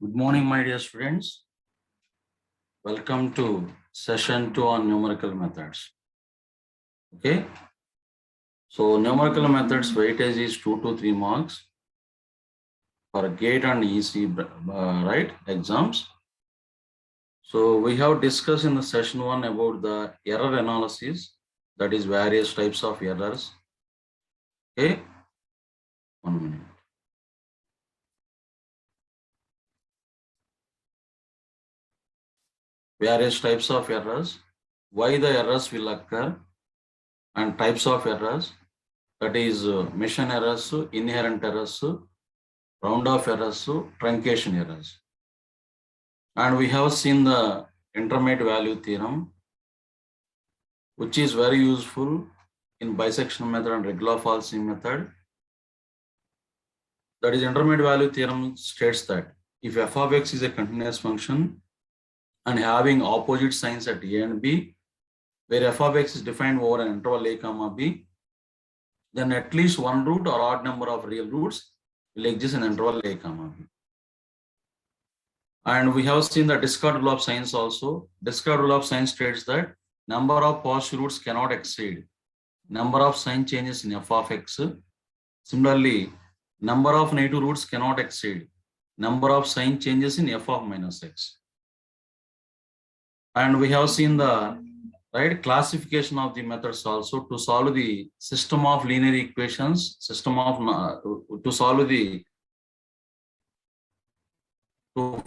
Good morning, my dear students. Welcome to session 2 on numerical methods. Okay. So numerical methods weightage is 2 to 3 marks for GATE and EC right exams. So we have discussed in the session 1 about the error analysis, that is various types of errors. Okay. 1 minute. Various types of errors, why the errors will occur, and types of errors, that is mission errors, inherent errors, round-off errors, truncation errors. And we have seen the intermediate value theorem, which is very useful in bisection method and regular falsity method. That is, intermediate value theorem states that if f of x is a continuous function and having opposite signs at a and b, where f of x is defined over an interval a comma b, then at least one root or odd number of real roots will exist in interval a comma b. And we have seen the discard rule of signs also. Discard rule of signs states that number of positive roots cannot exceed number of sign changes in f of x. Similarly, number of negative roots cannot exceed number of sign changes in f of minus x. And we have seen the classification of the methods also to solve the system of linear equations, to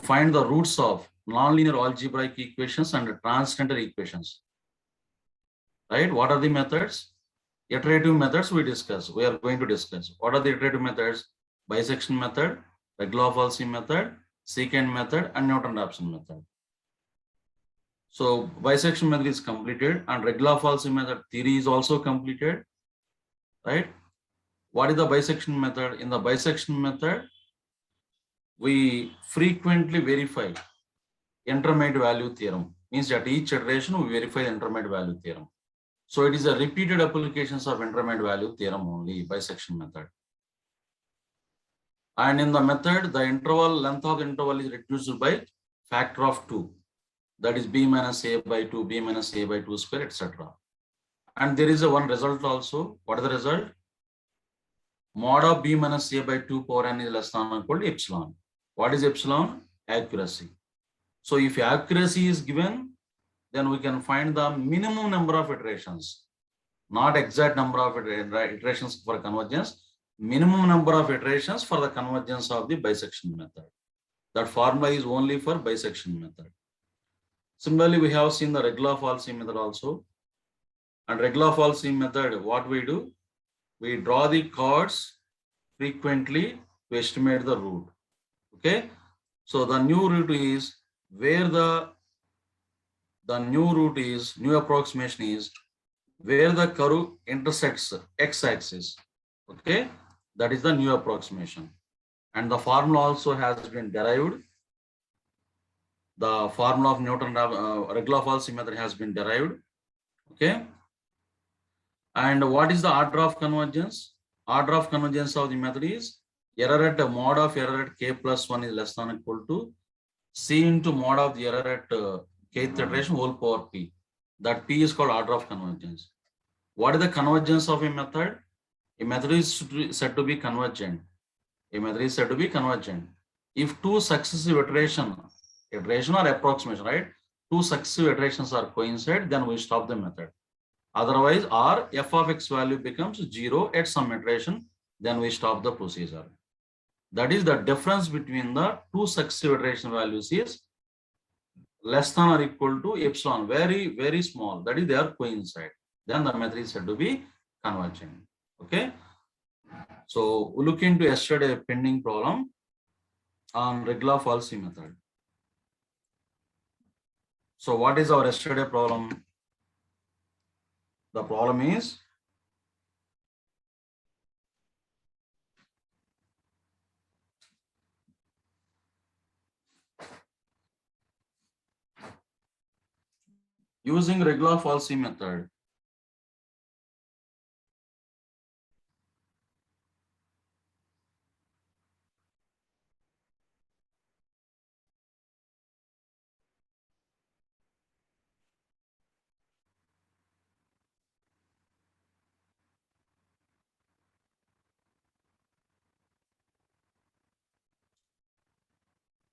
find the roots of nonlinear algebraic equations and transcendental equations. Right? What are the methods? Iterative methods we are going to discuss. What are the iterative methods? Bisection method, regular falsity method, secant method, and Newton-Raphson method. So bisection method is completed and regular falsity method theory is also completed. Right? What is the bisection method? In the bisection method, we frequently verify intermediate value theorem. Means that each iteration we verify the intermediate value theorem. So it is a repeated applications of intermediate value theorem only, bisection method. And in the method, the length of the interval is reduced by factor of 2. That is b minus a by 2, b minus a by 2 square, etc. And there is a one result also. What is the result? Mod of b minus a by 2 power n is less than or equal to epsilon. What is epsilon? Accuracy. So if accuracy is given, then we can find the minimum number of iterations, not exact number of iterations for convergence, minimum number of iterations for the convergence of the bisection method. That formula is only for bisection method. Similarly, we have seen the regular falsity method also. And regular falsity method, what we do? We draw the chords frequently to estimate the root. Okay. So the new root is where new approximation is where the curve intersects x-axis. Okay, that is the new approximation. And the formula also has been derived. The formula of Newton regular falsity method has been derived. Okay. And what is the order of convergence? Order of convergence of the method is error at mod of error at k plus 1 is less than or equal to c into mod of the error at kth iteration whole power p. That p is called order of convergence. What is the convergence of a method? A method is said to be convergent. A method is said to be convergent if two successive iteration or approximation, right? Two successive iterations are coincide, then we stop the method. Otherwise, or f of x value becomes 0 at some iteration, then we stop the procedure. That is the difference between the two successive iteration values is less than or equal to epsilon, very, very small. That is, they are coincide. Then the method is said to be convergent. Okay. So we look into yesterday pending problem on regular falsity method. So what is our yesterday problem? The problem is using regular falsity method.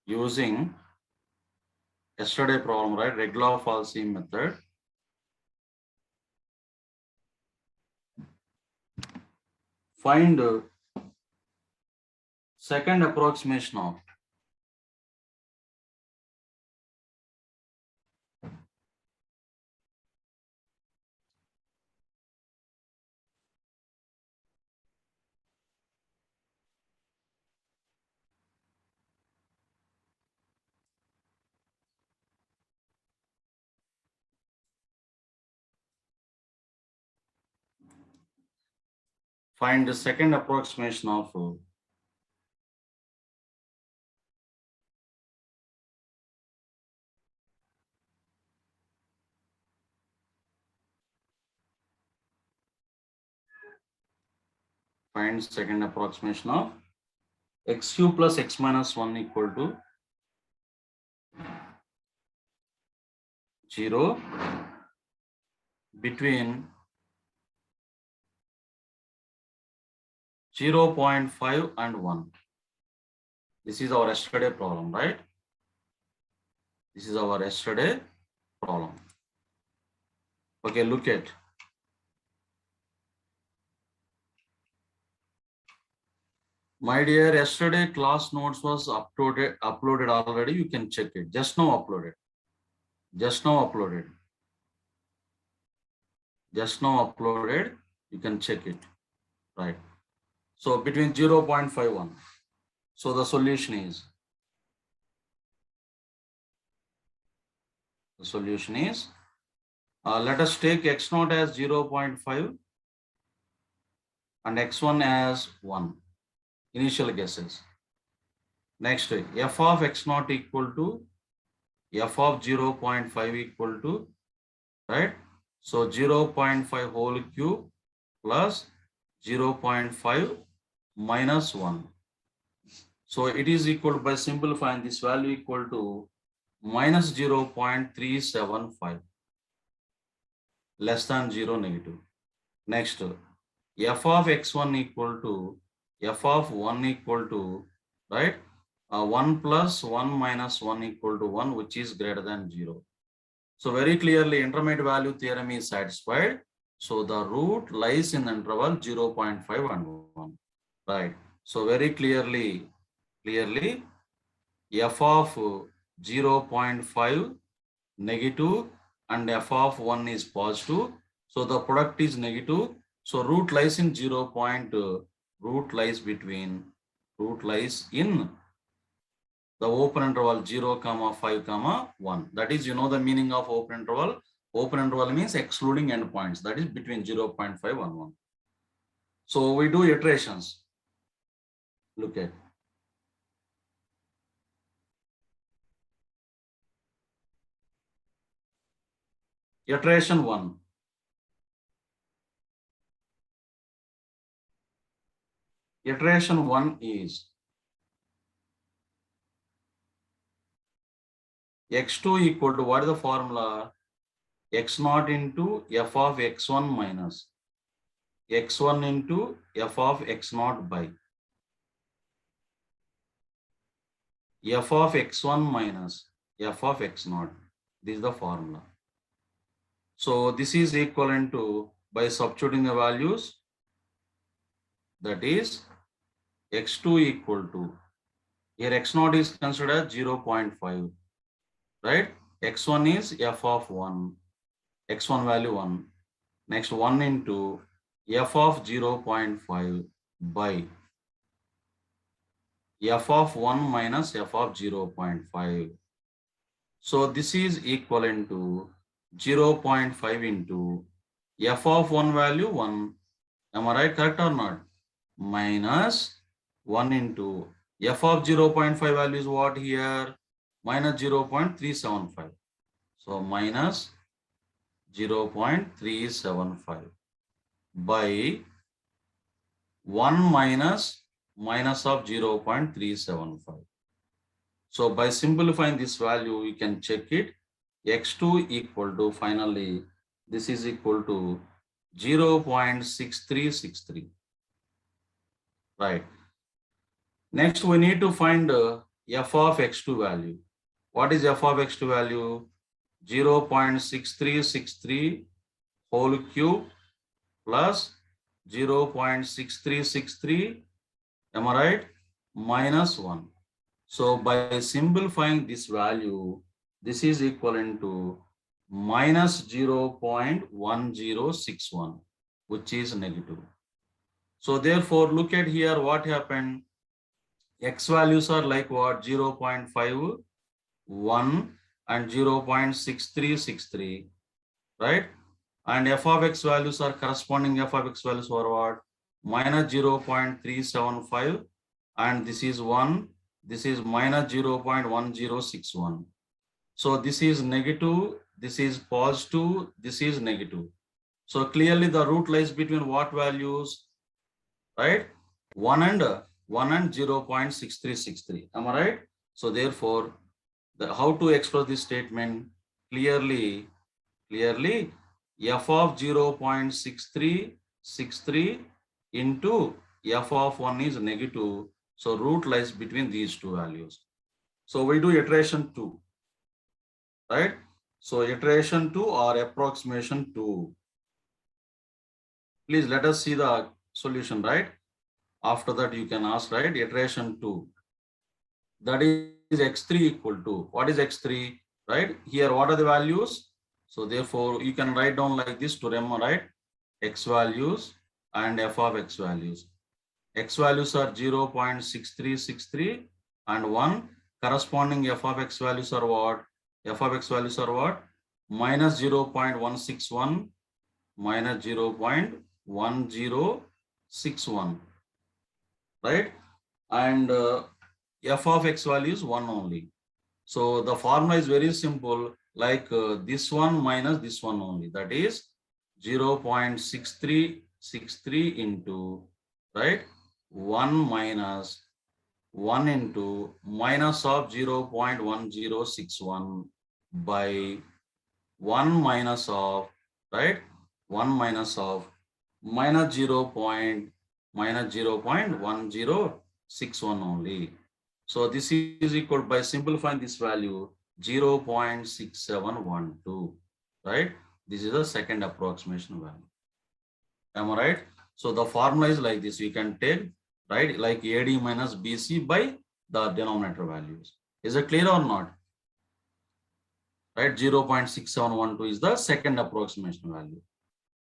using yesterday problem, right? Regla-Falsi method. Find second approximation of find the second approximation of find second approximation of x cube plus x minus 1 equal to 0 between 0.5 and 1. This is our yesterday problem, right? This is our yesterday problem. Okay, look at. My dear, yesterday class notes was uploaded already. You can check it. Just now uploaded. Just now uploaded. Just now uploaded. You can check it. Right. So between 0.51. So the solution is. The solution is. Let us take x0 as 0.5 and x1 as 1. Initial guesses. Next, f of x0 equal to f of 0.5 equal to, right? So 0.5 whole cube plus 0.5 minus 1. So it is equal to, by simplifying this value equal to minus 0.375, less than 0 negative. Next, f of x1 equal to f of 1 equal to, right? 1 plus 1 minus 1 equal to 1, which is greater than 0. So very clearly intermediate value theorem is satisfied. So the root lies in the interval 0.5 and 1. Right. So very clearly f of 0.5 negative and f of 1 is positive. So the product is negative. So root lies in root lies in the open interval 0, 5, 1. That is, you know the meaning of open interval. Open interval means excluding endpoints. That is between 0.5 and 1. So we do iterations. Look at. Iteration 1. Iteration 1 is x2 equal to, what is the formula? x0 into f of x1 minus x1 into f of x0 by f of x1 minus f of x0. This is the formula. So this is equivalent to, by substituting the values, that is x2 equal to, here x0 is considered 0.5, right? x1 is f of 1, x1 value 1. Next 1 into f of 0.5 by f of 1 minus f of 0.5. So this is equivalent to 0.5 into f of 1 value 1. Am I right? Correct or not? Minus 1 into f of 0.5 value is what here? Minus 0.375. So minus 0.375 by 1 minus of 0.375. So by simplifying this value, you can check it. x2 equal to, finally, this is equal to 0.6363. Right. Next, we need to find f of x2 value. What is f of x2 value? 0.6363 whole cube plus 0.6363, am I right? Minus 1. So by simplifying this value, this is equivalent to minus 0.1061, which is negative. So therefore, look at here what happened. X values are like what? 0.5, 1 and 0.6363, right? And f of x values are corresponding f of x values are what? Minus 0.375, and this is 1. This is minus 0.1061. So this is negative, this is positive, this is negative. So clearly the root lies between what values, right? 1 and 0.6363. Am I right? So therefore, how to express this statement? Clearly, f of 0.6363 into f of 1 is negative. So root lies between these two values. So we do iteration 2, right? So iteration 2 or approximation 2. Please let us see the solution, right? After that you can ask, right? Iteration 2. That is x3 equal to, what is x3, right? Here, what are the values? So therefore, you can write down like this to remember, right? X values and f of x values. X values are 0.6363 and 1. Corresponding f of x values are what? F of x values are what? Minus 0.161, minus 0.1061, right? And f of x value is 1 only. So the formula is very simple, like this one minus this one only. That is 0.6363 into, right, 1 minus 1 into minus of 0.1061 by 1 minus of, right, 1 minus of minus 0.1061 only. So this is equal, by simplifying this value, 0.6712, right? This is the second approximation value. Am I right? So the formula is like this. You can take, right, like AD minus BC by the denominator values. Is it clear or not? Right, 0.6712 is the second approximation value.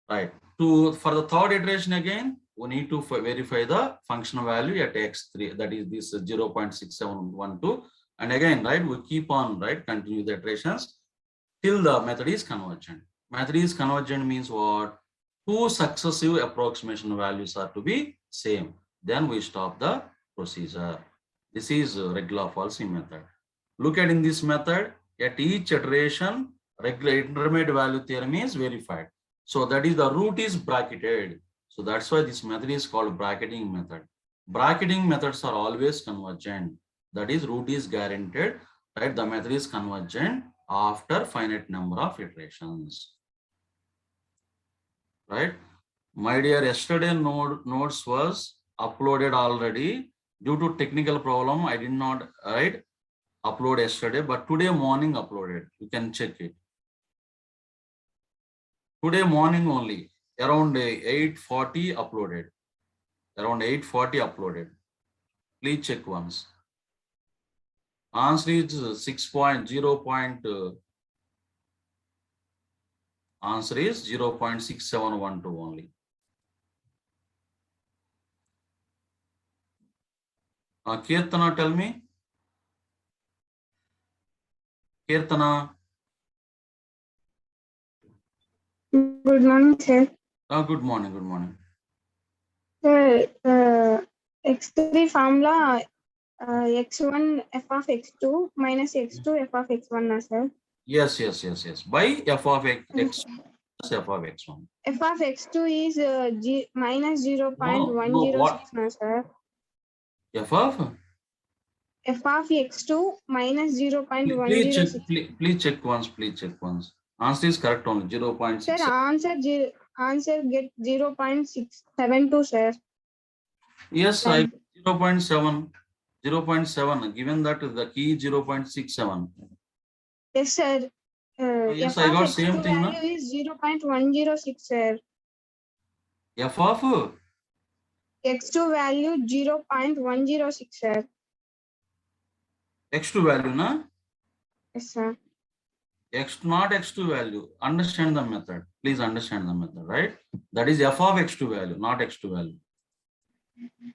Right. For the third iteration again, we need to verify the function value at x3, that is this 0.6712. And again, right, we keep on, right, continue the iterations till the method is convergent. Method is convergent means what? Two successive approximation values are to be same. Then we stop the procedure. This is regular falsy method. Look at in this method, at each iteration, regular intermediate value theorem is verified. So that is, the root is bracketed. So that's why this method is called bracketing method. Bracketing methods are always convergent. That is, root is guaranteed, right? The method is convergent after finite number of iterations. Right? My dear, yesterday notes was uploaded already. Due to technical problem, I did not, right, upload yesterday, but today morning uploaded. You can check it. Today morning only, around 8:40 uploaded. Around 8:40 uploaded. Please check once. Answer is 6.0. Answer is 0.6712 only. Kirtana, tell me. Kirtana. Good morning, sir. Good morning. Good morning. Sir, x3 formula x1 f of x2 minus x2 f of x1, sir. Yes. By f of x plus f of x1. F of x2 is minus 0.106, sir. F of? F of x2 minus 0.106. Please check once. Answer is correct only, 0.6. Sir, answer get 0.672, sir. Yes, Like, 0.7. 0.7, given that the key is 0.67. Yes, sir. Yes, F I of got X2 same thing, na? value is 0.106, sir. F of X2 value 0.106, sir. X2 value, na? Yes, sir. Not X2 value. Understand the method. Please understand the method, right? That is F of X2 value, not X2 value.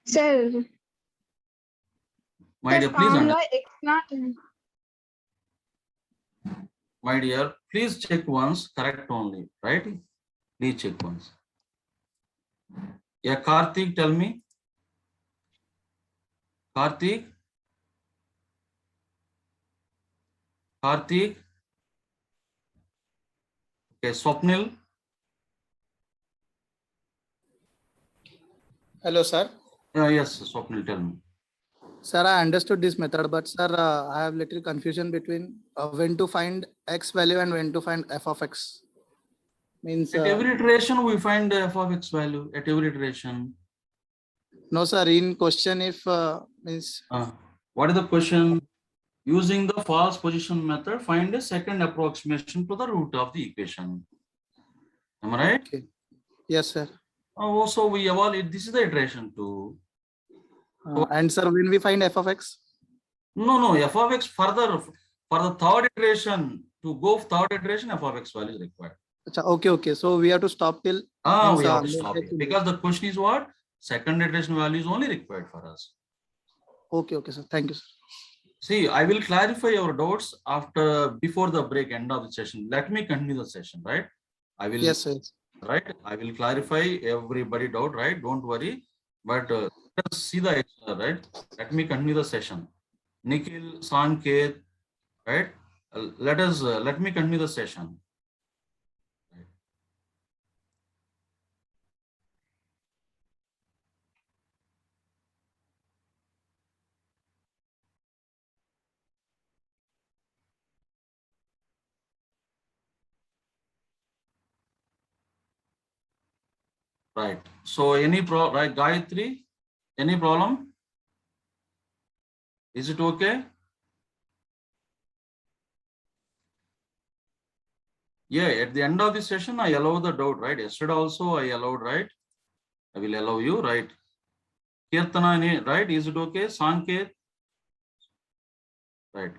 Sir, My the dear, please formula X not. My dear, please check once, correct only, right? Please check once. Yeah, Karthik, tell me. Karthik? Karthik? Okay, Swapnil? Hello, sir. Yes, Swapnil, tell me. Sir, I understood this method, but sir, I have little confusion between when to find x value and when to find f of x. Means At every iteration, we find the F of X value at every iteration. no, sir. In question, if means What is the question? Using the false position method, find a second approximation to the root of the equation. Am I right? okay. Yes, sir. Also, we evaluate. This is the iteration too. And sir, when we find f of x? No, F of X further for the third iteration, to go third iteration, F of X value is required. Okay. So we have to stop till. We have to stop it because the question is what? Second iteration value is only required for us. Okay, sir. Thank you, sir. See, I will clarify your doubts before the break, end of the session. Let me continue the session, right? I will. Yes, sir. Right, I will clarify everybody doubt, right? Don't worry. But let's see the extra, right? Let me continue the session. Nikhil, Sanket, right? Let me continue the session. Right. So right, Gayatri, any problem? Is it okay? Yeah, at the end of the session, I allow the doubt, right? Yesterday also I allowed, right? I will allow you, right? Kirtana, right? Is it okay? Sanket, right?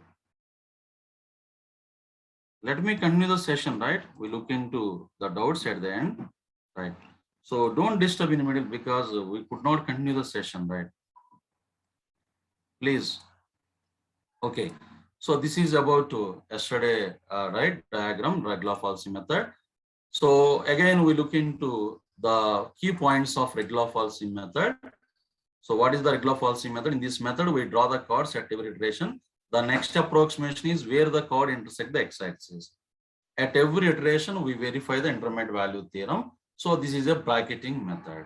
Let me continue the session, right? We look into the doubts at the end, right? So don't disturb in the middle because we could not continue the session, right? Please. Okay. So this is about yesterday, right? Diagram, Regla-Falsy method. So again, we look into the key points of Regla-Falsy method. So what is the Regla-Falsy method? In this method, we draw the chords at every iteration. The next approximation is where the chord intersects the x-axis. At every iteration, we verify the intermediate value theorem. So this is a bracketing method.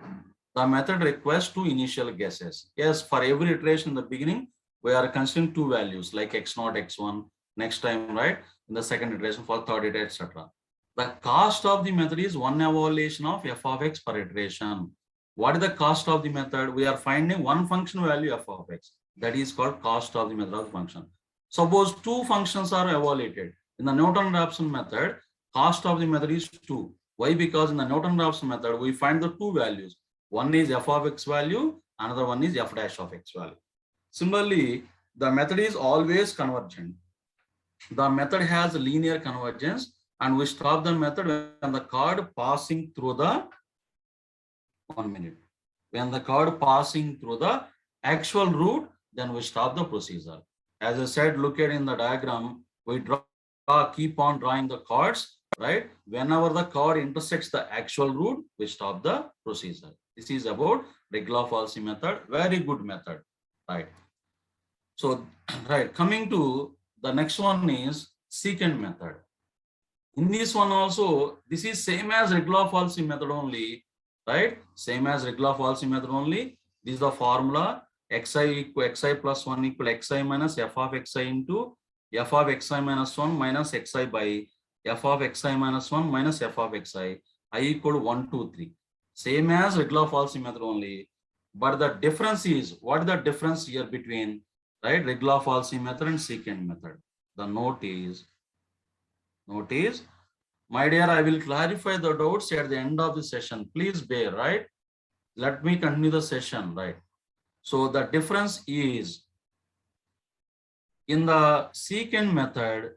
The method requires two initial guesses. Yes, for every iteration in the beginning, we are considering two values like x0, x1, next time, right? In the second iteration, for third iteration, etc. The cost of the method is one evaluation of f of x per iteration. What is the cost of the method? We are finding one function value f of x. That is called cost of the method of the function. Suppose two functions are evaluated. In the Newton-Raphson method, cost of the method is 2. Why? Because in the Newton-Raphson method, we find the two values. One is f of x value, another one is f dash of x value. Similarly, the method is always convergent. The method has linear convergence, and we stop the method when the chord passing through the 1 minute. When the chord passing through the actual root, then we stop the procedure. As I said, look at in the diagram, we keep on drawing the chords, right? Whenever the chord intersects the actual root, we stop the procedure. This is about Regla-Falsy method, very good method, right? So, right, coming to the next one is secant method. In this one also, this is same as Regla-Falsy method only, right? Same as Regla-Falsy method only. This is the formula xi plus 1 equal xi minus f of xi into f of xi minus 1 minus xi by f of xi minus 1 minus f of xi, I equal 1, 2, 3. Same as Regla-Falsy method only. But the difference is, what is the difference here between right? Regular falsy method and secant method. The note is, my dear, I will clarify the doubts at the end of the session. Please bear, right? Let me continue the session, right? So the difference is in the secant method,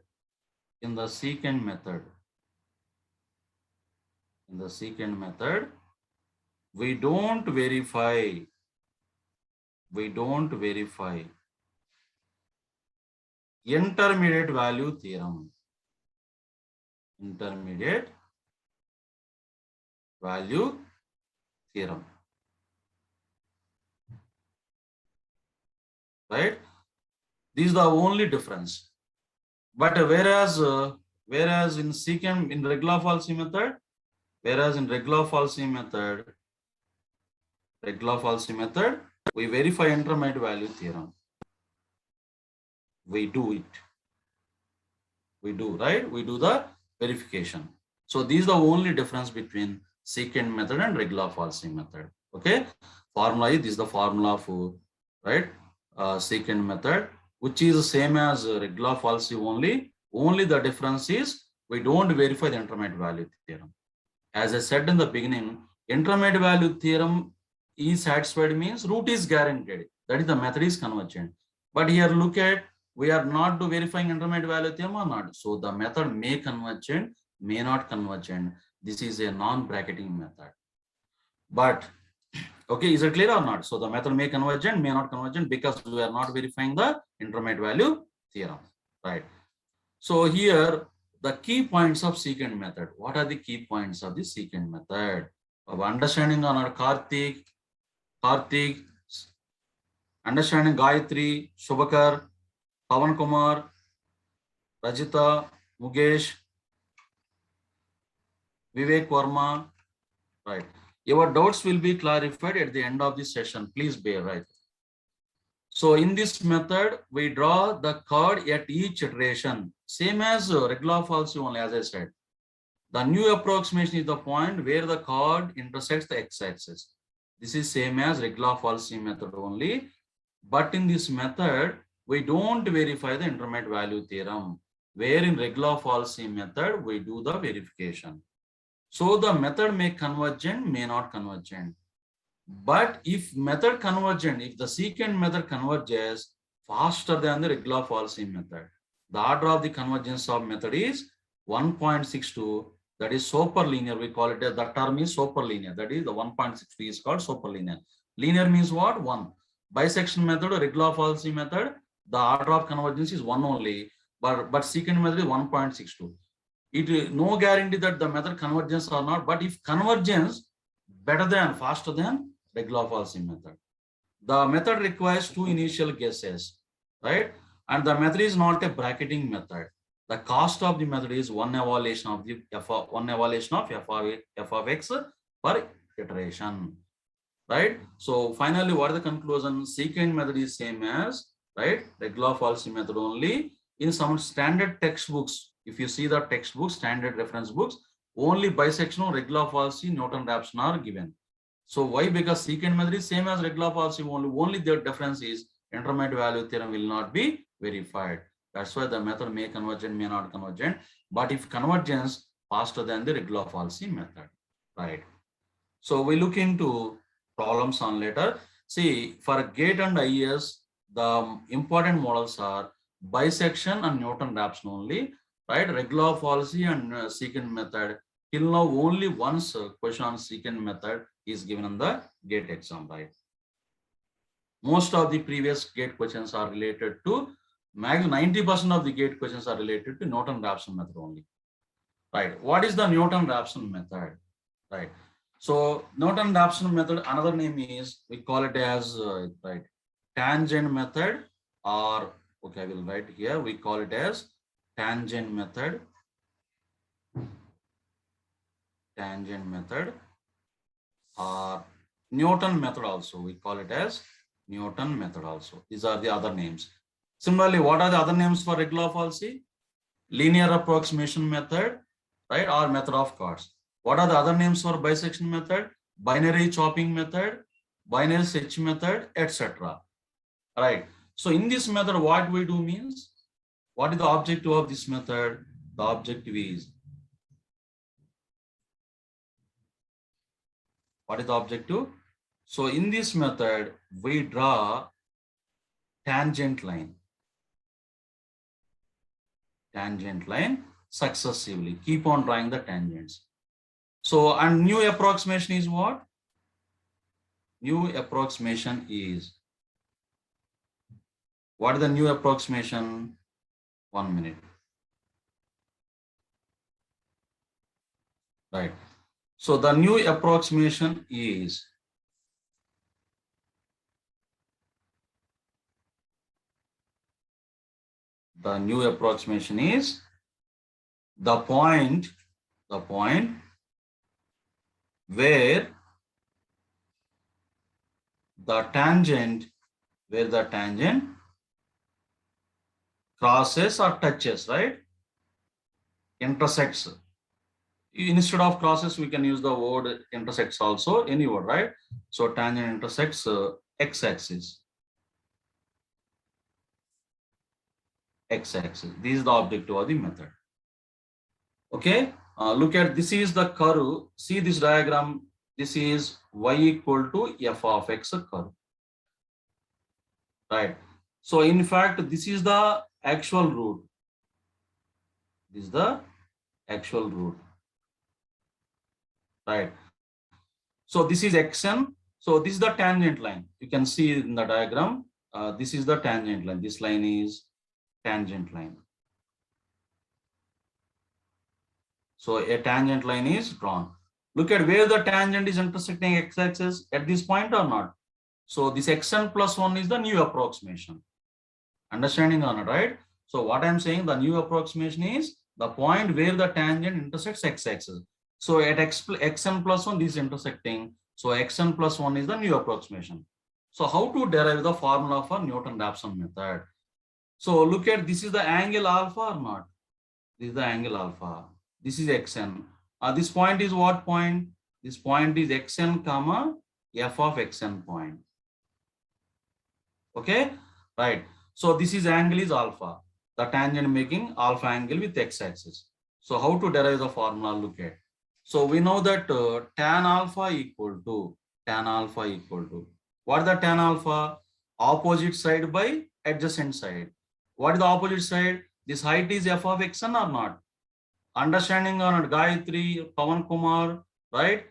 we don't verify intermediate value theorem. Right? This is the only difference. But whereas in secant, in regular falsy method, we verify intermediate value theorem. We do the verification. So this is the only difference between secant method and regular falsy method. Okay, formula is, this is the formula for, right, secant method, which is the same as regular falsy only the difference is we don't verify the intermediate value theorem. As I said in the beginning, intermediate value theorem is satisfied means root is guaranteed, that is the method is convergent. But here look at, we are not verifying intermediate value theorem or not. So the method may convergent, may not convergent. This is a non-bracketing method. But okay, is it clear or not? So the method may convergent, may not convergent, because we are not verifying the intermediate value theorem, right? So here the key points of secant method. What are the key points of the secant method? Of understanding on our Karthik, understanding Gayatri, Shubhakar, Pavan Kumar, Rajita, Mukesh, Vivek Verma, right? Your doubts will be clarified at the end of the session. Please bear, right? So in this method, we draw the chord at each iteration, same as regular falsy only, as I said. The new approximation is the point where the chord intersects the x-axis. This is same as regular falsy method only, but in this method, we don't verify the intermediate value theorem, where in regular falsy method, we do the verification. So the method may convergent, may not convergent. But if method convergent, if the secant method converges faster than the regular falsy method, the order of the convergence of method is 1.62. That is superlinear. We call it, the term is superlinear. That is the 1.62 is called superlinear. Linear means what? 1. Bisection method or regular falsy method, the order of convergence is 1 only, but secant method is 1.62. It is no guarantee that the method convergence or not, but if convergence better than, faster than regular falsy method. The method requires 2 initial guesses, right? And the method is not a bracketing method. The cost of the method is one evaluation of f of x per iteration, right? So finally, what is the conclusion? Secant method is same as, right, regular falsy method only. In some standard textbooks, if you see the textbooks, standard reference books, only bisectional, regular falsy, Newton-Raphson are given. So why? Because secant method is same as regular falsy only the difference is intermediate value theorem will not be verified. That's why the method may convergent, may not convergent. But if convergence faster than the regular falsy method, right? So we look into problems on later. See, for GATE and IES, the important models are bisection and Newton-Raphson only, right? Regular falsy and secant method. Till now, only once question on secant method is given in the GATE exam, right? Most of the previous GATE questions are related to, 90% of the GATE questions are related to Newton-Raphson method only, right? What is the Newton-Raphson method, right? So Newton-Raphson method, another name is, we call it as, right, tangent method, or, okay, I will write here, we call it as tangent method, or Newton method also, we call it as Newton method also. These are the other names. Similarly, what are the other names for regular falsy? Linear approximation method, right, or method of chords. What are the other names for bisection method? Binary chopping method, binary stitch method, etc. Right. So in this method, what we do means, what is the objective of this method? The objective is, what is the objective? So in this method, we draw tangent line successively, keep on drawing the tangents. So, and new approximation is what? New approximation is, what is the new approximation? 1 minute. Right. So the new approximation is, the point where the tangent crosses or touches, right? Intersects. Instead of crosses, we can use the word intersects also, any word, right? So tangent intersects x-axis. This is the objective of the method. Okay, look at, this is the curve. See this diagram. This is y equal to f of x curve. Right. So in fact, this is the actual root. This is the actual root. Right. So this is xn. So this is the tangent line. You can see in the diagram. This is the tangent line. This line is tangent line. So a tangent line is drawn. Look at where the tangent is intersecting x-axis, at this point or not. So this xn plus 1 is the new approximation. Understanding or not, right? So what I'm saying, the new approximation is the point where the tangent intersects x-axis. So at xn plus 1, this is intersecting. So xn plus 1 is the new approximation. So how to derive the formula for Newton-Raphson method? So look at, this is the angle alpha or not? This is the angle alpha. This is xn. This point is what point? This point is xn comma f of xn point. Okay, right. So this is angle is alpha. The tangent making alpha angle with x-axis. So how to derive the formula? Look at. So we know that tan alpha equal to what is the tan alpha? Opposite side by adjacent side. What is the opposite side? This height is f of xn or not? Understanding or not? Gayatri, Pawan Kumar, right?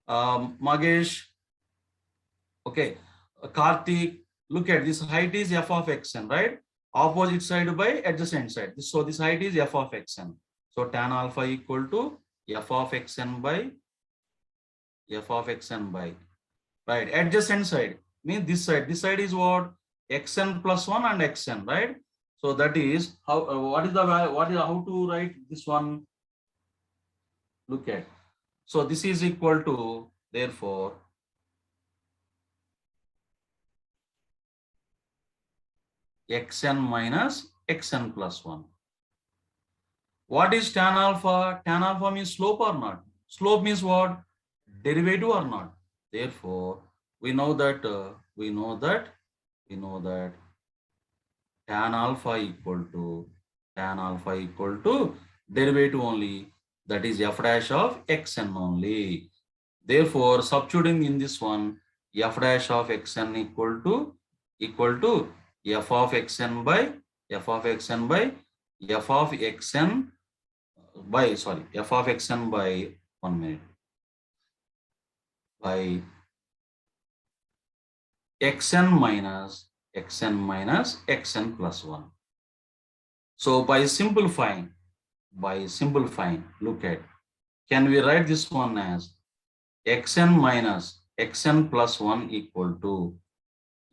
Magesh, okay, Karthik. Look at this, height is f of xn, right? Opposite side by adjacent side. So this height is f of xn. So tan alpha equal to f of xn by right. Adjacent side means this side. This side is what? Xn plus 1 and xn, right? So that is how, how to write this one? Look at. So this is equal to, therefore, xn minus xn plus 1. What is tan alpha? Tan alpha means slope or not? Slope means what? Derivative or not? Therefore, we know that tan alpha equal to derivative only, that is f dash of xn only. Therefore, substituting in this one, f dash of xn equal to f of xn by f of xn by 1 minute by xn minus xn plus 1. So by simplifying, look at, can we write this one as xn minus xn plus 1 equal to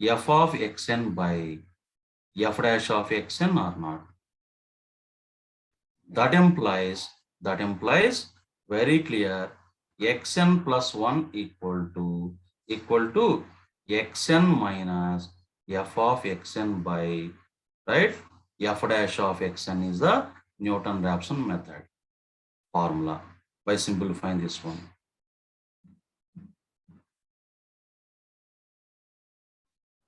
f of xn by f dash of xn or not? That implies very clear, xn plus 1 equal to xn minus f of xn by, right, f dash of xn is the Newton-Raphson method formula by simplifying this one.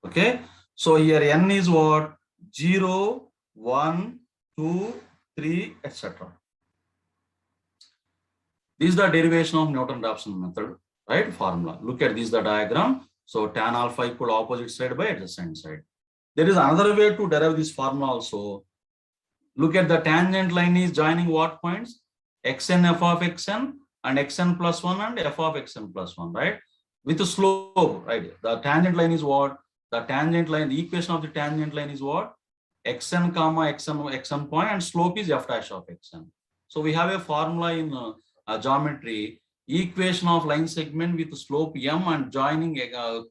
Okay, So here n is what? 0, 1, 2, 3, etc. This is the derivation of Newton-Raphson method, right? Formula. Look at this, the diagram. So tan alpha equal opposite side by adjacent side. There is another way to derive this formula also. Look at the tangent line is joining what points? Xn f of xn and xn plus 1 and f of xn plus 1, right? With the slope, right? The tangent line is what? The tangent line, the equation of the tangent line is what? Xn comma xn point, and slope is f dash of xn. So we have a formula in geometry, equation of line segment with slope m and joining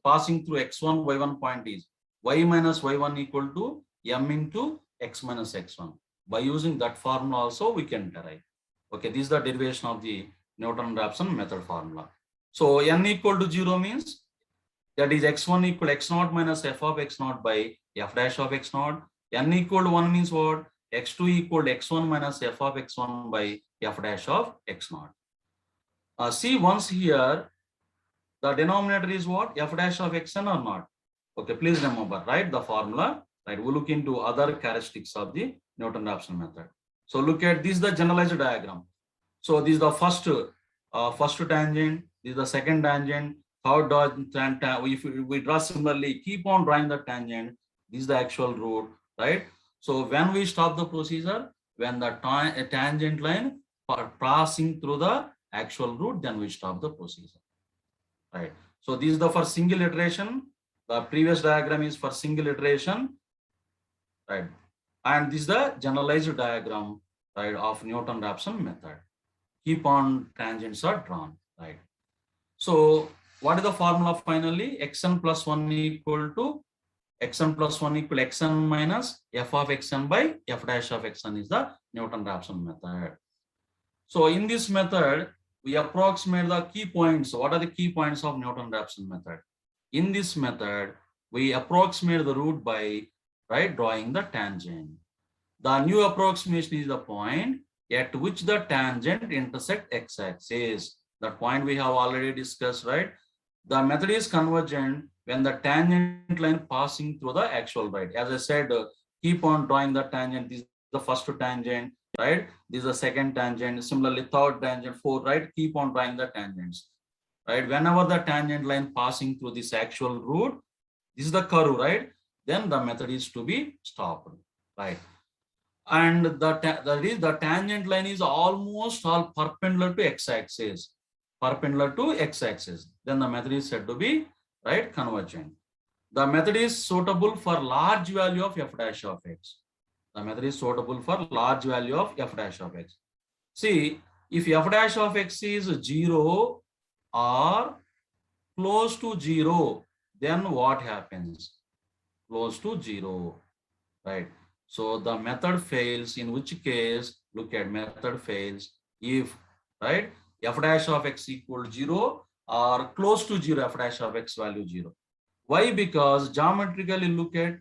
passing through x1 y1 point is y minus y1 equal to m into x minus x1. By using that formula also we can derive. Okay, this is the derivation of the Newton-Raphson method formula. So n equal to 0 means that is x1 equal x0 minus f of x0 by f dash of x0. N equal to 1 means what? X2 equal to x1 minus f of x1 by f dash of x0. See once here, the denominator is what? F dash of xn or not? Okay, please remember, right? The formula, right? We'll look into other characteristics of the Newton-Raphson method. So look at this, the generalized diagram. So this is the first tangent, this is the second tangent, third tangent. If we draw similarly, keep on drawing the tangent. This is the actual root, right? So when we stop the procedure, when the tangent line passing through the actual root, then we stop the procedure, right? So this is the for single iteration. The previous diagram is for single iteration, right? And this is the generalized diagram, right, of Newton-Raphson method. Keep on tangents are drawn, right? So what is the formula finally? Xn plus 1 equal to xn minus f of xn by f dash of xn is the Newton-Raphson method. So in this method, we approximate the key points. What are the key points of Newton-Raphson method? In this method, we approximate the root by, right, drawing the tangent. The new approximation is the point at which the tangent intersect x-axis. That point we have already discussed, right? The method is convergent when the tangent line passing through the actual, right? As I said, keep on drawing the tangent. This is the first tangent, right? This is the second tangent. Similarly, third tangent, fourth, right? Keep on drawing the tangents, right? Whenever the tangent line passing through this actual root, this is the curve, right? Then the method is to be stopped, right? And the tangent line is almost all perpendicular to x-axis, then the method is said to be, right, convergent. The method is suitable for large value of f dash of x. The method is suitable for large value of f dash of x. See, if f dash of x is 0 or close to 0, then what happens? Close to 0, right? So the method fails, in which case, look at method fails if, right, f dash of x equal 0 or close to 0, f dash of x value 0. Why? Because geometrically look at,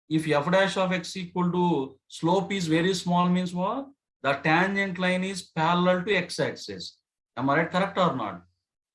if f dash of x equal to slope is very small means what? The tangent line is parallel to x-axis. Am I right, correct or not?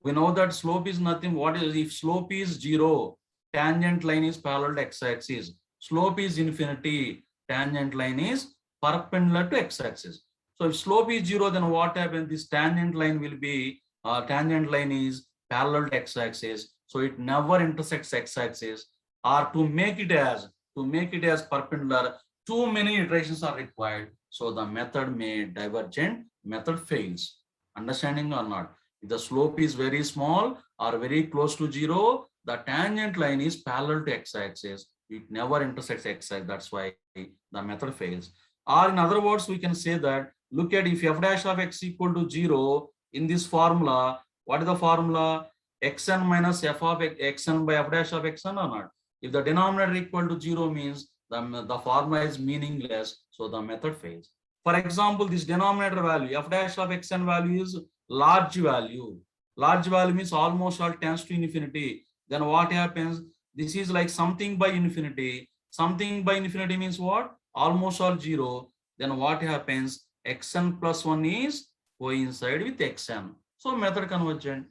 We know that slope is nothing. What is, if slope is 0, tangent line is parallel to x-axis. Slope is infinity, tangent line is perpendicular to x-axis. So if slope is 0, then what happens? This tangent line will be, tangent line is parallel to x-axis. So it never intersects x-axis. Or to make it as perpendicular, too many iterations are required. So the method may divergent, method fails. Understanding or not? If the slope is very small or very close to 0, the tangent line is parallel to x-axis. It never intersects x-axis. That's why the method fails. Or in other words, we can say that, look at, if f dash of x equal to 0, in this formula, what is the formula? Xn minus f of xn by f dash of xn or not? If the denominator equal to 0 means the formula is meaningless, so the method fails. For example, this denominator value, f dash of xn value is large value. Large value means almost all tends to infinity. Then what happens? This is like something by infinity. Something by infinity means what? Almost all 0. Then what happens? Xn plus 1 is coincide with xn. So method convergent.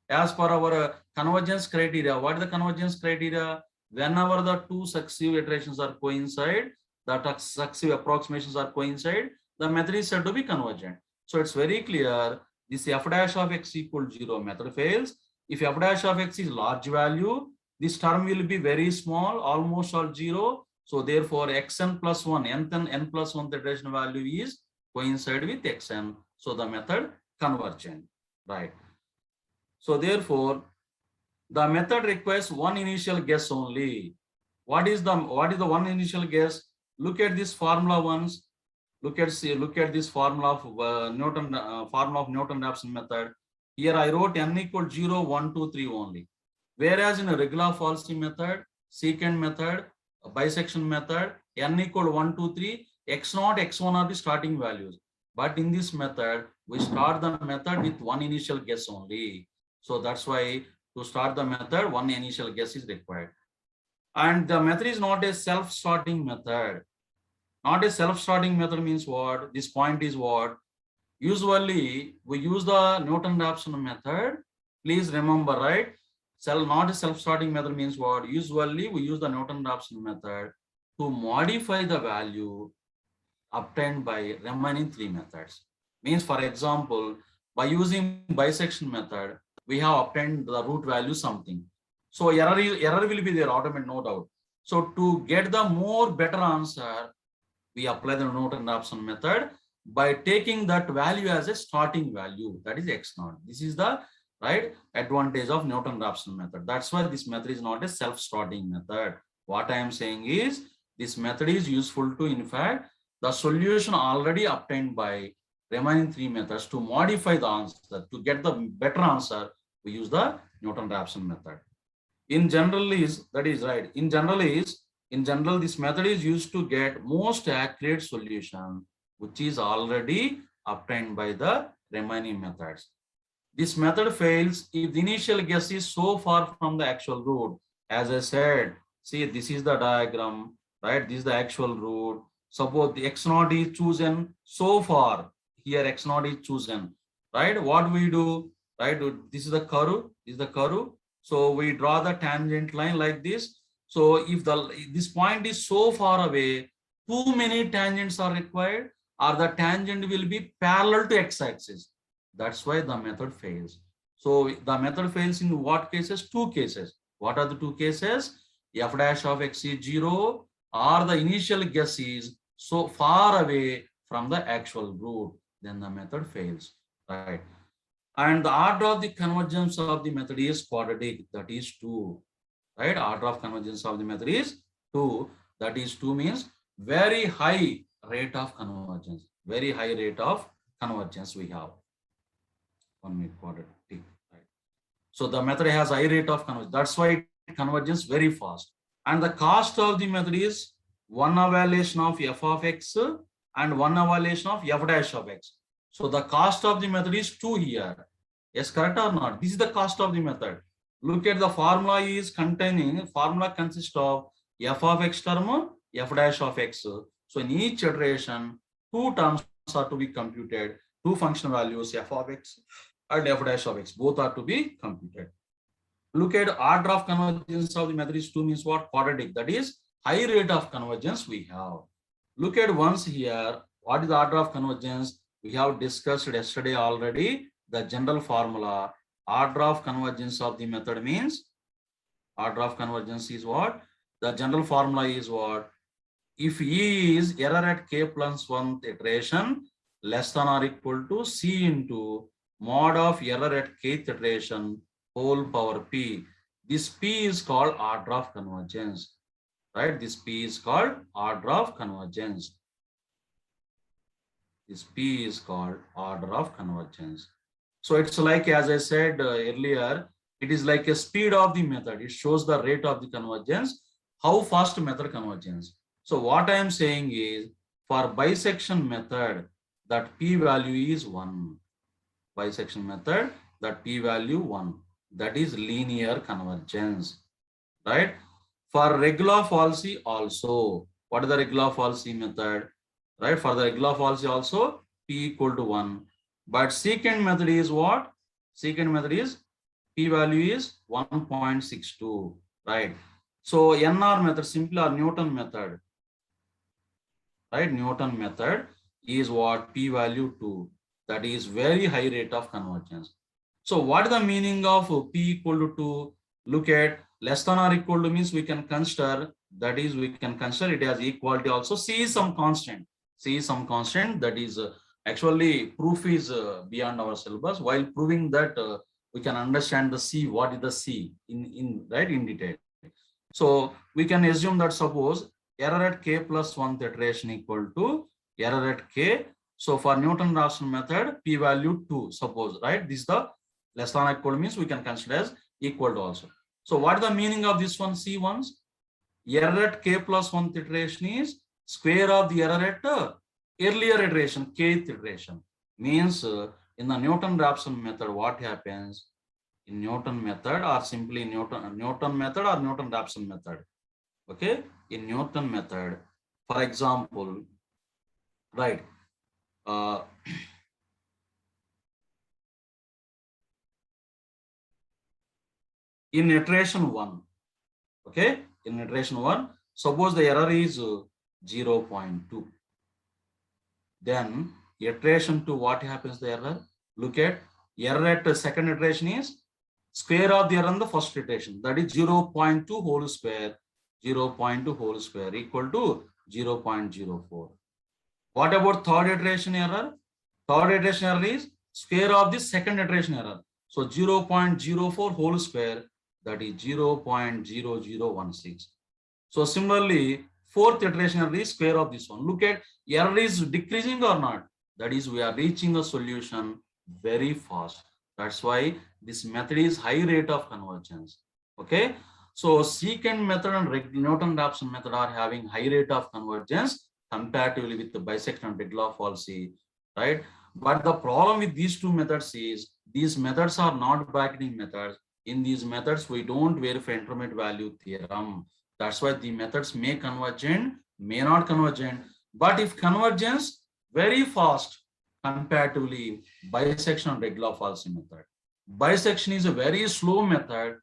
As per our convergence criteria, what is the convergence criteria? whenever the two successive iterations are coincide, the successive approximations are coincide, the method is said to be convergent. So it's very clear, this f dash of x equal 0 method fails. If f dash of x is large value, this term will be very small, almost all 0. So therefore, xn plus 1, nth and n plus 1 iteration value is coincide with xn. So the method convergent, right? So therefore, the method requires one initial guess only. What is the one initial guess? Look at this formula once. Look at this formula of Newton-Raphson method. Here I wrote n equal 0, 1, 2, 3 only. Whereas in a regular falsy method, secant method, bisection method, n equal 1, 2, 3, x0, x1 are the starting values. But in this method, we start the method with one initial guess only. So that's why to start the method, one initial guess is required. And the method is not a self-starting method. Not a self-starting method means what? This point is what? Usually, we use the Newton-Raphson method. Please remember, right? Not a self-starting method means what? Usually, we use the Newton-Raphson method to modify the value obtained by remaining three methods. Means, for example, by using bisection method, we have obtained the root value something. So error will be there, automatic, no doubt. So to get the more better answer, we apply the Newton-Raphson method by taking that value as a starting value, that is x0. This is the right advantage of Newton-Raphson method. That's why this method is not a self-starting method. What I am saying is this method is useful to, in fact, the solution already obtained by remaining three methods to modify the answer. To get the better answer, we use the Newton-Raphson method. In general is, that is right. In general, this method is used to get most accurate solution, which is already obtained by the remaining methods. This method fails if the initial guess is so far from the actual root. As I said, see, this is the diagram, right? This is the actual root. Suppose the x0 is chosen so far. Here x0 is chosen, right? What we do, right? This is the curve. This is the curve. So we draw the tangent line like this. So if this point is so far away, too many tangents are required, or the tangent will be parallel to x-axis. That's why the method fails. So the method fails in what cases? Two cases. What are the two cases? F dash of x is 0, or the initial guess is so far away from the actual root, then the method fails, right? And the order of the convergence of the method is quadratic, that is 2, right? Order of convergence of the method is 2, that is 2 means very high rate of convergence. Very high rate of convergence we have. 1 minute quadratic, right? So the method has high rate of convergence. That's why it converges very fast. And the cost of the method is one evaluation of f of x and one evaluation of f dash of x. So the cost of the method is 2 here. Yes, correct or not? This is the cost of the method. Look at the formula consists of f of x term, f dash of x. So in each iteration, two terms are to be computed, two function values, f of x and f dash of x, both are to be computed. Look at order of convergence of the method is 2 means what? Quadratic, that is high rate of convergence we have. Look at once here, what is the order of convergence? We have discussed yesterday already the general formula. Order of convergence of the method means, order of convergence is what? The general formula is what? If E is error at k plus 1 iteration less than or equal to C into mod of error at kth iteration whole power P. This P is called order of convergence, right? This P is called order of convergence. This P is called order of convergence. So it's like, as I said earlier, it is like a speed of the method. It shows the rate of the convergence, how fast method convergence. So what I am saying is, for bisection method, that P value is 1. Bisection method, that P value 1. That is linear convergence, right? For regular falsy also, what is the regular falsy method? Right, for the regular falsy also P equal to 1. But secant method is what? Secant method is P value is 1.62, right? So NR method simply or Newton method, right? Newton method is what p-value 2. That is very high rate of convergence. So what is the meaning of p equal to 2? Look at less than or equal to means we can consider, that is we can consider it as equality also. C is some constant. C is some constant, that is actually proof is beyond our syllabus. While proving that we can understand the C, what is the C in right in detail. So we can assume that suppose error at k plus 1th iteration equal to error at k. So for Newton-Raphson method, p-value 2, suppose, right? This is the less than or equal means we can consider as equal to also. So what is the meaning of this one? C ones? Error at k plus 1th iteration is square of the error at earlier iteration, kth iteration. Means in the Newton-Raphson method, what happens? In Newton method or simply Newton method or Newton-Raphson method. Okay, in Newton method, for example, right, in iteration 1, okay, in iteration 1, suppose the error is 0.2. Then iteration 2, what happens the error? Look at error at the second iteration is square of the error in the first iteration, that is 0.2 whole square, 0.2 whole square equal to 0.04. What about third iteration error? Third iteration error is square of the second iteration error. So 0.04 whole square, that is 0.0016. So similarly, fourth iteration error is square of this one. Look at error is decreasing or not. That is, we are reaching a solution very fast. That's why this method is high rate of convergence. Okay. So secant method and Newton-Raphson method are having high rate of convergence comparatively with the bisection and Redloff fallacy, right? But the problem with these two methods is these methods are not bracketing methods. In these methods, we don't verify intermediate value theorem. That's why the methods may convergent, may not convergent. But if convergence, very fast comparatively bisection and Redloff fallacy method. Bisection is a very slow method,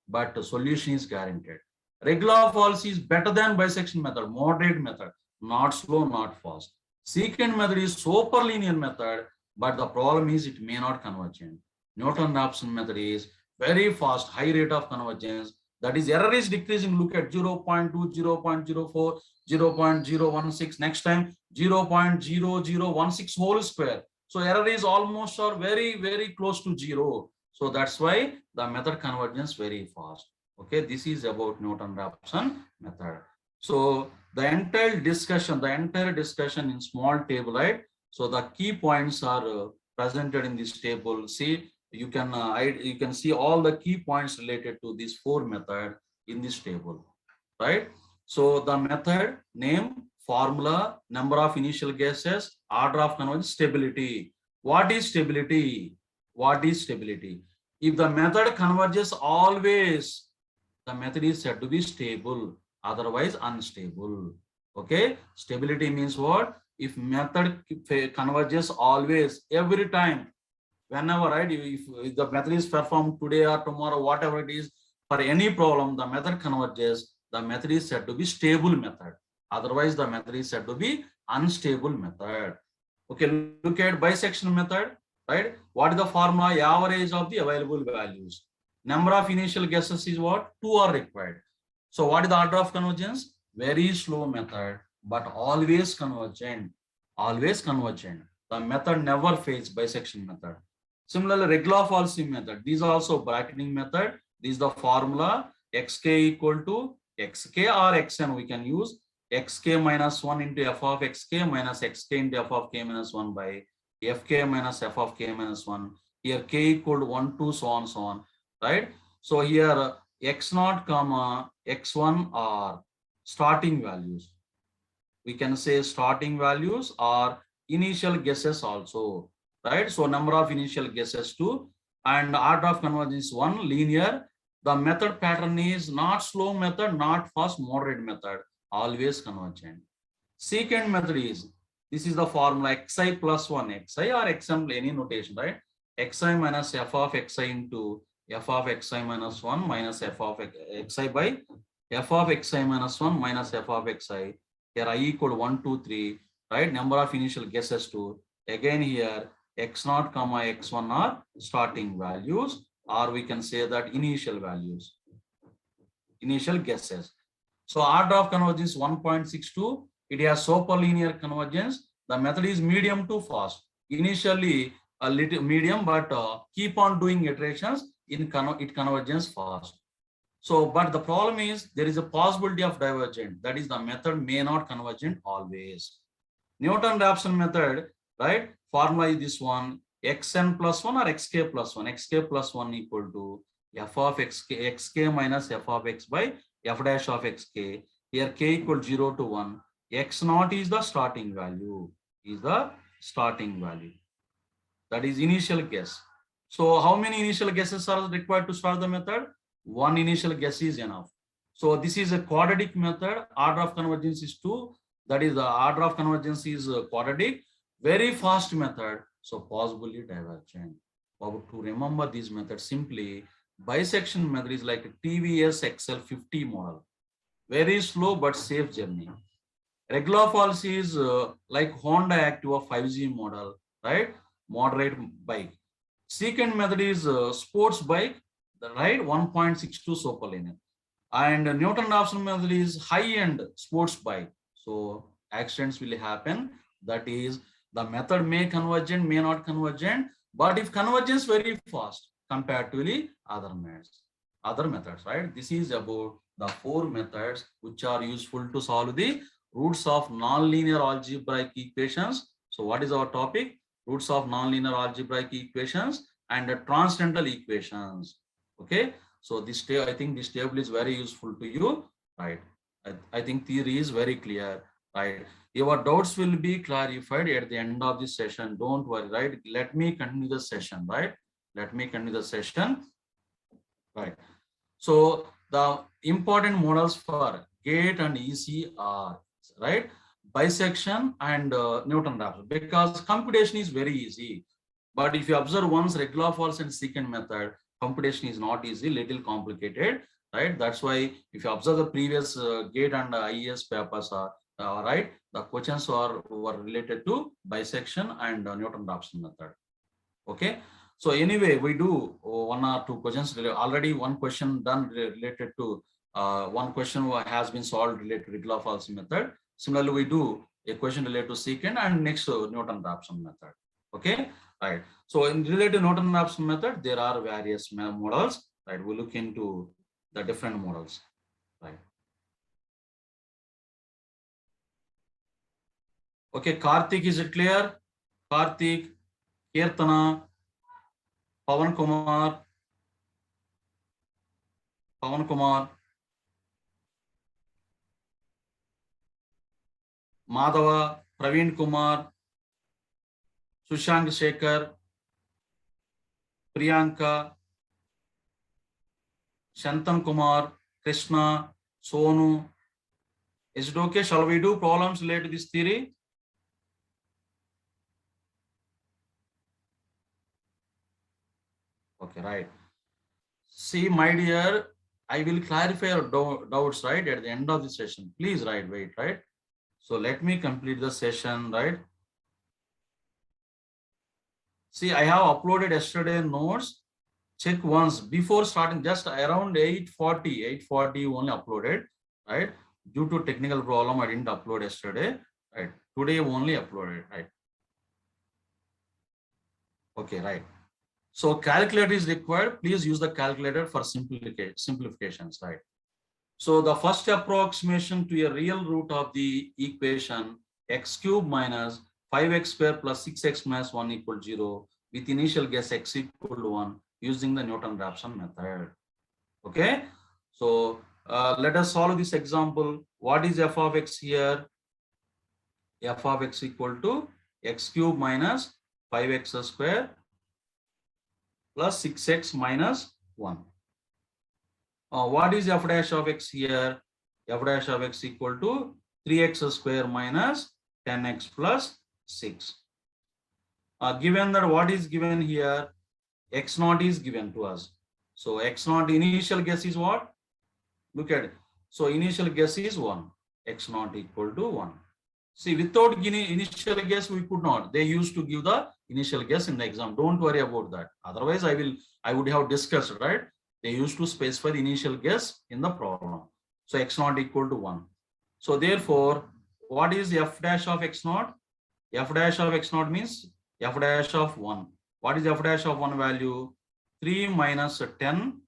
but the solution is guaranteed. Redloff fallacy is better than bisection method, moderate method, not slow, not fast. Secant method is super linear method, but the problem is it may not convergent. Newton-Raphson method is very fast, high rate of convergence. That is, error is decreasing. Look at 0.2, 0.04, 0.016. Next time 0.0016 whole square. So error is almost or very, very close to 0. So that's why the method convergence very fast. Okay, this is about Newton-Raphson method. So the entire discussion in small table, right? So the key points are presented in this table. See, you can see all the key points related to these four methods in this table, right? So the method name, formula, number of initial guesses, order of convergence, stability. What is stability? What is stability? If the method converges always, the method is said to be stable, otherwise unstable. Okay, stability means what? If method converges always, every time, whenever, right? If the method is performed today or tomorrow, whatever it is, for any problem, the method converges, the method is said to be stable method. Otherwise, the method is said to be unstable method. Okay, look at bisection method, right? What is the formula? Average of the available values. Number of initial guesses is what? 2 are required. So what is the order of convergence? Very slow method, but always convergent. Always convergent. The method never fails, bisection method. Similarly, Redloff fallacy method. These are also bracketing method. This is the formula. Xk equal to Xk or Xn. We can use Xk minus 1 into f of Xk minus Xk into f of k minus 1 by Fk minus f of k minus 1. Here k equal to 1, 2, so on, right? So here x0 comma x1 are starting values. We can say starting values or initial guesses also, right? So number of initial guesses 2 and order of convergence is 1, linear. The method pattern is not slow method, not fast, moderate method, always convergent. Secant method is, this is the formula xi plus 1, xi or xm, any notation, right? Xi minus f of xi into f of xi minus 1 minus f of xi by f of xi minus 1 minus f of xi. Here I equal 1, 2, 3, right? Number of initial guesses to, again here x0 comma x1 are starting values, or we can say that initial values, initial guesses. So order of convergence 1.62. It has superlinear convergence. The method is medium to fast. Initially a little medium, but keep on doing iterations, it converges fast. So, but the problem is there is a possibility of divergent. That is, the method may not convergent always. Newton-Raphson method, right? Formula is this one: xn plus 1 or xk plus 1. Xk plus 1 equal to f of xk minus f of x by f dash of xk. Here k equal 0 to 1. X naught is the starting value. Is the starting value. That is initial guess. So how many initial guesses are required to start the method? One initial guess is enough. So this is a quadratic method. Order of convergence is 2. That is, the order of convergence is quadratic. Very fast method. So possibly divergent. How to remember this method? Simply bisection method is like a TVS XL50 model. Very slow but safe journey. Regular falls is like Honda Activa 5G model, right? Moderate bike. Second method is sports bike, right? 1.62 superlinear. And Newton-Raphson method is high-end sports bike. So accidents will happen. That is, the method may convergent, may not convergent, but if convergence very fast comparatively other methods, right? This is about the 4 methods which are useful to solve the roots of nonlinear algebraic equations. So what is our topic? Roots of nonlinear algebraic equations and transcendental equations. Okay. So this I think this table is very useful to you, right? I think theory is very clear, right? Your doubts will be clarified at the end of this session. Don't worry, right? Let me continue the session, right? Let me continue the session, right? So the important models for gate and EC are, right, bisection and Newton-Raphson, because computation is very easy. But if you observe once regular falls and secant method, computation is not easy, little complicated, right? That's why if you observe the previous gate and IES papers are right, the questions were related to bisection and Newton-Raphson method. Okay. So anyway, we do 1 or 2 questions. Already one question done related to one question has been solved related to regular falls method. Similarly, we do a question related to secant and next Newton-Raphson method. Okay, right. So in related to Newton-Raphson method, there are various models. Right, we look into the different models. Right. Okay, Karthik, is it clear? Karthik, Kirtana, Pawan Kumar, Madhava, Praveen Kumar, Sushank Shekhar, Priyanka, Shantan Kumar, Krishna, Sonu. Is it okay? Shall we do problems related to this theory? Okay, right. See, my dear, I will clarify your doubts, right, at the end of the session. Please, wait, right? So let me complete the session, right? See, I have uploaded yesterday notes. Check once before starting, just around 8:40 only uploaded, right? Due to technical problem, I didn't upload yesterday, right? Today only uploaded, right? Okay, right. So calculator is required. Please use the calculator for simplifications, right? So the first approximation to a real root of the equation x cube minus 5x square plus 6x minus 1 equal 0 with initial guess x equal to 1 using the Newton-Raphson method. Okay. So let us solve this example. What is f of x here? F of x equal to x cube minus 5x square plus 6x minus 1. What is f dash of x here? F dash of x equal to 3x square minus 10x plus 6. Given that what is given here, x naught is given to us. So x naught initial guess is what? Look at it. So initial guess is 1. X naught equal to 1. See, without initial guess, we could not. They used to give the initial guess in the exam. Don't worry about that. Otherwise, I would have discussed, right? They used to specify the initial guess in the problem. So x naught equal to 1. So therefore, what is f dash of x naught? F dash of x naught means f dash of 1. What is f dash of 1 value? 3 minus 10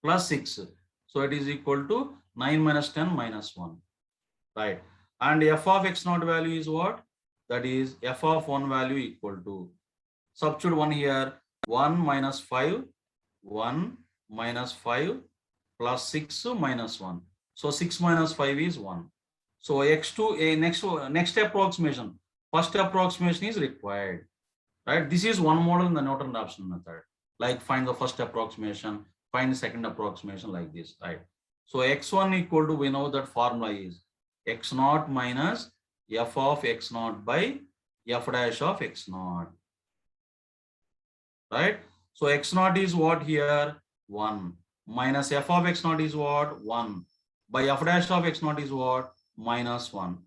plus 6. So it is equal to 9 minus 10 minus 1. Right. And f of x naught value is what? That is f of 1 value equal to, substitute 1 here, 1 minus 5, 1 minus 5 plus 6 minus 1. So 6 minus 5 is 1. So x2, next approximation, first approximation is required. Right. This is one model in the Norton-Raphson method. Like find the first approximation, find the second approximation like this. Right. So x1 equal to, we know that formula is x naught minus f of x naught by f dash of x naught. Right. So x naught is what here? 1 minus f of x naught is what? 1 by f dash of x naught is what? Minus 1.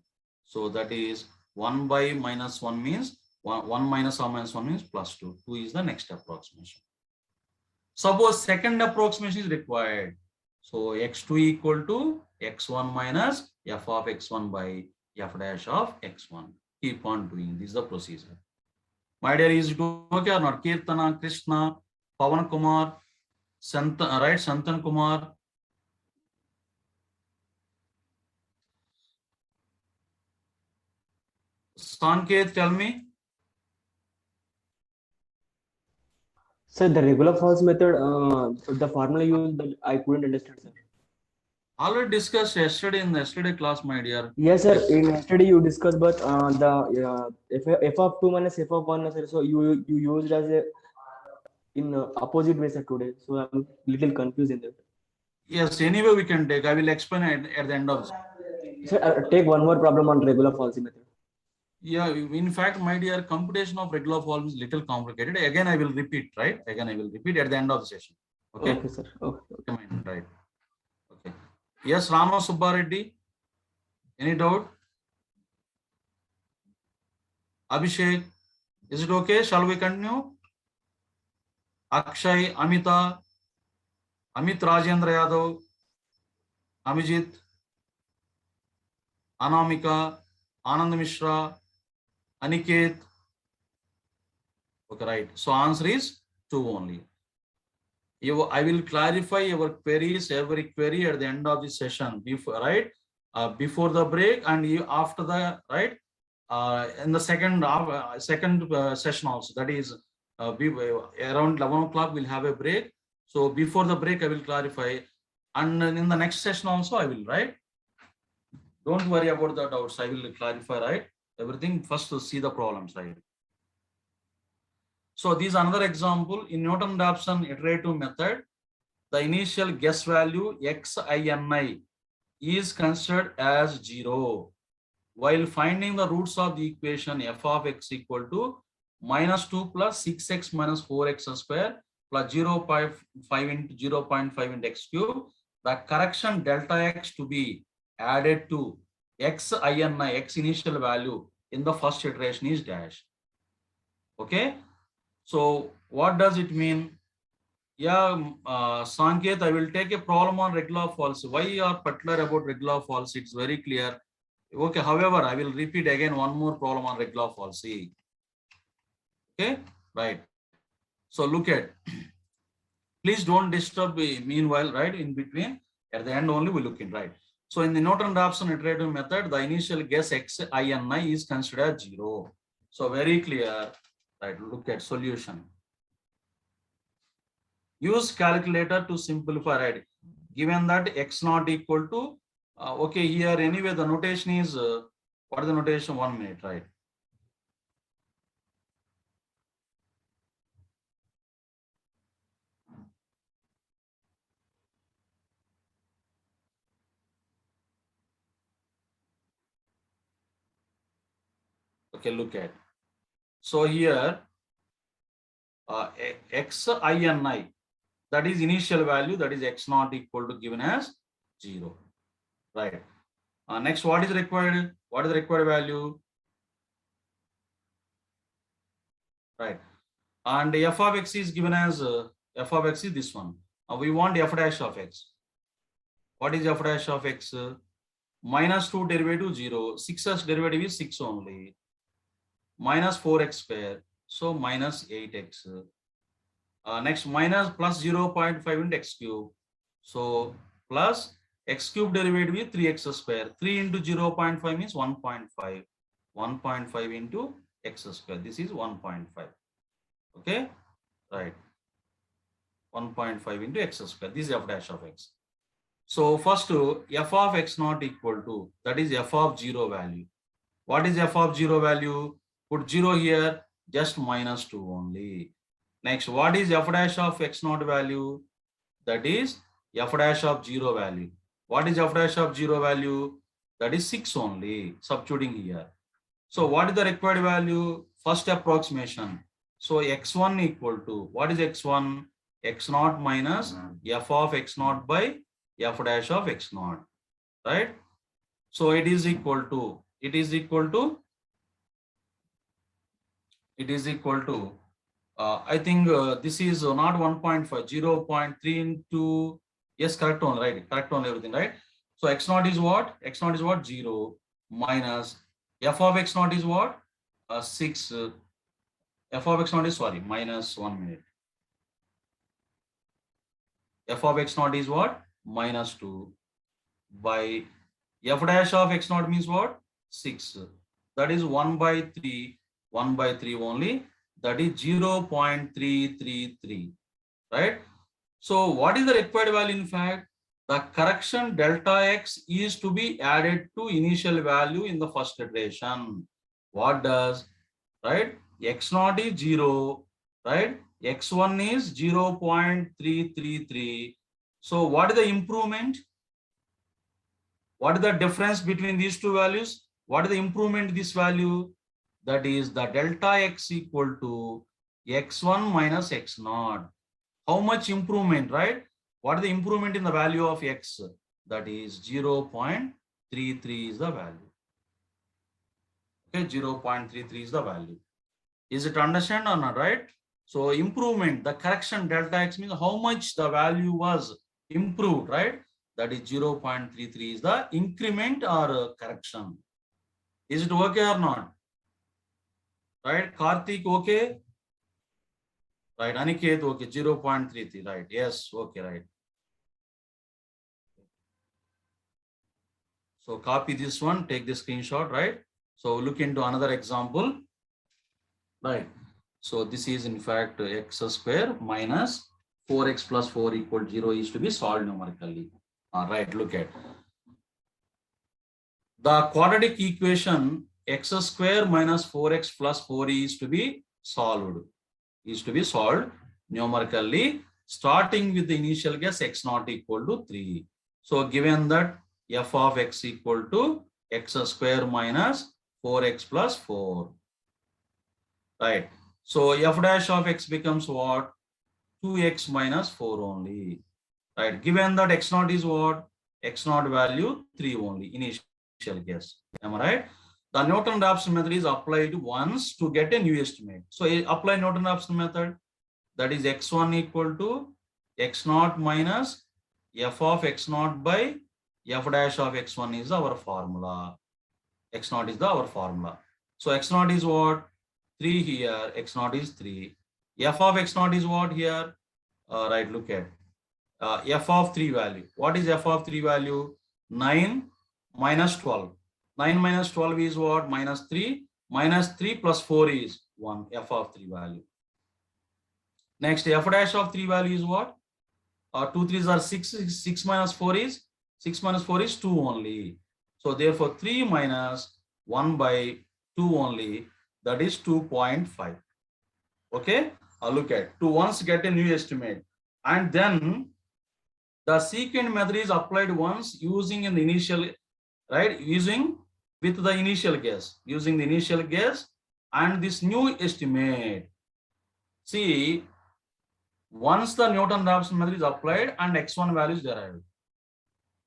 So that is 1 by minus 1 means 1 minus or minus 1 means plus 2. 2 is the next approximation. Suppose second approximation is required. So x2 equal to x1 minus f of x1 by f dash of x1. Keep on doing. This is the procedure. My dear, is it okay or not? Kirtana, Krishna, Pavan Kumar, Santan, right? Santan Kumar. Sanket, tell me. Sir, the regular false method, the formula used, I couldn't understand, sir. Already discussed yesterday in the yesterday class, my dear. Yes, sir. In yesterday you discussed, but the f of 2 minus f of 1, sir. So you used as a in opposite way, sir, today. So I'm little confused in that. Yes, anyway we can take. I will explain at the end of. Sir, take one more problem on regular false method. Yeah, in fact, my dear, computation of regular form is little complicated. Again, I will repeat, right? Again, I will repeat at the end of the session. Okay. Okay, sir. Okay. Right. Okay. Yes, Rama Subbareddy. Any doubt? Abhishek, is it okay? Shall we continue? Akshay, Amita, Amit Rajendra Yadav, Amijit, Anamika, Anand Mishra, Aniket. Okay, right. So answer is 2 only. I will clarify your queries, every query at the end of the session, before, right? Before the break and after the, right? In the second session also, that is around 11 o'clock we'll have a break. So before the break I will clarify, and in the next session also I will, right? Don't worry about the doubts, I will clarify, right? Everything first to see the problems, right? So this is another example in Norton-Raphson iterative method. The initial guess value xini is considered as 0. While finding the roots of the equation f of x equal to minus 2 plus 6x minus 4x square plus 0.5 into x cube, the correction delta x to be added to xini, x initial value in the first iteration is dash. Okay. So what does it mean? Yeah, Sanket, I will take a problem on regular false. Why you are particular about regular false? It's very clear. Okay, however, I will repeat again one more problem on regular falsy. Okay, right. So look at, please don't disturb me meanwhile, right? In between, at the end only we look in, right? So in the Norton-Raphson iterative method, the initial guess xini is considered 0. So very clear, right? Look at solution. Use calculator to simplify, right? Given that x naught equal to, okay, here anyway the notation is, what is the notation? 1 minute, right? Okay, look at. So here, xini, that is initial value, that is x naught equal to given as 0, right? Next, what is required? What is the required value? Right. And f of x is given as f of x is this one. We want f dash of x. What is f dash of x? Minus 2 derivative 0. 6's derivative is 6 only. Minus 4x square. So minus 8x. Next, minus plus 0.5 into x cube. So plus x cube derivative is 3x square. 3 into 0.5 means 1.5. 1.5 into x square. This is 1.5. Okay, right. 1.5 into x square. This is f dash of x. So first, f of x naught equal to, that is f of 0 value. What is f of 0 value? Put 0 here, just minus 2 only. Next, what is f dash of x naught value? That is f dash of 0 value. What is f dash of 0 value? That is 6 only, substituting here. So what is the required value? First approximation. So x1 equal to, what is x1? X naught minus f of x naught by f dash of x naught, right? So it is equal to, I think this is not 1.5, 0.3 into, yes, correct on, right? Correct on everything, right? So x naught is what? X naught is what? 0 minus f of x naught is what? 6. F of x naught is, sorry, minus 1 minute. F of x naught is what? Minus 2 by f dash of x naught means what? 6. That is 1 by 3 only. That is 0.333, right? So what is the required value? In fact, the correction delta x is to be added to initial value in the first iteration. What does, right? X naught is 0, right? X1 is 0.333. So what is the improvement? What is the difference between these two values? What is the improvement in this value? That is the delta x equal to x1 minus x naught. How much improvement, right? What is the improvement in the value of x? That is 0.33 is the value. Okay, 0.33 is the value. Is it understand or not, right? So improvement, the correction delta x means how much the value was improved, right? That is 0.33 is the increment or correction. Is it okay or not? Right, Karthik, okay? Right, Aniket, okay, 0.33, right? Yes, okay, right. So copy this one, take the screenshot, right? So look into another example, right? So this is in fact x square minus 4x plus 4 equal 0 is to be solved numerically. All right, look at the quadratic equation x square minus 4x plus 4 is to be solved numerically, starting with the initial guess x naught equal to 3. So given that f of x equal to x square minus 4x plus 4, right? So f dash of x becomes what? 2x minus 4 only, right? Given that x naught is what? X naught value 3 only, initial guess. Am I right? The Norton-Raphson method is applied once to get a new estimate. So apply Norton-Raphson method. That is x1 equal to x naught minus f of x naught by f dash of x1 is our formula. X naught is our formula. So x naught is what? 3 here. X naught is 3. F of x naught is what here? Right, look at f of 3 value. What is f of 3 value? 9 minus 12. 9 minus 12 is what? Minus 3. Minus 3 plus 4 is 1. F of 3 value. Next, f dash of 3 value is what? 2 3s are 6. 6 minus 4 is 2 only. So therefore 3 minus 1 by 2 only, that is 2.5. Okay, look at to once get a new estimate, and then the secant method is applied once using an initial, right? Using the initial guess and this new estimate. See, once the Newton-Raphson method is applied and x1 value is derived.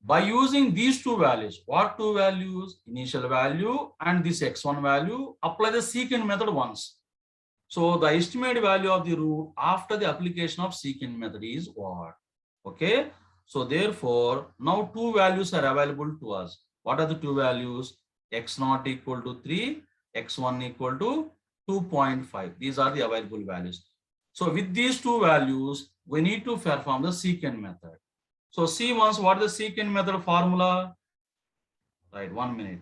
By using these two values, what two values? Initial value and this x1 value, apply the secant method once. So the estimated value of the root after the application of secant method is what? Okay. So therefore, now two values are available to us. What are the two values? X0 equal to 3, x1 equal to 2.5. These are the available values. So with these two values, we need to perform the secant method. So see once what is the secant method formula? Right, 1 minute.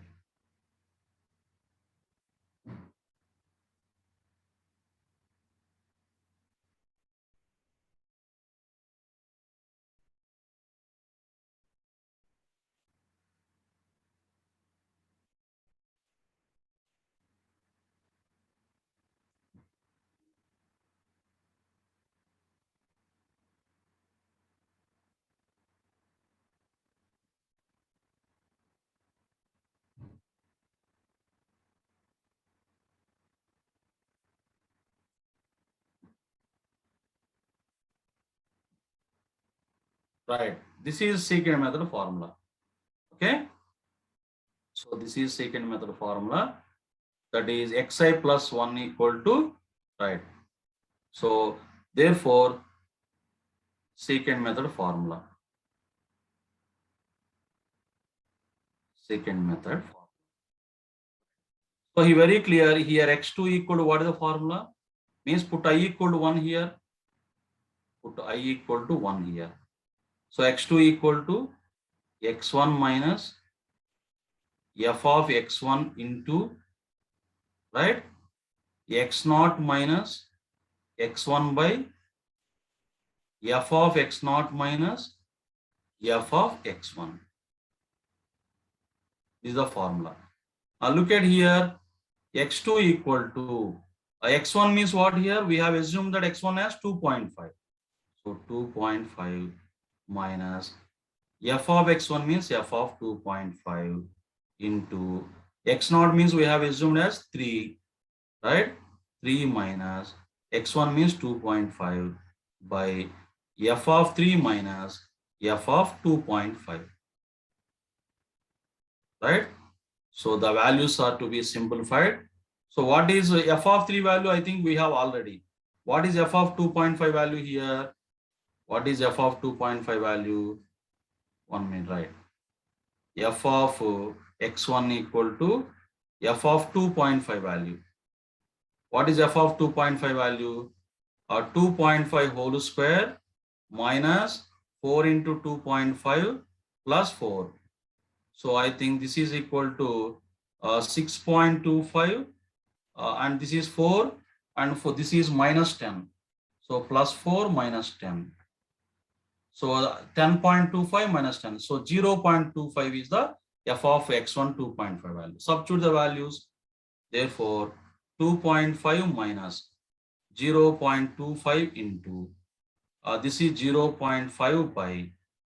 Right, this is secant method formula. Okay. So this is secant method formula. That is xi plus 1 equal to, right. So therefore, secant method formula. Secant method. So he very clear here x2 equal to what is the formula? Means put I equal to 1 here. Put I equal to 1 here. So x2 equal to x1 minus f of x1 into, right, x0 minus x1 by f of x0 minus f of x1. This is the formula. Now look at here, x2 equal to x1 means what here? We have assumed that x1 has 2.5. So 2.5 minus f of x1 means f of 2.5 into x0 means we have assumed as 3, right? 3 minus x1 means 2.5 by f of 3 minus f of 2.5, right? So the values are to be simplified. So what is f of 3 value? I think we have already. What is f of 2.5 value here? What is f of 2.5 value? 1 minute, right? F of x1 equal to f of 2.5 value. What is f of 2.5 value? 2.5 whole square minus 4 into 2.5 plus 4. So I think this is equal to 6.25 and this is 4 and for this is minus 10. So plus 4 minus 10. So 10.25 minus 10. So 0.25 is the f of x1 2.5 value. Substitute the values. Therefore, 2.5 minus 0.25 into this is 0.5 by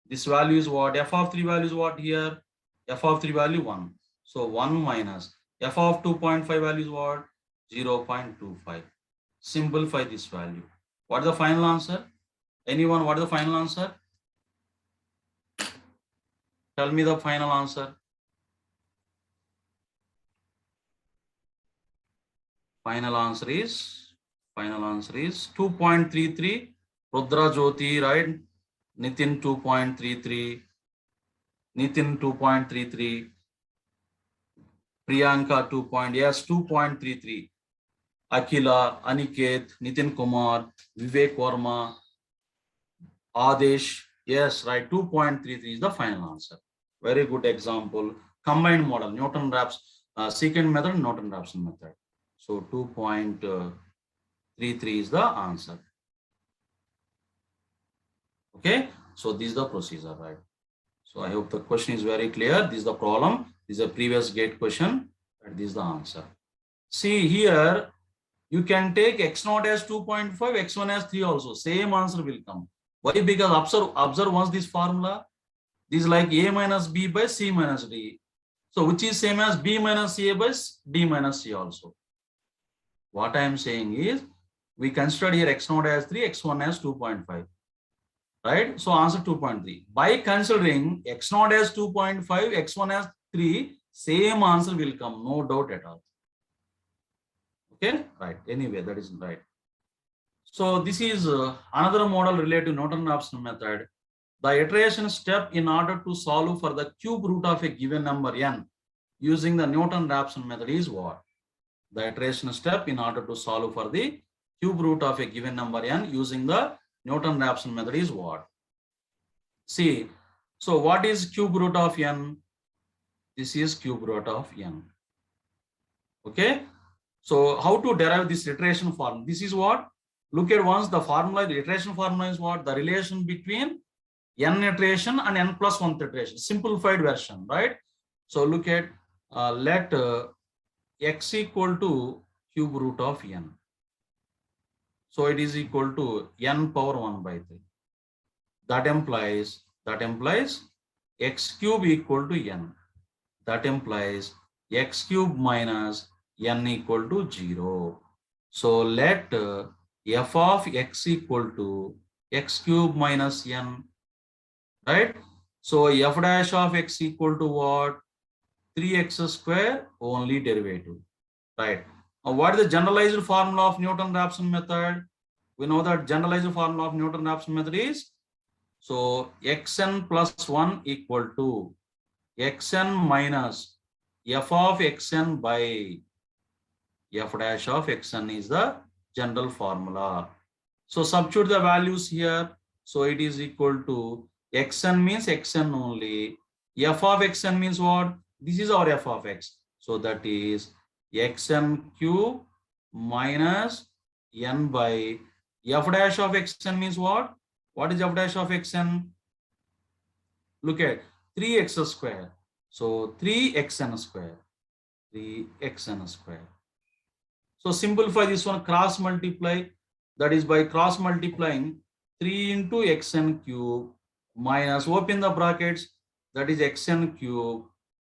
this value is what? F of 3 value is what here? F of 3 value 1. So 1 minus f of 2.5 value is what? 0.25. Simplify this value. What is the final answer? Anyone, what is the final answer? Tell me the final answer. Final answer is 2.33. Rudra Jyoti, right? Nitin 2.33. Nitin 2.33. Priyanka 2.33. Akila, Aniket, Nitin Kumar, Vivek Verma, Adesh, yes, right, 2.33 is the final answer. Very good example. Combined model, Newton-Raphson, secant method, Newton-Raphson method. So 2.33 is the answer. Okay, so this is the procedure, right? So I hope the question is very clear. This is the problem. This is a previous gate question, and this is the answer. See here, you can take x0 as 2.5, x1 as 3 also. Same answer will come. Why? Because observe once this formula. This is like a minus b by c minus d. So which is same as b minus a by d minus c also. What I am saying is, We considered here x0 as 3, x1 as 2.5. Right? So answer 2.3. By considering x0 as 2.5, x1 as 3, same answer will come, no doubt at all. Okay, right. Anyway, that is right. So this is another model related to Norton-Raphson method. The iteration step in order to solve for the cube root of a given number n using the Norton-Raphson method is what? The iteration step in order to solve for the cube root of a given number n using the Norton-Raphson method is what? See, so what is cube root of n? This is cube root of n. Okay. So how to derive this iteration form? This is what? Look at once the formula, the iteration formula is what? The relation between n iteration and n plus 1th iteration, simplified version, right? So look at let x equal to cube root of n. So it is equal to n power 1 by 3. That implies x cube equal to n. That implies x cube minus n equal to 0. So let f of x equal to x cube minus n, right? So f dash of x equal to what? 3x square, only derivative, right? Now what is the generalized formula of Newton-Raphson method? We know that generalized formula of Newton-Raphson method is, so xn plus 1 equal to xn minus f of xn by f dash of xn is the general formula. So substitute the values here. So it is equal to xn means xn only. F of xn means what? This is our f of x. So that is xn cube minus n by f dash of xn means what? What is f dash of xn? Look at 3x square. So 3xn square. 3xn square. So simplify this one, cross multiply. That is by cross multiplying 3 into xn cube minus, open the brackets, that is xn cube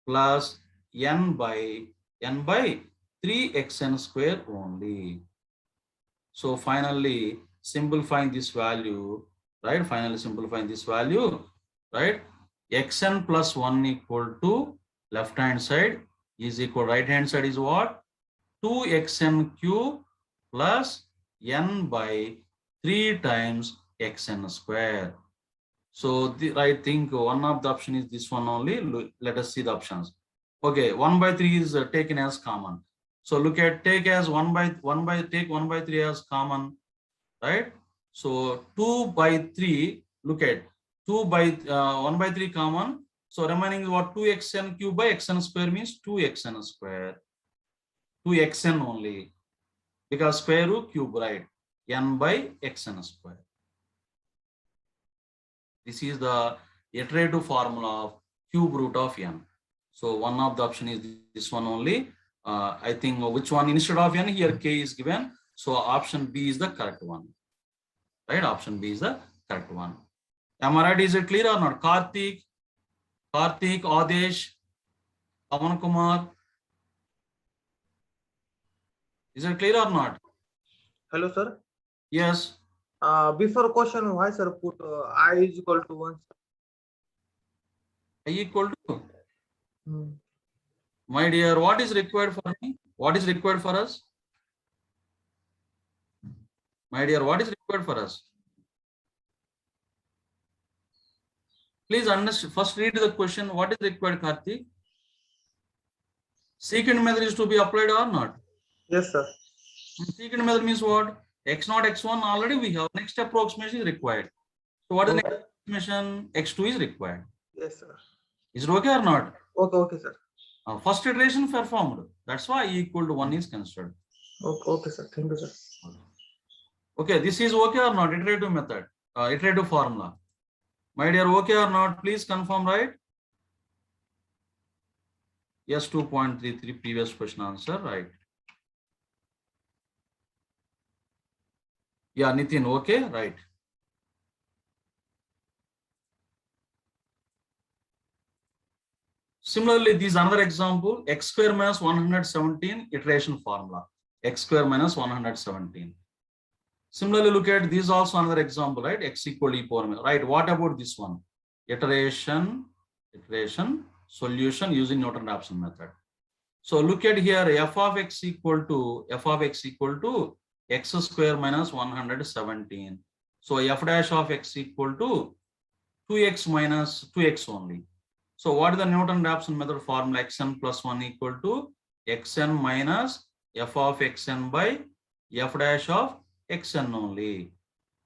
plus n by 3xn square only. So finally simplifying this value, right? Finally simplifying this value, right? xn plus 1 equal to left hand side is equal, right hand side is what? 2xn cube plus n by 3 times xn square. So I think one of the option is this one only. Let us see the options. Okay, 1 by 3 is taken as common. So look at, take as 1 by 3 as common, right? So 2 by 3, look at 2 by 1 by 3 common. So remaining is what? 2xn cube by xn square means 2xn square. 2xn only, because square root cube, right? N by xn square. This is the iterative formula of cube root of n. So one of the option is this one only. I think which one instead of n, here k is given. So option B is the correct one, right? Option B is the correct one. Am I right? Is it clear or not? Karthik, Adesh, Aman Kumar. Is it clear or not? Hello, sir. Yes. Before question, why sir put I is equal to 1? I equal to. Hmm. My dear, what is required for me? What is required for us? My dear, what is required for us? Please understand. First read the question. What is required, Karthik? Secant method is to be applied or not? Yes, sir. Secant method means what? X0, X1 already we have. Next approximation is required. So what is the next approximation? X2 is required. Yes, sir. Is it okay or not? Okay, sir. First iteration performed. That's why E equal to 1 is considered. Okay, sir. Thank you, sir. Okay, this is okay or not? Iterative method, iterative formula. My dear, okay or not? Please confirm, right? Yes, 2.33 previous question answer, right? Yeah, Nitin, okay, right. Similarly, this is another example, x square minus 117 iteration formula, x square minus 117. Similarly, look at this also another example, right? X equal e power, right? What about this one? Iteration, solution using Newton-Raphson method. So look at here, f of x equal to x square minus 117. So f dash of x equal to 2x minus 2x only. So what is the Newton-Raphson method formula? Xn plus 1 equal to xn minus f of xn by f dash of xn only.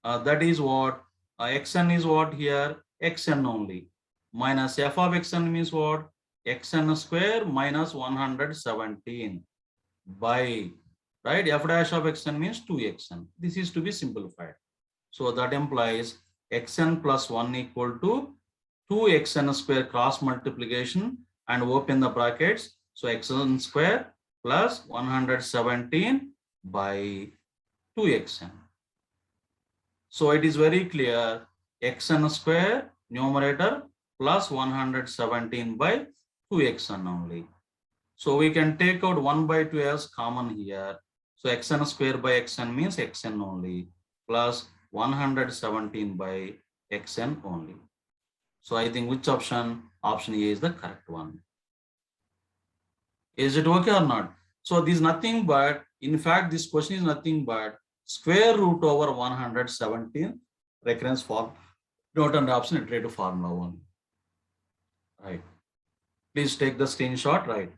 That is what xn is what here? Xn only. Minus f of xn means what? Xn square minus 117 by, right? F dash of xn means 2xn. This is to be simplified. So that implies xn plus 1 equal to 2xn square cross multiplication and open the brackets. So xn square plus 117 by 2xn. So it is very clear, xn square numerator plus 117 by 2xn only. So we can take out 1 by 2 as common here. So xn square by xn means xn only plus 117 by xn only. So I think which option? Option A is the correct one. Is it okay or not? So this is nothing but, in fact, this question is nothing but square root over 117 recurrence form, Newton-Raphson iterative formula one. Right. Please take the screenshot, right?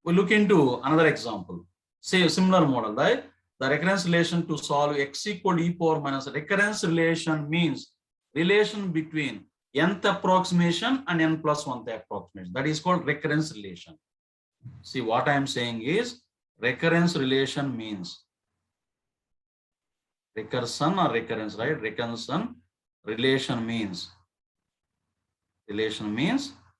We'll look into another example. Say a similar model, right? The recurrence relation to solve x equal e power minus recurrence relation means relation between nth approximation and n plus 1th approximation. That is called recurrence relation. See, what I am saying is recurrence relation means recursion or recurrence, right? Recursion relation means relation between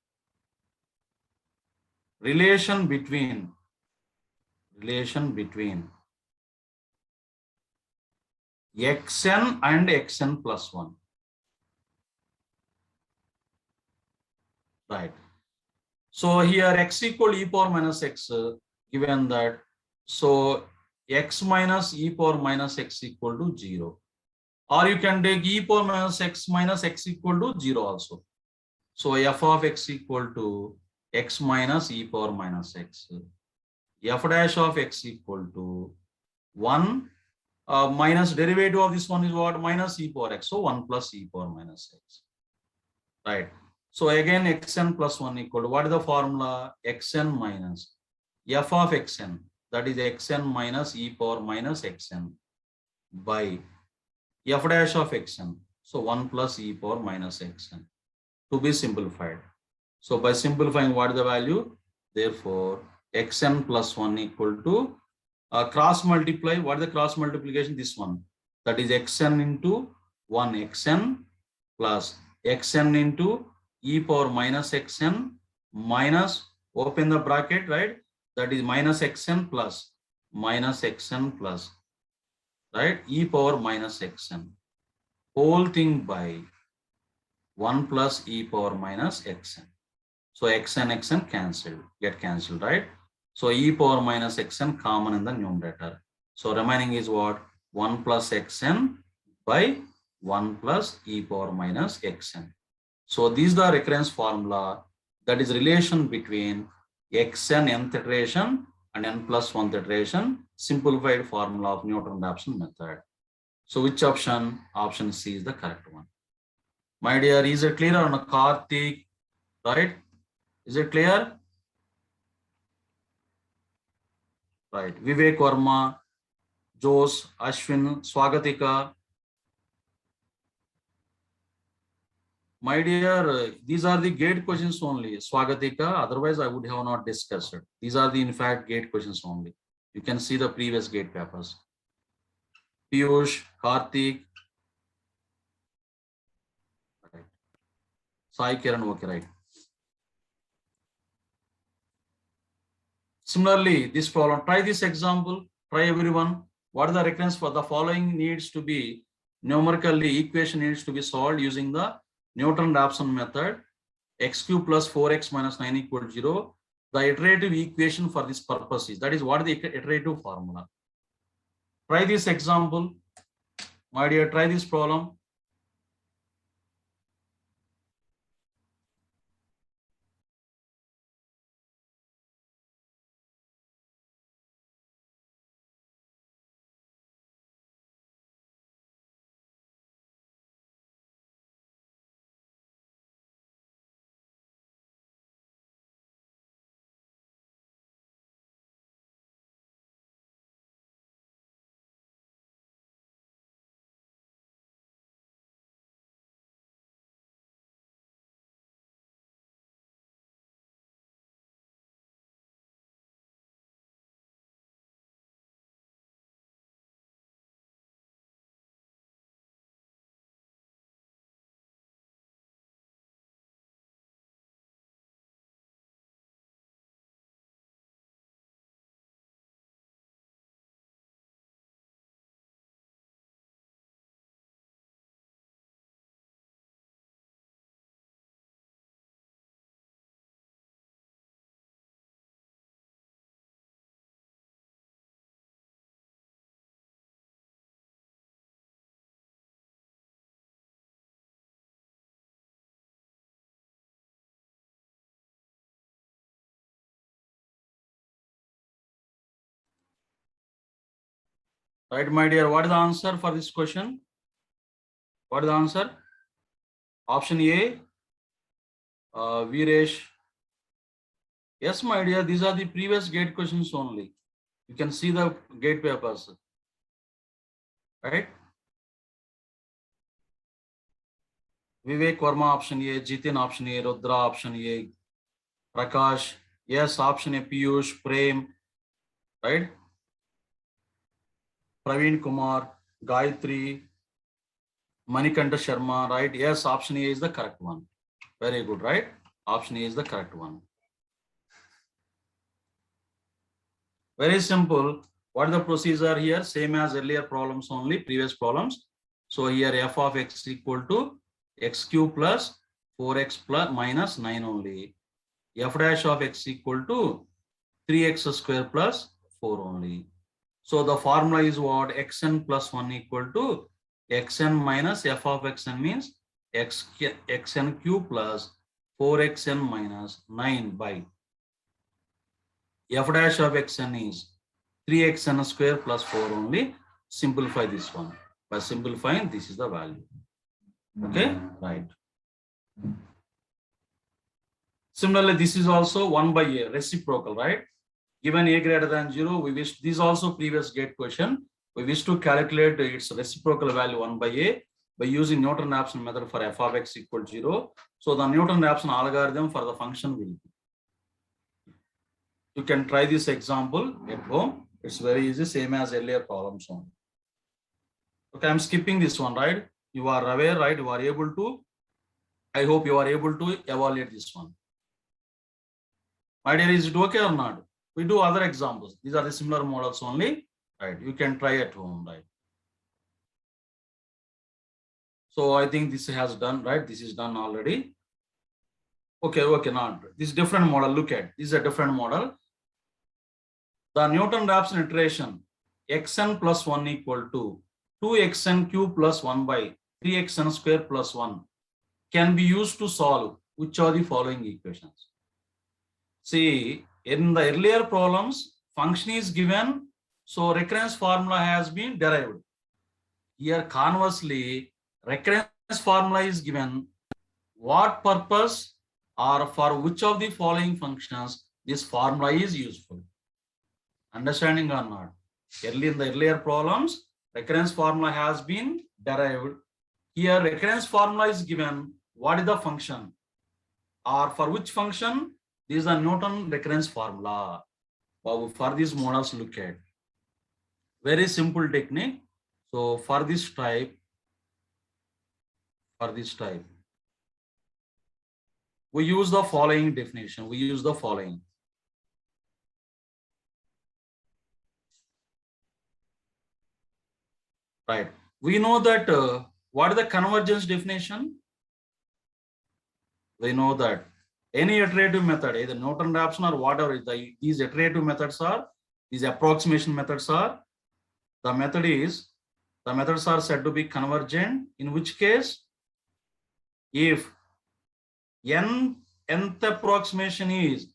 xn and xn plus 1. Right. So here x equal e power minus x, given that, so x minus e power minus x equal to 0. Or you can take e power minus x equal to 0 also. So f of x equal to x minus e power minus x. F dash of x equal to 1 minus derivative of this one is what? Minus e power x. So 1 plus e power minus x. Right. So again, xn plus 1 equal to, what is the formula? Xn minus f of xn, that is xn minus e power minus xn by f dash of xn. So 1 plus e power minus xn to be simplified. So by simplifying, what is the value? Therefore, xn plus 1 equal to cross multiply. What is the cross multiplication? This one. That is xn into 1 xn plus xn into e power minus xn minus, open the bracket, right? That is minus xn plus, right? E power minus xn. Whole thing by 1 plus e power minus xn. So xn cancelled, get cancelled, right? So e power minus xn common in the numerator. So remaining is what? 1 plus xn by 1 plus e power minus xn. So this is the recurrence formula, that is relation between xn nth iteration and n plus 1th iteration, simplified formula of Newton-Raphson method. So which option? Option C is the correct one. My dear, is it clear on Karthik? Right? Is it clear? Right. Vivek Verma, Jose, Ashwin, Swagatika. My dear, these are the gate questions only, Swagatika. Otherwise, I would have not discussed it. These are the, in fact, gate questions only. You can see the previous gate papers. Piyush, Karthik. Right. Sai Kiran, okay, right. Similarly, this problem, try this example, try everyone. What is the recurrence for the following needs to be, numerically, equation needs to be solved using the Newton-Raphson method. X cube plus 4x minus 9 equal to 0. the iterative equation for this purpose is. That is what the iterative formula. Try this example. My dear, try this problem. Right, my dear, what is the answer for this question? What is the answer? Option A, Viresh. Yes, my dear, these are the previous gate questions only. You can see the gate papers. Right? Vivek Verma, option A, Jitin, option A, Rudra, option A, Prakash, yes, option A, Piyush, Prem, right? Praveen Kumar, Gayatri, Manikanta Sharma, right? Yes, option A is the correct one. Very good, right? Option A is the correct one. Very simple. What is the procedure here? Same as earlier problems only, previous problems. So here f of x equal to x cube plus 4x plus minus 9 only. F dash of x equal to 3x square plus 4 only. So the formula is what? Xn plus 1 equal to xn minus f of xn means xn cube plus 4xn minus 9 by f dash of xn is 3xn square plus 4 only. Simplify this one. By simplifying, this is the value. Okay, right. Similarly, this is also 1 by a reciprocal, right? Given a greater than 0, we wish, this is also previous gate question. We wish to calculate its reciprocal value 1 by a by using Newton-Raphson method for f of x equal to 0. So the Newton-Raphson algorithm for the function will be. You can try this example at home. It's very easy, same as earlier problems only. Okay, I'm skipping this one, right? You are aware, right? You are able to, I hope you are able to evaluate this one. My dear, is it okay or not? We do other examples. These are the similar models only, right? You can try at home, right? So I think this has done, right? This is done already. Okay, not. This different model, look at, this is a different model. The Newton-Raphson iteration, xn plus 1 equal to 2xn cube plus 1 by 3xn square plus 1 can be used to solve which are the following equations. See, in the earlier problems, function is given, so recurrence formula has been derived. Here, conversely, recurrence formula is given, what purpose or for which of the following functions this formula is useful. Understanding or not? Early in the earlier problems, recurrence formula has been derived. Here, recurrence formula is given, what is the function or for which function? This is the Newton recurrence formula. For these models, look at very simple technique. So for this type, we use the following definition. We use the following. Right. We know that what is the convergence definition? We know that any iterative method, either Newton-Raphson or whatever, these iterative methods are, these approximation methods are, the methods are said to be convergent, in which case, if nth approximation is,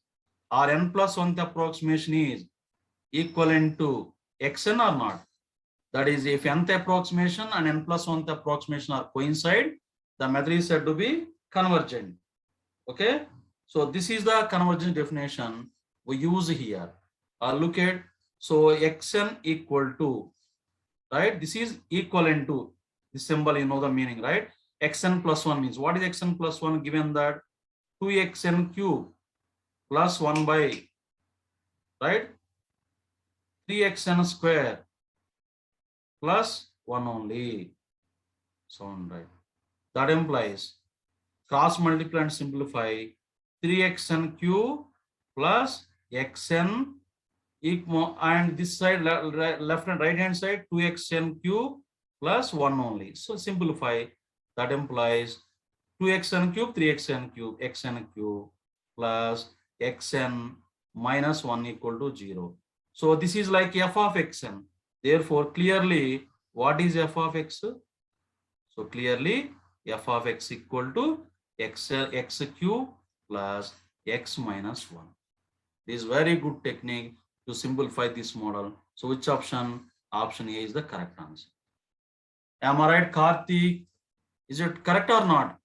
or n plus 1th approximation is equivalent to xn or not. That is, if nth approximation and n plus 1th approximation are coincide, the method is said to be convergent. Okay, so this is the convergence definition we use here. Look at, so xn equal to, right? This is equivalent to this symbol, you know the meaning, right? Xn plus 1 means, what is xn plus 1? Given that 2xn cube plus 1 by, right, 3xn square plus 1 only. So, right. That implies cross multiply and simplify 3xn cube plus xn equal, and this side left and right hand side 2xn cube plus 1 only. So simplify, that implies 2xn cube, 3xn cube, xn cube plus xn minus 1 equal to 0. So this is like f of xn. Therefore, clearly, what is f of x? So clearly, f of x equal to x cube plus x minus 1. This is very good technique to simplify this model. So which option? Option A is the correct answer. Am I right, Karthik? Is it correct or not?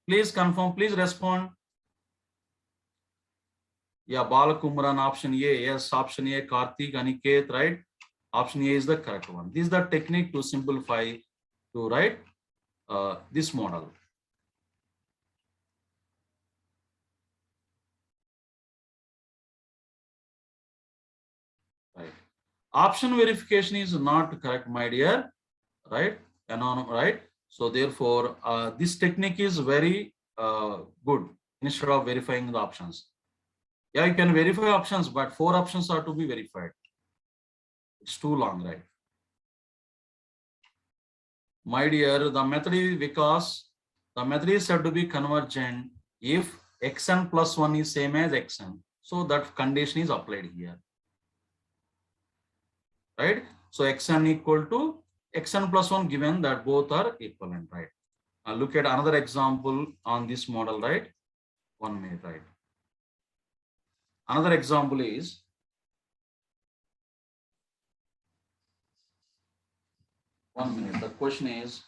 Please confirm, please respond. Yeah, Balakumran, option A. Yes, option A, Karthik, Aniket, right? Option A is the correct one. This is the technique to simplify, to write this model. Right. Option verification is not correct, my dear. Right? Right? So therefore, this technique is very good instead of verifying the options. Yeah, you can verify options, but 4 options are to be verified. It's too long, right? My dear, the method is, because the method is said to be convergent if xn plus 1 is same as xn. So that condition is applied here. Right? So xn equal to xn plus 1 given that both are equivalent, right? Look at another example on this model, right? 1 minute, right? Another example is, the question is,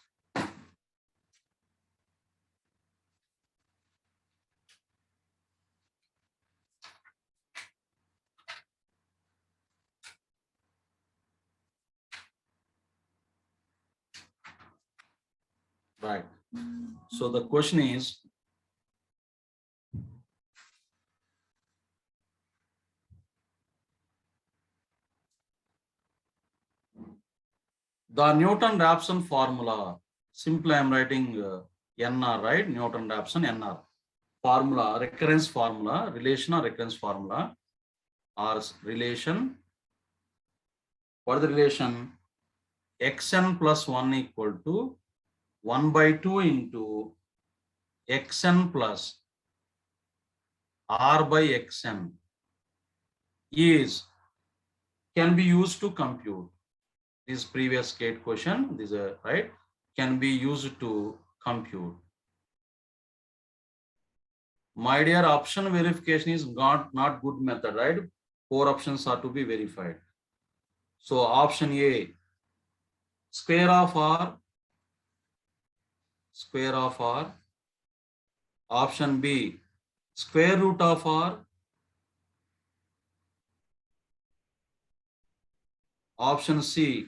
right? So the question is, the Newton-Raphson formula. Simply I'm writing NR, right? Newton-Raphson NR formula, recurrence formula, relation or recurrence formula, or relation. What is the relation? Xn plus 1 equal to 1 by 2 into xn plus r by xn is, can be used to compute. This previous gate question, this right, can be used to compute. My dear, option verification is not good method, right? 4 options are to be verified. So option A, square of r. Option B, square root of r. Option C,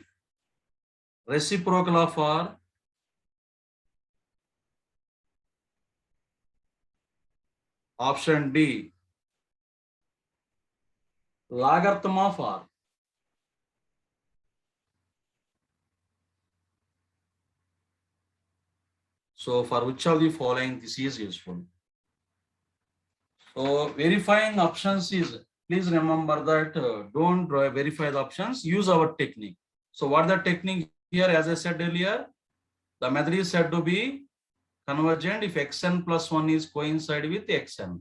reciprocal of r. Option D, logarithm of r. So for which of the following this is useful? So verifying options is, please remember that don't verify the options, use our technique. So what the technique here, as I said earlier, the method is said to be convergent if xn plus 1 is coincide with xn.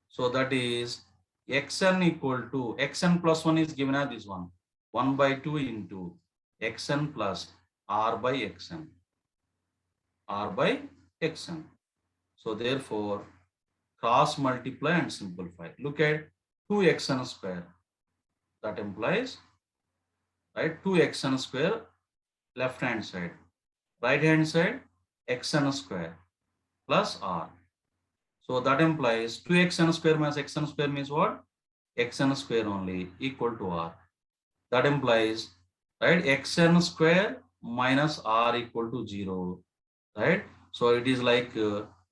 So that is xn equal to xn plus 1 is given as this one, 1 by 2 into xn plus r by xn, r by xn. So therefore cross multiply and simplify. Look at 2xn square. That implies, right, 2xn square left hand side, right hand side xn square plus r. So that implies 2xn square minus xn square means what? Xn square only equal to r. That implies, right, xn square minus r equal to 0, right? So it is like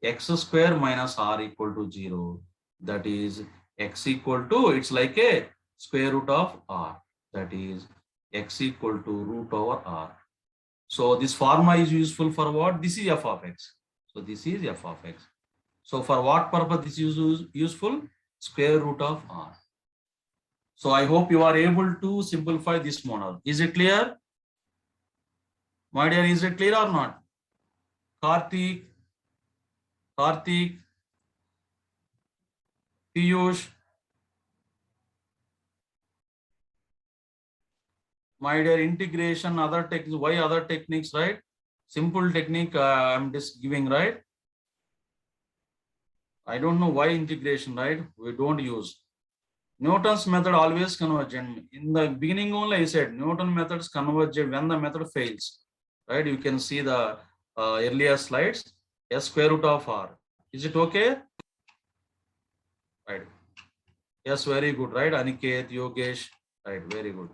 x square minus r equal to 0. That is x equal to, it's like a square root of r. That is x equal to root over r. So this formula is useful for what? This is f of x. So this is f of x. So for what purpose this is useful? Square root of r. So I hope you are able to simplify this model. Is it clear? My dear, is it clear or not? Karthik, Piyush. My dear, integration, other techniques, why other techniques, right? Simple technique I'm just giving, right? I don't know why integration, right? We don't use. Newton's method always convergent. In the beginning only I said Newton methods convergent when the method fails, right? You can see the earlier slides, s square root of r. Is it okay? Right. Yes, very good, right? Aniket, Yogesh, right, very good.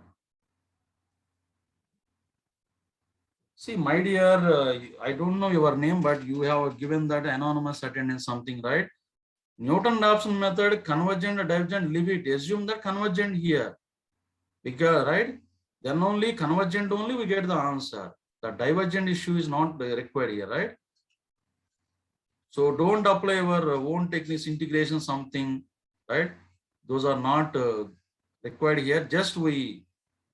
See, my dear, I don't know your name, but you have given that anonymous attendance something, right? Newton-Raphson method, convergent, divergent, leave it. Assume that convergent here. Because, right? Then only convergent only we get the answer. The divergent issue is not required here, right? So don't apply your own techniques, integration, something, right? Those are not required here. Just we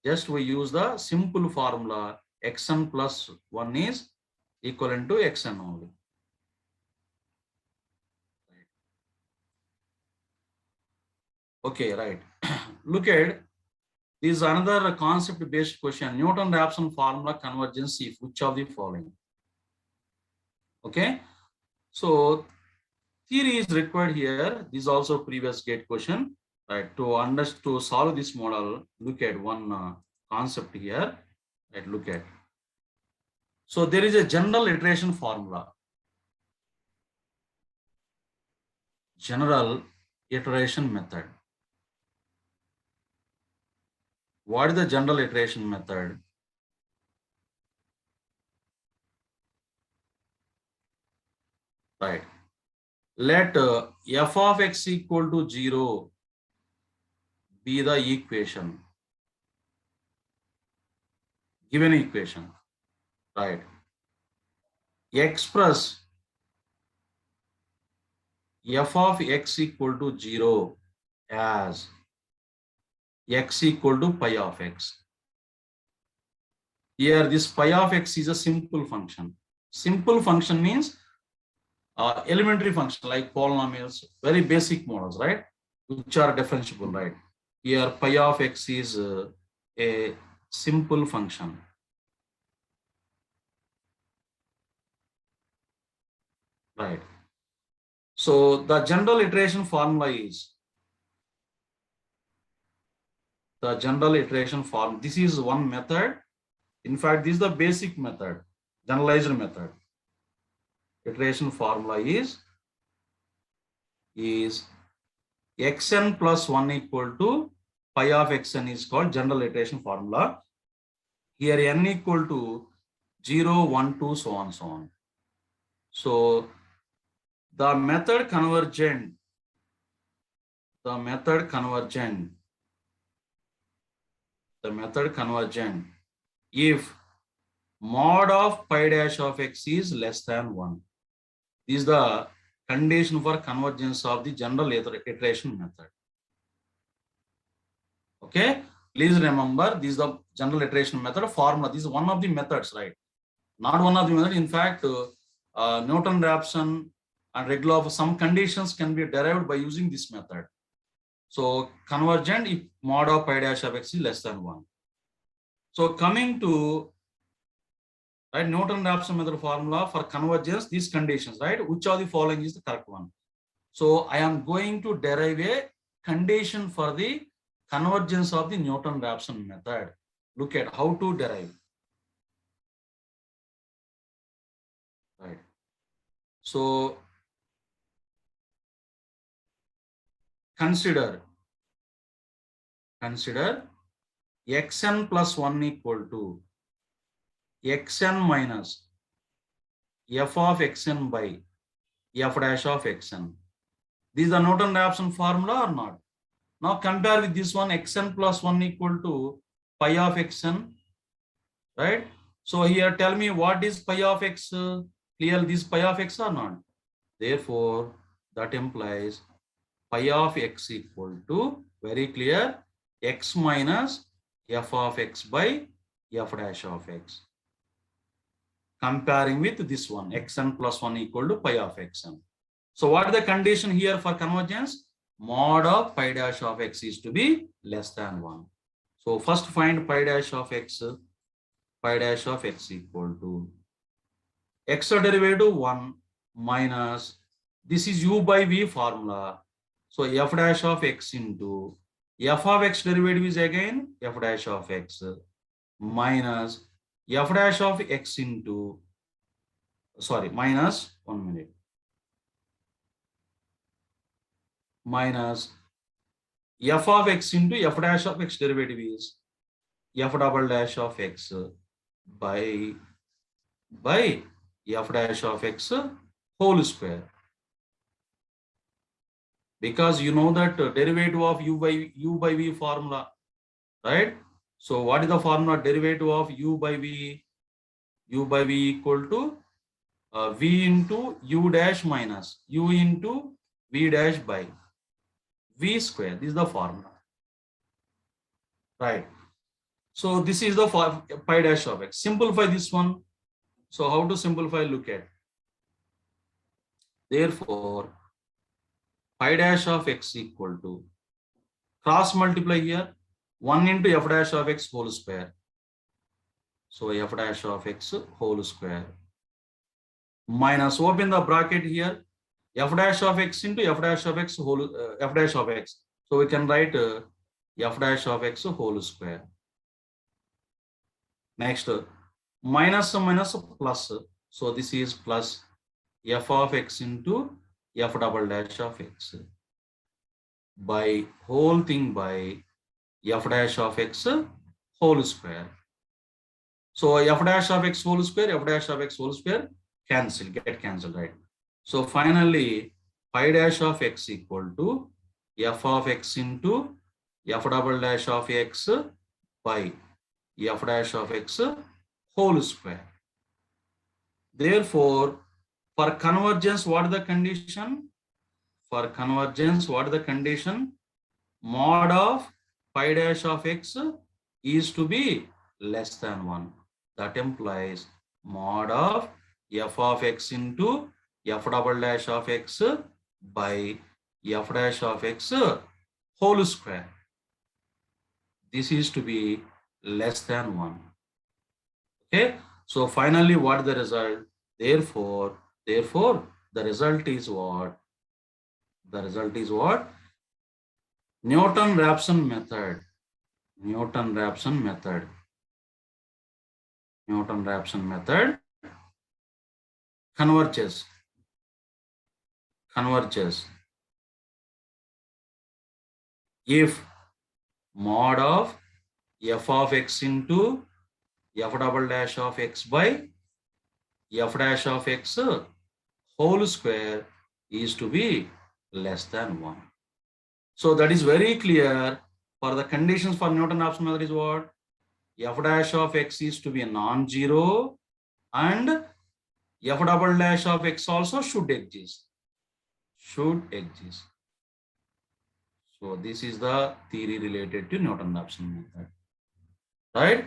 use the simple formula. Xn plus 1 is equivalent to xn only. Okay, right. Look at this is another concept based question. Newton-Raphson formula convergence if which of the following? Okay, so theory is required here. This is also previous gate question. Right, to solve this model, look at one concept here. Right, look at. So there is a general iteration formula. General iteration method. What is the general iteration method? Right. Let f of x equal to 0 be the equation. Given equation. Right. Express f of x equal to 0 as x equal to pi of x. Here this pi of x is a simple function. Simple function means elementary function like polynomials, very basic models, right? Which are differentiable, right? Here pi of x is a simple function. Right. So the general iteration formula is this is one method. In fact, this is the basic method, generalized method. Iteration formula is xn plus 1 equal to pi of xn is called general iteration formula. Here n equal to 0, 1, 2, so on, so on. So the method convergent if mod of pi dash of x is less than 1. This is the condition for convergence of the general iteration method. Okay, please remember this is the general iteration method formula. This is one of the methods, right? Not one of the methods. In fact, Newton-Raphson and Regloff, some conditions can be derived by using this method. So convergent if mod of pi dash of x is less than 1. So coming to right Newton-Raphson method formula for convergence, these conditions, right? Which of the following is the correct one? So I am going to derive a condition for the convergence of the Newton-Raphson method. Look at how to derive. Right. So consider xn plus 1 equal to xn minus f of xn by f dash of xn. This is the Newton-Raphson formula or not? Now compare with this one, xn plus 1 equal to pi of xn, right? So here tell me what is pi of x, clear this pi of x or not? Therefore, that implies pi of x equal to, very clear, x minus f of x by f dash of x. Comparing with this one, xn plus 1 equal to pi of xn. So what is the condition here for convergence? Mod of pi dash of x is to be less than 1. So first find pi dash of x. Pi dash of x equal to x derivative 1 minus, this is u by v formula. So f dash of x into f of x derivative is again f dash of x minus f dash of x into, sorry, minus 1 minute. Minus f of x into f dash of x derivative is f double dash of x by f dash of x whole square. Because you know that derivative of u by v formula, right? So what is the formula? Derivative of u by v? U by v equal to v into u dash minus u into v dash by v square. This is the formula, right? So this is the pi dash of x. Simplify this one. So how to simplify? Look at. Therefore, pi dash of x equal to, cross multiply here, 1 into f dash of x whole square. So f dash of x whole square minus, open the bracket here, f dash of x into f dash of x whole f dash of x. So we can write f dash of x whole square. Next, minus minus plus. So this is plus f of x into f double dash of x by whole thing by f dash of x whole square. So f dash of x whole square, f dash of x whole square cancel, get cancelled, right? So finally, pi dash of x equal to f of x into f double dash of x by f dash of x whole square. Therefore, for convergence, what is the condition? For convergence, what is the condition? Mod of pi dash of x is to be less than 1. That implies mod of f of x into f double dash of x by f dash of x whole square. This is to be less than 1. Okay. So finally, what is the result? Therefore, the result is what? The result is what? Newton-Raphson method. Newton-Raphson method. Newton-Raphson method converges if mod of f of x into f double dash of x by f dash of x whole square is to be less than 1. So that is very clear. For the conditions for Newton-Raphson method is what? F dash of x is to be a non-zero and f double dash of x also should exist. So this is the theory related to Newton-Raphson method, right?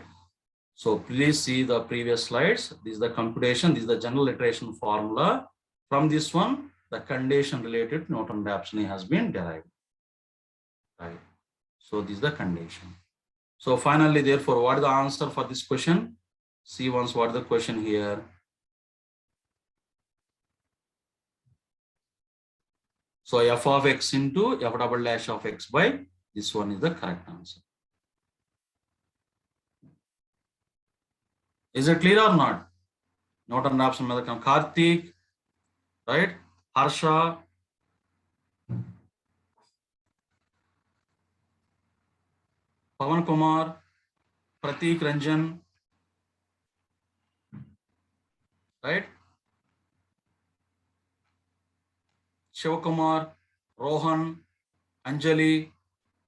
So please see the previous slides. This is the computation. This is the general iteration formula. From this one, the condition related to Newton-Raphson has been derived. Right. So this is the condition. So finally, therefore, what is the answer for this question? See once what is the question here. So f of x into f double dash of x by this one is the correct answer. Is it clear or not? Newton-Raphson method. Karthik, right? Harsha. Pavan Kumar, Pratik Ranjan, right? Shivakumar, Rohan, Anjali,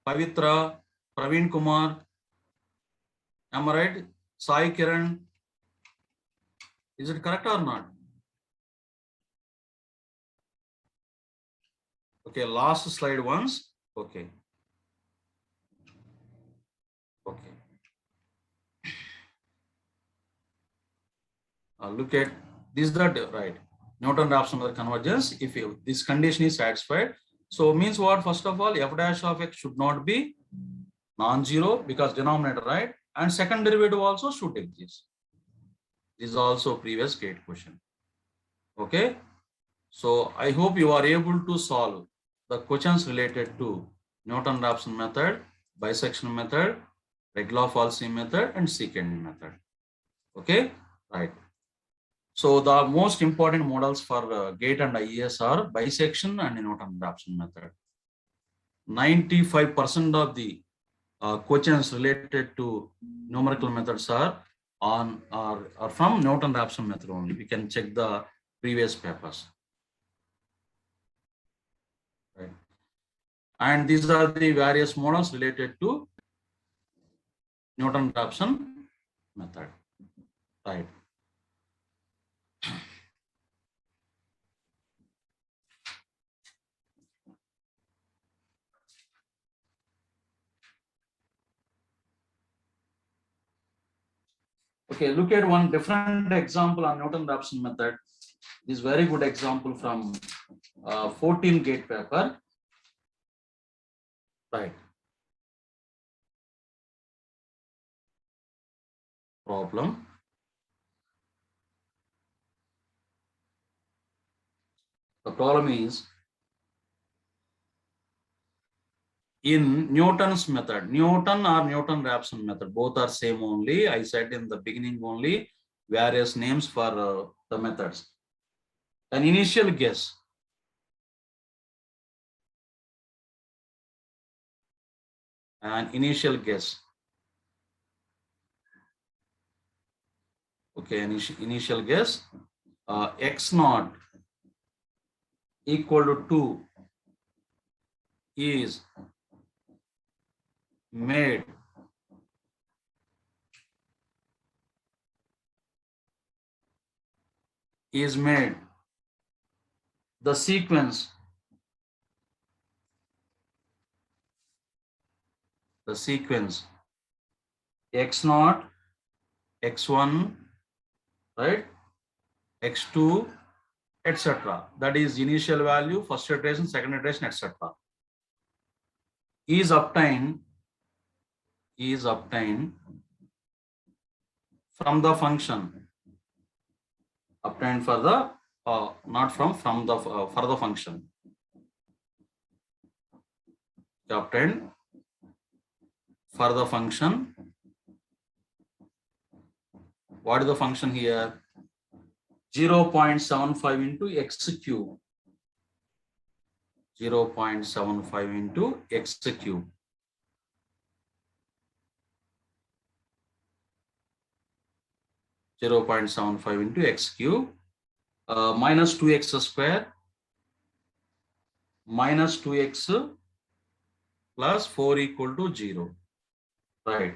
Pavitra, Praveen Kumar. Am I right? Sai Kiran. Is it correct or not? Okay, last slide once. Okay. Okay. Look at this, that right. Newton-Raphson convergence. If this condition is satisfied, so means what? First of all, f dash of x should not be non-zero because denominator, right? And second derivative also should exist. This is also previous gate question. Okay. So I hope you are able to solve the questions related to Newton-Raphson method, bisection method, Regla-Falsey method, and secant method. Okay, right. So the most important models for GATE and IES are bisection and Newton-Raphson method. 95% of the questions related to numerical methods are from Newton-Raphson method only. We can check the previous papers. Right. And these are the various models related to Newton-Raphson method. Right. Okay, look at one different example on Newton-Raphson method. This is very good example from 14 gate paper. Right. Problem. The problem is in Newton's method, Newton or Newton-Raphson method, both are same only. I said in the beginning only various names for the methods. An initial guess. An initial guess. Okay, initial guess. X naught equal to 2 is made the sequence x naught, x1, right, x2, etc. That is initial value, first iteration, second iteration, etc. is obtained from the function, obtained for the not from the for the function, obtained for the function. What is the function here? 0.75 into x cube. 0.75 into x cube. (0.75 into x cube) minus 2x square minus 2x plus 4 equal to 0. Right.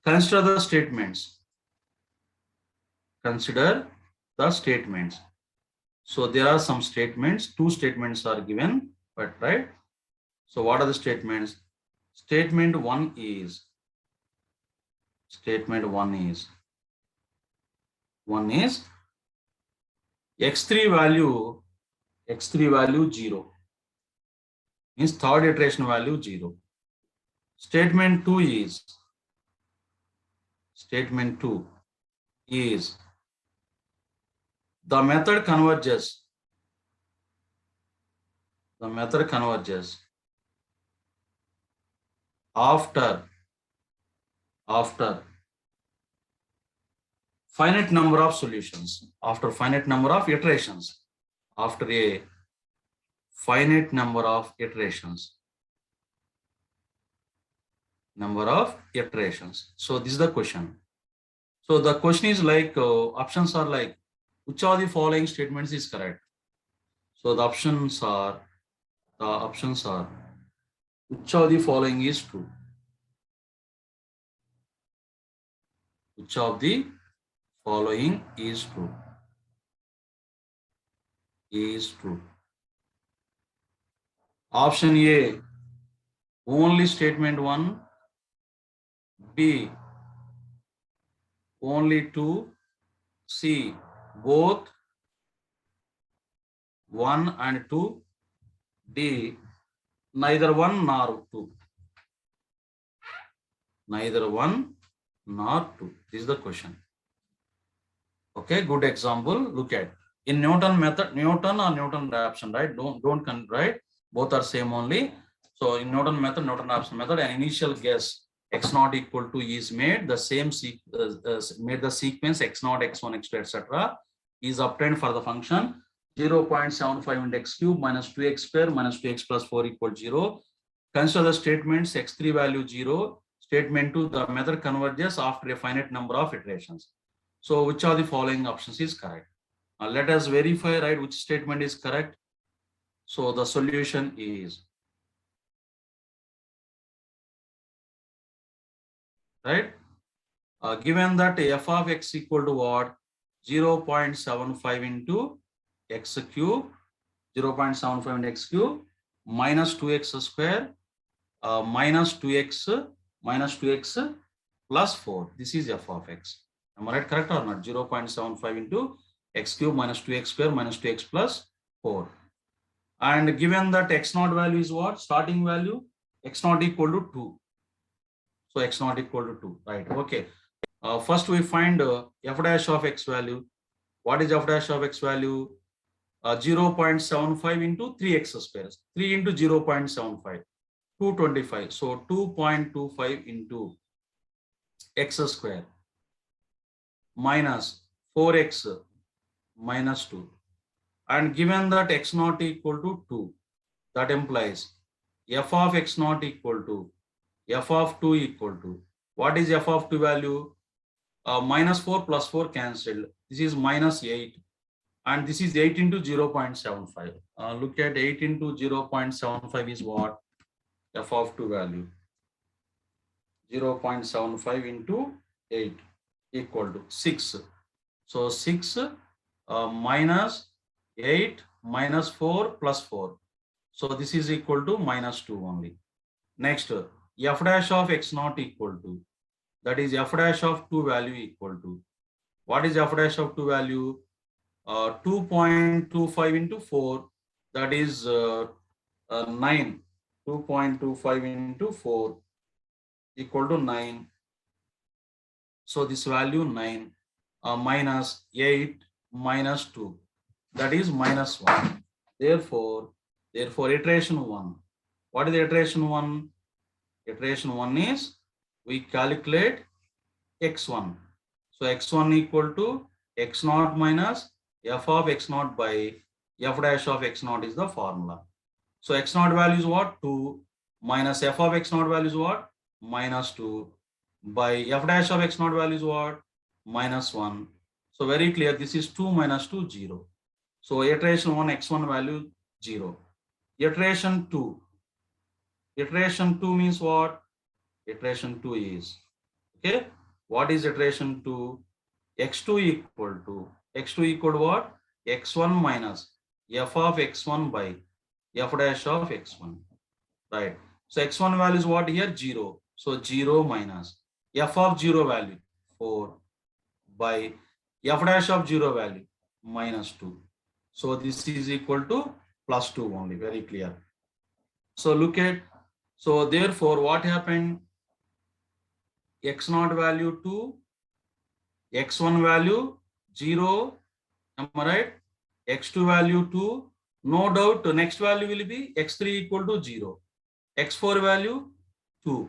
Consider the statements. So there are some statements. Two statements are given, but right. So what are the statements? Statement 1 is Statement one is x3 value 0 means third iteration value 0. Statement 2 is the method converges after finite number of solutions, after finite number of iterations, after a finite number of iterations. So this is the question. So the question is like options are like which of the following statements is correct? So the options are which of the following is true? Which of the following is true? Option A, only statement 1. B, only 2. C, both 1 and 2. D, neither 1 nor 2. Neither 1 nor 2. This is the question. Okay, good example. Look at in Newton method, Newton or Newton Raphson, right? Don't right? Both are same only. So in Newton method, Newton Raphson method, an initial guess x naught equal to is made. The same made the sequence x naught, x1, x2, etc. is obtained for the function 0.75 into x cube minus 2x square minus 2x plus 4 equal 0. Consider the statements x3 value 0. Statement 2, the method converges after a finite number of iterations. So which of the following options is correct? Let us verify, right, which statement is correct. So the solution is, right, given that f of x equal to what? 0.75 into x cube, 0.75 into x cube minus 2x square minus 2x plus 4. This is f of x. Am I right, correct or not? 0.75 into x cube minus 2x square minus 2x plus 4. And given that x naught value is what? Starting value, x naught equal to 2. So x naught equal to 2, right? Okay. First we find f dash of x value. What is f dash of x value? 0.75 into 3x square. 3 into 0.75, 225. So 2.25 into x square minus 4x minus 2. And given that x naught equal to 2, that implies f of x naught equal to f of 2 equal to, what is f of 2 value? Minus 4 plus 4 cancelled. This is minus 8. And this is 8 into 0.75. Look at 8 into 0.75 is what? F of 2 value. 0.75 into 8 equal to 6. So 6 minus 8 minus 4 plus 4. So this is equal to minus 2 only. Next, f dash of x naught equal to, that is f dash of 2 value equal to, what is f dash of 2 value? 2.25 into 4, that is 9. 2.25 into 4 equal to 9. So this value 9 minus 8 minus 2, that is minus 1. Therefore iteration 1. What is the iteration 1? Iteration 1 is we calculate x1. So x1 equal to x naught minus f of x naught by f dash of x naught is the formula. So x naught value is what? 2 minus f of x naught value is what? Minus 2 by f dash of x naught value is what? Minus 1. So very clear, this is 2 minus 2, 0. So iteration 1, x1 value 0. Iteration 2. Iteration 2 means what? Iteration 2 is, okay, what is iteration 2? x2 equal to what? x1 minus f of x1 by f dash of x1, right? So x1 value is what here? 0. So 0 minus f of 0 value 4 by f dash of 0 value minus 2. So this is equal to plus 2 only, very clear. So look at, so therefore what happened? X0 value 2, X1 value 0, am I right? X2 value 2, no doubt the next value will be X3 equal to 0, X4 value 2,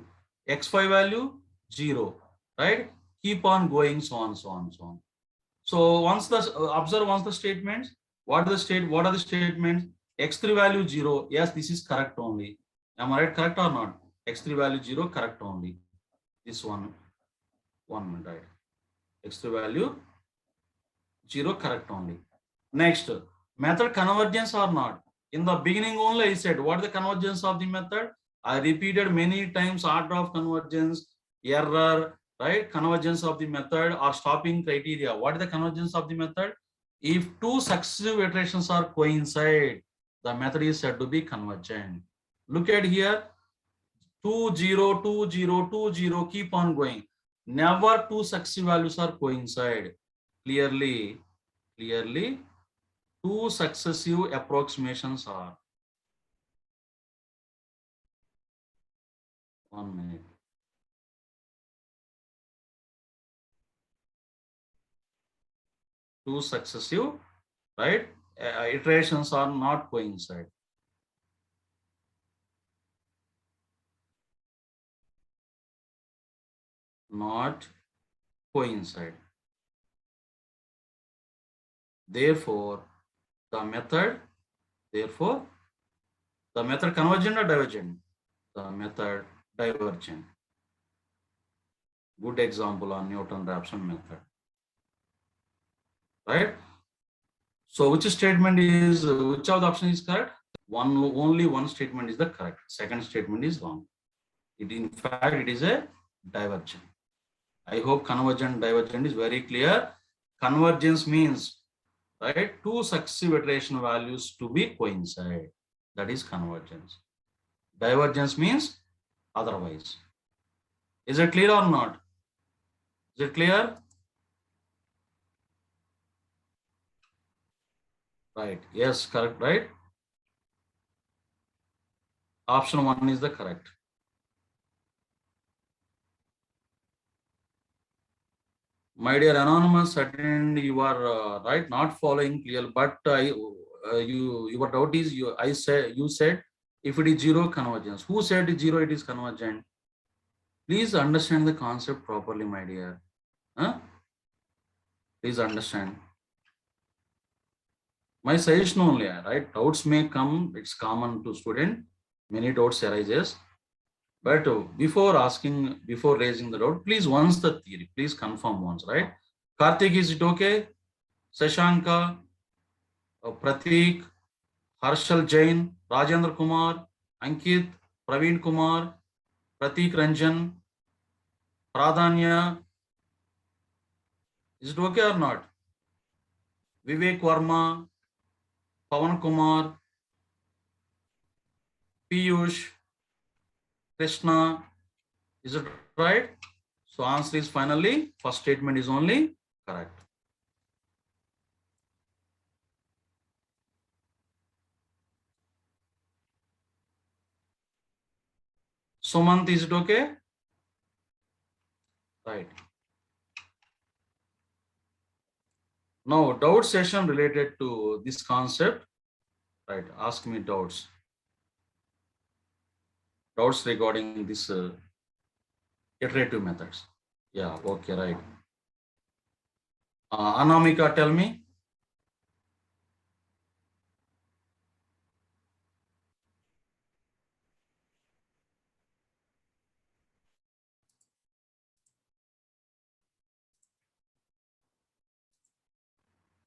X5 value 0, right? Keep on going, so on, so on, so on. So once the, observe once the statements, what are the statements? X3 value 0, yes, this is correct only. Am I right, correct or not? X3 value 0, correct only. This one minute, right? X3 value 0, correct only. Next, method convergence or not? In the beginning only I said, what is the convergence of the method? I repeated many times order of convergence, error, right? Convergence of the method or stopping criteria. What is the convergence of the method? If two successive iterations are coincide, the method is said to be convergent. Look at here, 2, 0, 2, 0, 2, 0, keep on going. Never two successive values are coincide. Clearly, two successive approximations are. 1 minute. Two successive, right? Iterations are not coincide. Not coincide. Therefore, the method convergent or divergent? The method divergent. Good example on Newton-Raphson method. Right? So which statement is, which of the option is correct? Only one statement is the correct. Second statement is wrong. In fact, it is a divergent. I hope convergent, divergent is very clear. Convergence means, right, two successive iteration values to be coincide. That is convergence. Divergence means otherwise. Is it clear or not? Is it clear? Right. Yes, correct, right? Option 1 is the correct. My dear anonymous, attend, you are right, not following clear, but your doubt is, you said if it is 0, convergence. Who said 0, it is convergent? Please understand the concept properly, my dear. Huh? Please understand. My suggestion only, right? Doubts may come, it's common to student. Many doubts arises. But before raising the doubt, please once the theory, please confirm once, right? Karthik, is it okay? Sashanka, Pratik, Harshal Jain, Rajendra Kumar, Ankit, Praveen Kumar, Pratik Ranjan, Pradhanya. Is it okay or not? Vivek Verma, Pawan Kumar, Piyush, Krishna. Is it right? So answer is finally, first statement is only correct. Sumant, is it okay? Right. Now, doubt session related to this concept. Right. Ask me doubts. Doubts regarding this iterative methods. Yeah. Okay. Right. Anamika, tell me.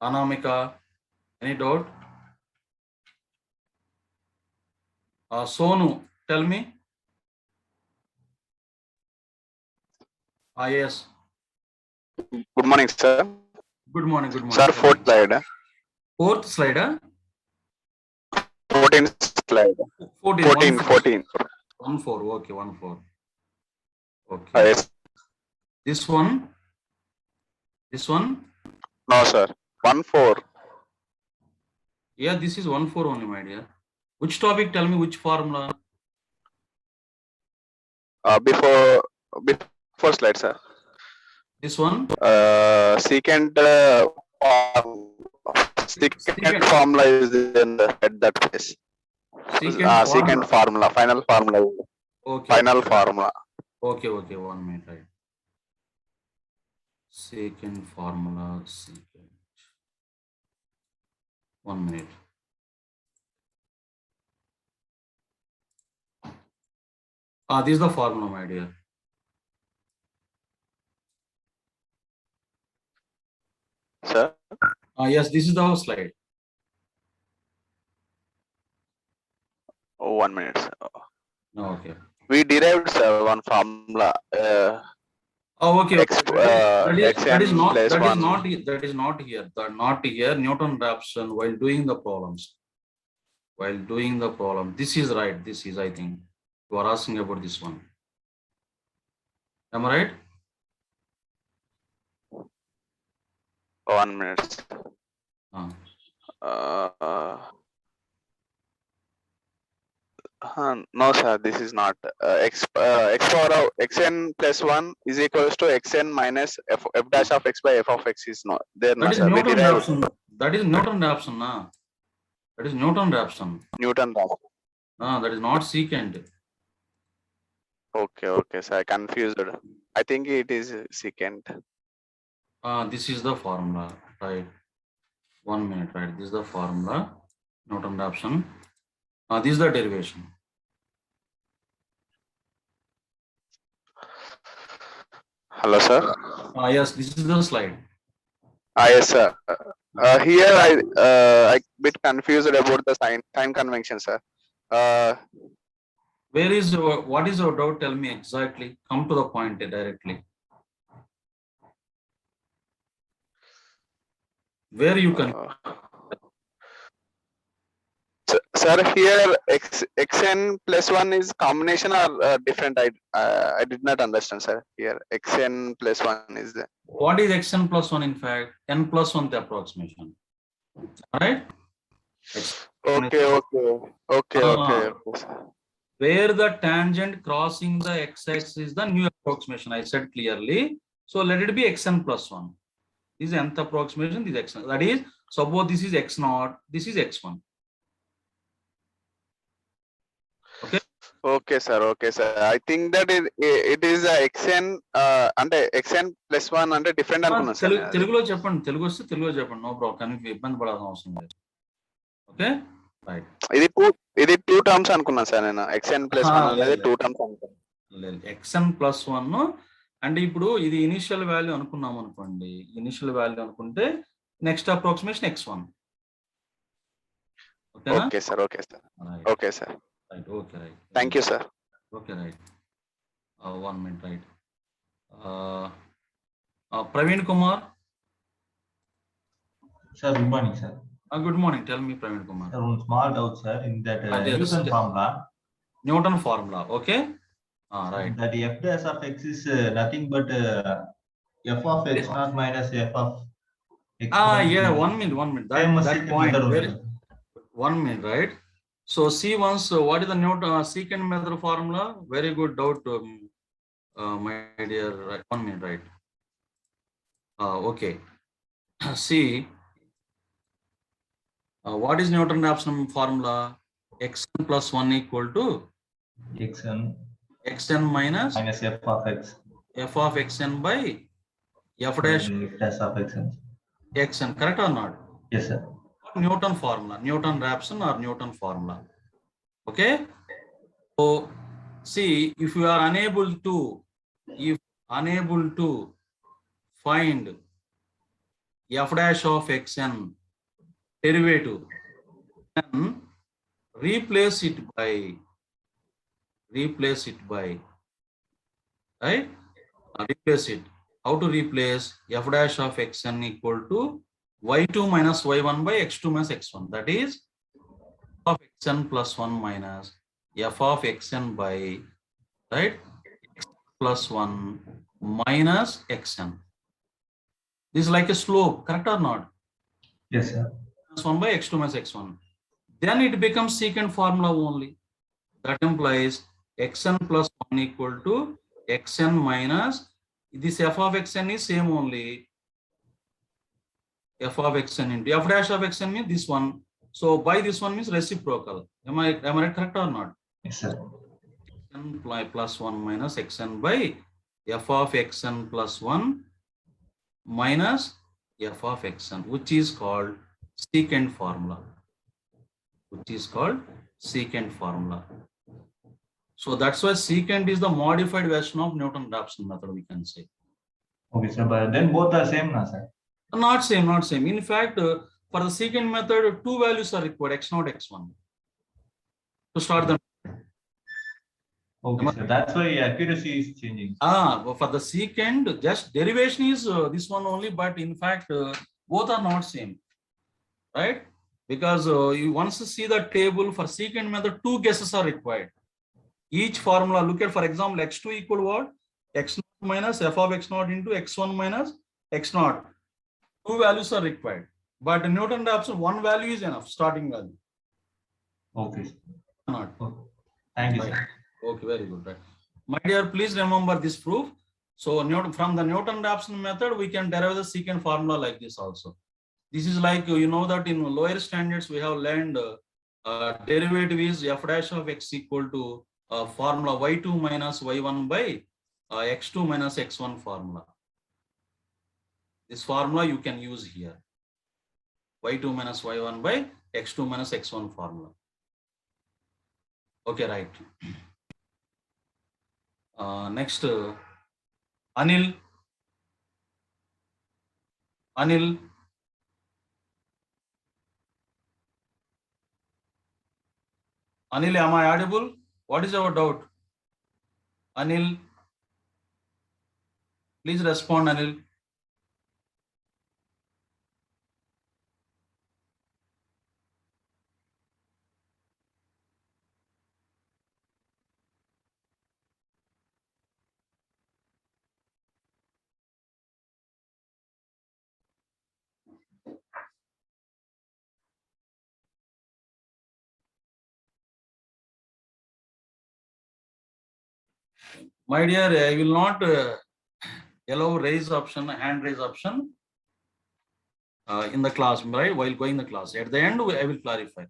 Anamika, any doubt? Sonu, tell me. Yes. Good morning, sir. Good morning. Good morning. Sir, Tell fourth me. slide. Fourth slide. 14th slide. 14. 14. 1 4. Okay. 1 4. Okay. Yes. This one. This one. No, sir. 1, 4. Yeah, this is 1, 4 only, my dear. Which topic? Tell me which formula. Before slide, sir. This one. Secant Secant. formula is in at that place. Secant formula, final formula. Okay. Final formula. Okay. 1 minute, right. Secant formula, secant. 1 minute. This is the formula, my dear. Sir. Yes, this is the slide. 1 minute, sir. Okay. We derived, sir, one formula. Okay. That is not here. Not here. Newton-Raphson while doing the problems. This is right. This is, I think, you are asking about this one. Am I right? 1 minute. No, sir, this is not. X power of xn plus 1 is equals to xn minus f dash of x by f of x is not there. That is Newton-Raphson. That is Newton-Raphson. That is Newton-Raphson. Newton-Raphson. That is not secant. Okay, sir, I confused. I think it is secant. This is the formula, right? 1 minute, right? This is the formula, Newton-Raphson. This is the derivation. Hello, sir. Yes, this is the slide. Yes, sir. Here I bit confused about the time convention, sir. What is your doubt? Tell me exactly. Come to the point directly. Where you can. Sir, here xn plus 1 is combination or different? I did not understand, sir. Here xn plus 1 is the. What is xn plus 1? In fact, n plus 1 the approximation. All right. Okay. Where the tangent crossing the x-axis is the new approximation. I said clearly. So let it be xn plus 1. This is nth approximation. This is xn. That is, suppose this is x0. This is x1. Okay, sir. I think that it is a xn and xn plus 1 and different అనుకున్నాను sir. తెలుగులో చెప్పండి. తెలుగు వస్తే తెలుగులో చెప్పండి. No problem. కానీ ఇబ్బంది పడాల్సిన అవసరం లేదు. Okay right. ఇది 2 టర్మ్స్ అనుకున్నాను సార్ నేను. xn plus 1 అనేది 2 టర్మ్స్ అనుకున్నాను. xn plus 1 అంటే ఇప్పుడు ఇది ఇనిషియల్ వాల్యూ అనుకున్నాం అనుకోండి. ఇనిషియల్ వాల్యూ అనుకుంటే next approximation x1. Okay sir. Right. Okay, right. Thank you, sir. Okay, right. 1 minute, right. Praveen Kumar. Sir, good morning, sir. Good morning. Tell me, Praveen Kumar. Sir, one small doubt, sir, in that Newton formula. Newton formula, okay. Right. That f dash of x is nothing but f of x naught minus f of x. Yeah. 1 minute. That point. 1 minute, right? So see once what is the Newton secant method formula? Very good doubt, my dear. 1 minute, right? Okay. See, what is Newton-Raphson formula? Xn plus 1 equal to xn minus f of x. F of xn by f dash of xn. Xn, correct or not? Yes, sir. Newton formula, Newton-Raphson or Newton formula. Okay. So see, if you are unable to find f dash of xn derivative, then replace it by right. Replace it. How to replace? F dash of xn equal to y2 minus y1 by x2 minus x1. That is f of xn plus 1 minus f of xn by right x plus 1 minus xn. This is like a slope, correct or not? Yes, sir. Minus 1 by x2 minus x1. Then it becomes secant formula only. That implies xn plus 1 equal to xn minus, this f of xn is same only, f of xn into f dash of xn means this one. So by this one means reciprocal. Am I right, correct or not? Yes, sir. xn plus 1 minus xn by f of xn plus 1 minus f of xn, which is called secant formula. So that's why secant is the modified version of Newton-Raphson method, we can say. Okay, sir. But then both are same, na, sir? Not same. In fact, for the secant method, two values are required, x0, x1, to start the. Okay, sir. That's why accuracy is changing. For the secant, just derivation is this one only, but in fact, both are not same, right? Because you once see the table for secant method, two guesses are required. Each formula, look at, for example, x2 equal what? x0 minus f of x0 into x1 minus x0. Two values are required. But in Newton-Raphson, one value is enough, starting value. Okay, sir. Not. Okay. Thank you, Right. sir. Okay, very good. Right. My dear, please remember this proof. So from the Newton-Raphson method, we can derive the secant formula like this also. This is like, you know that in lower standards, we have learned derivative is f dash of x equal to formula y2 minus y1 by x2 minus x1 formula. This formula you can use here. y2 minus y1 by x2 minus x1 formula. Okay, right. Next, Anil. Anil. Anil, am I audible? What is your doubt? Anil. Please respond, Anil. My dear, I will not allow raise option, hand raise option in the class, right? While going the class. At the end, I will clarify.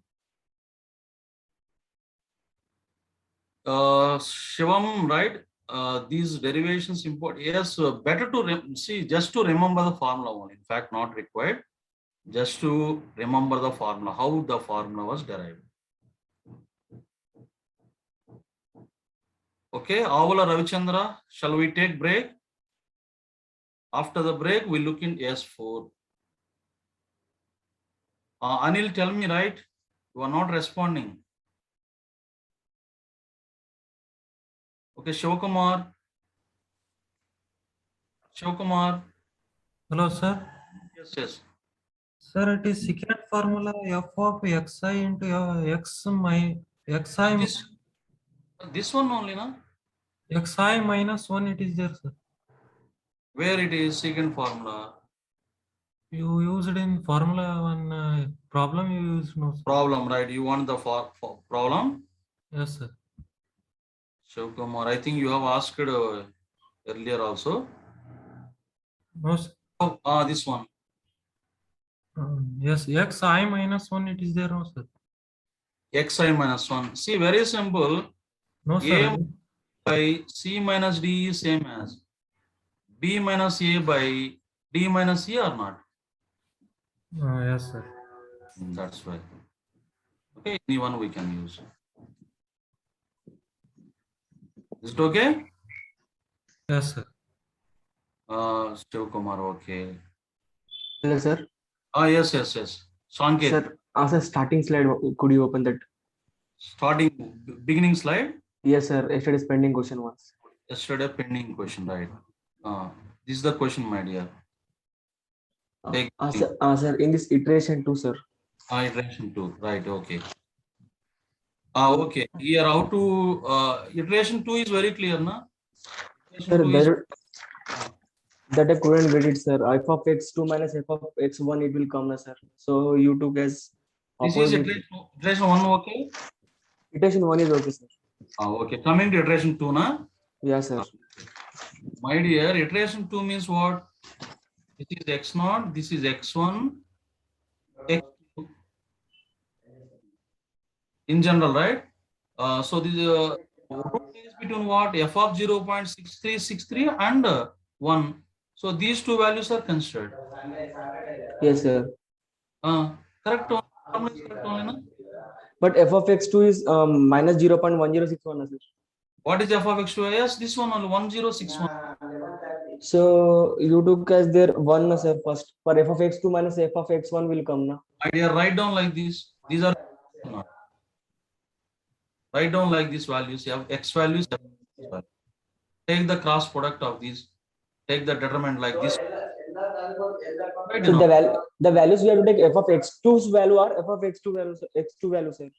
Shivam, right? These derivations import. Yes, better to see, just to remember the formula only. In fact, not required. Just to remember the formula, how the formula was derived. Okay, Avala Ravichandra, shall we take break? After the break, we look in S4. Anil, tell me, right? You are not responding. Okay, Shivkumar. Shivkumar. Hello, sir. Yes, yes. Sir, it is secant formula f of xi into xi. This one only, no? Xi minus 1, it is there, sir. Where it is secant formula? You used in formula 1 problem, you used no, sir. Problem, right? You want the problem? Yes, sir. Shivkumar, I think you have asked earlier also. No, sir. Oh, this one. Yes, xi minus 1, it is there, no, sir. Xi minus 1. See, very simple. No, sir. A by C minus D is same as B minus A by D minus E or not? Yes, sir. That's why. Okay, anyone we can use. Is it okay? Yes, sir. Shivkumar, okay. Hello, sir. Yes. Sanket. Sir, sir, starting slide, could you open that? Starting, beginning slide. Yes, sir. Yesterday's pending question was. Yesterday pending question, right? This is the question, my dear. Take Sir, in this iteration too, sir. Iteration 2, right? Okay. Okay. Here, how to iteration 2 is very clear, na? Sir, That I couldn't get it, sir. F of x2 minus f of x1, it will come, na, sir. So you took as This is opposite. iteration 1, okay? Iteration 1 is okay, sir. Okay, coming to iteration 2 na? Yeah, sir. My dear, iteration 2 means what? This is x0, this is x1, x2. In general, right? So this root is between what? F of 0.6363 and 1. So these two values are considered. Yes, sir. Correct. Formula is correct only, na? But f of x2 is minus 0.1061, na, sir. What is f of x2? Yes, this one only 1061. So you took as there 1, na, sir, first. For f of x2 minus f of x1 will come, na. My dear, write down like this. These are not. Write down like these values. You have x values. F values. Take the cross product of these. Take the determinant like this. Right, So the values we have to take f of x2's value or f of x2 value, x2 value, sir.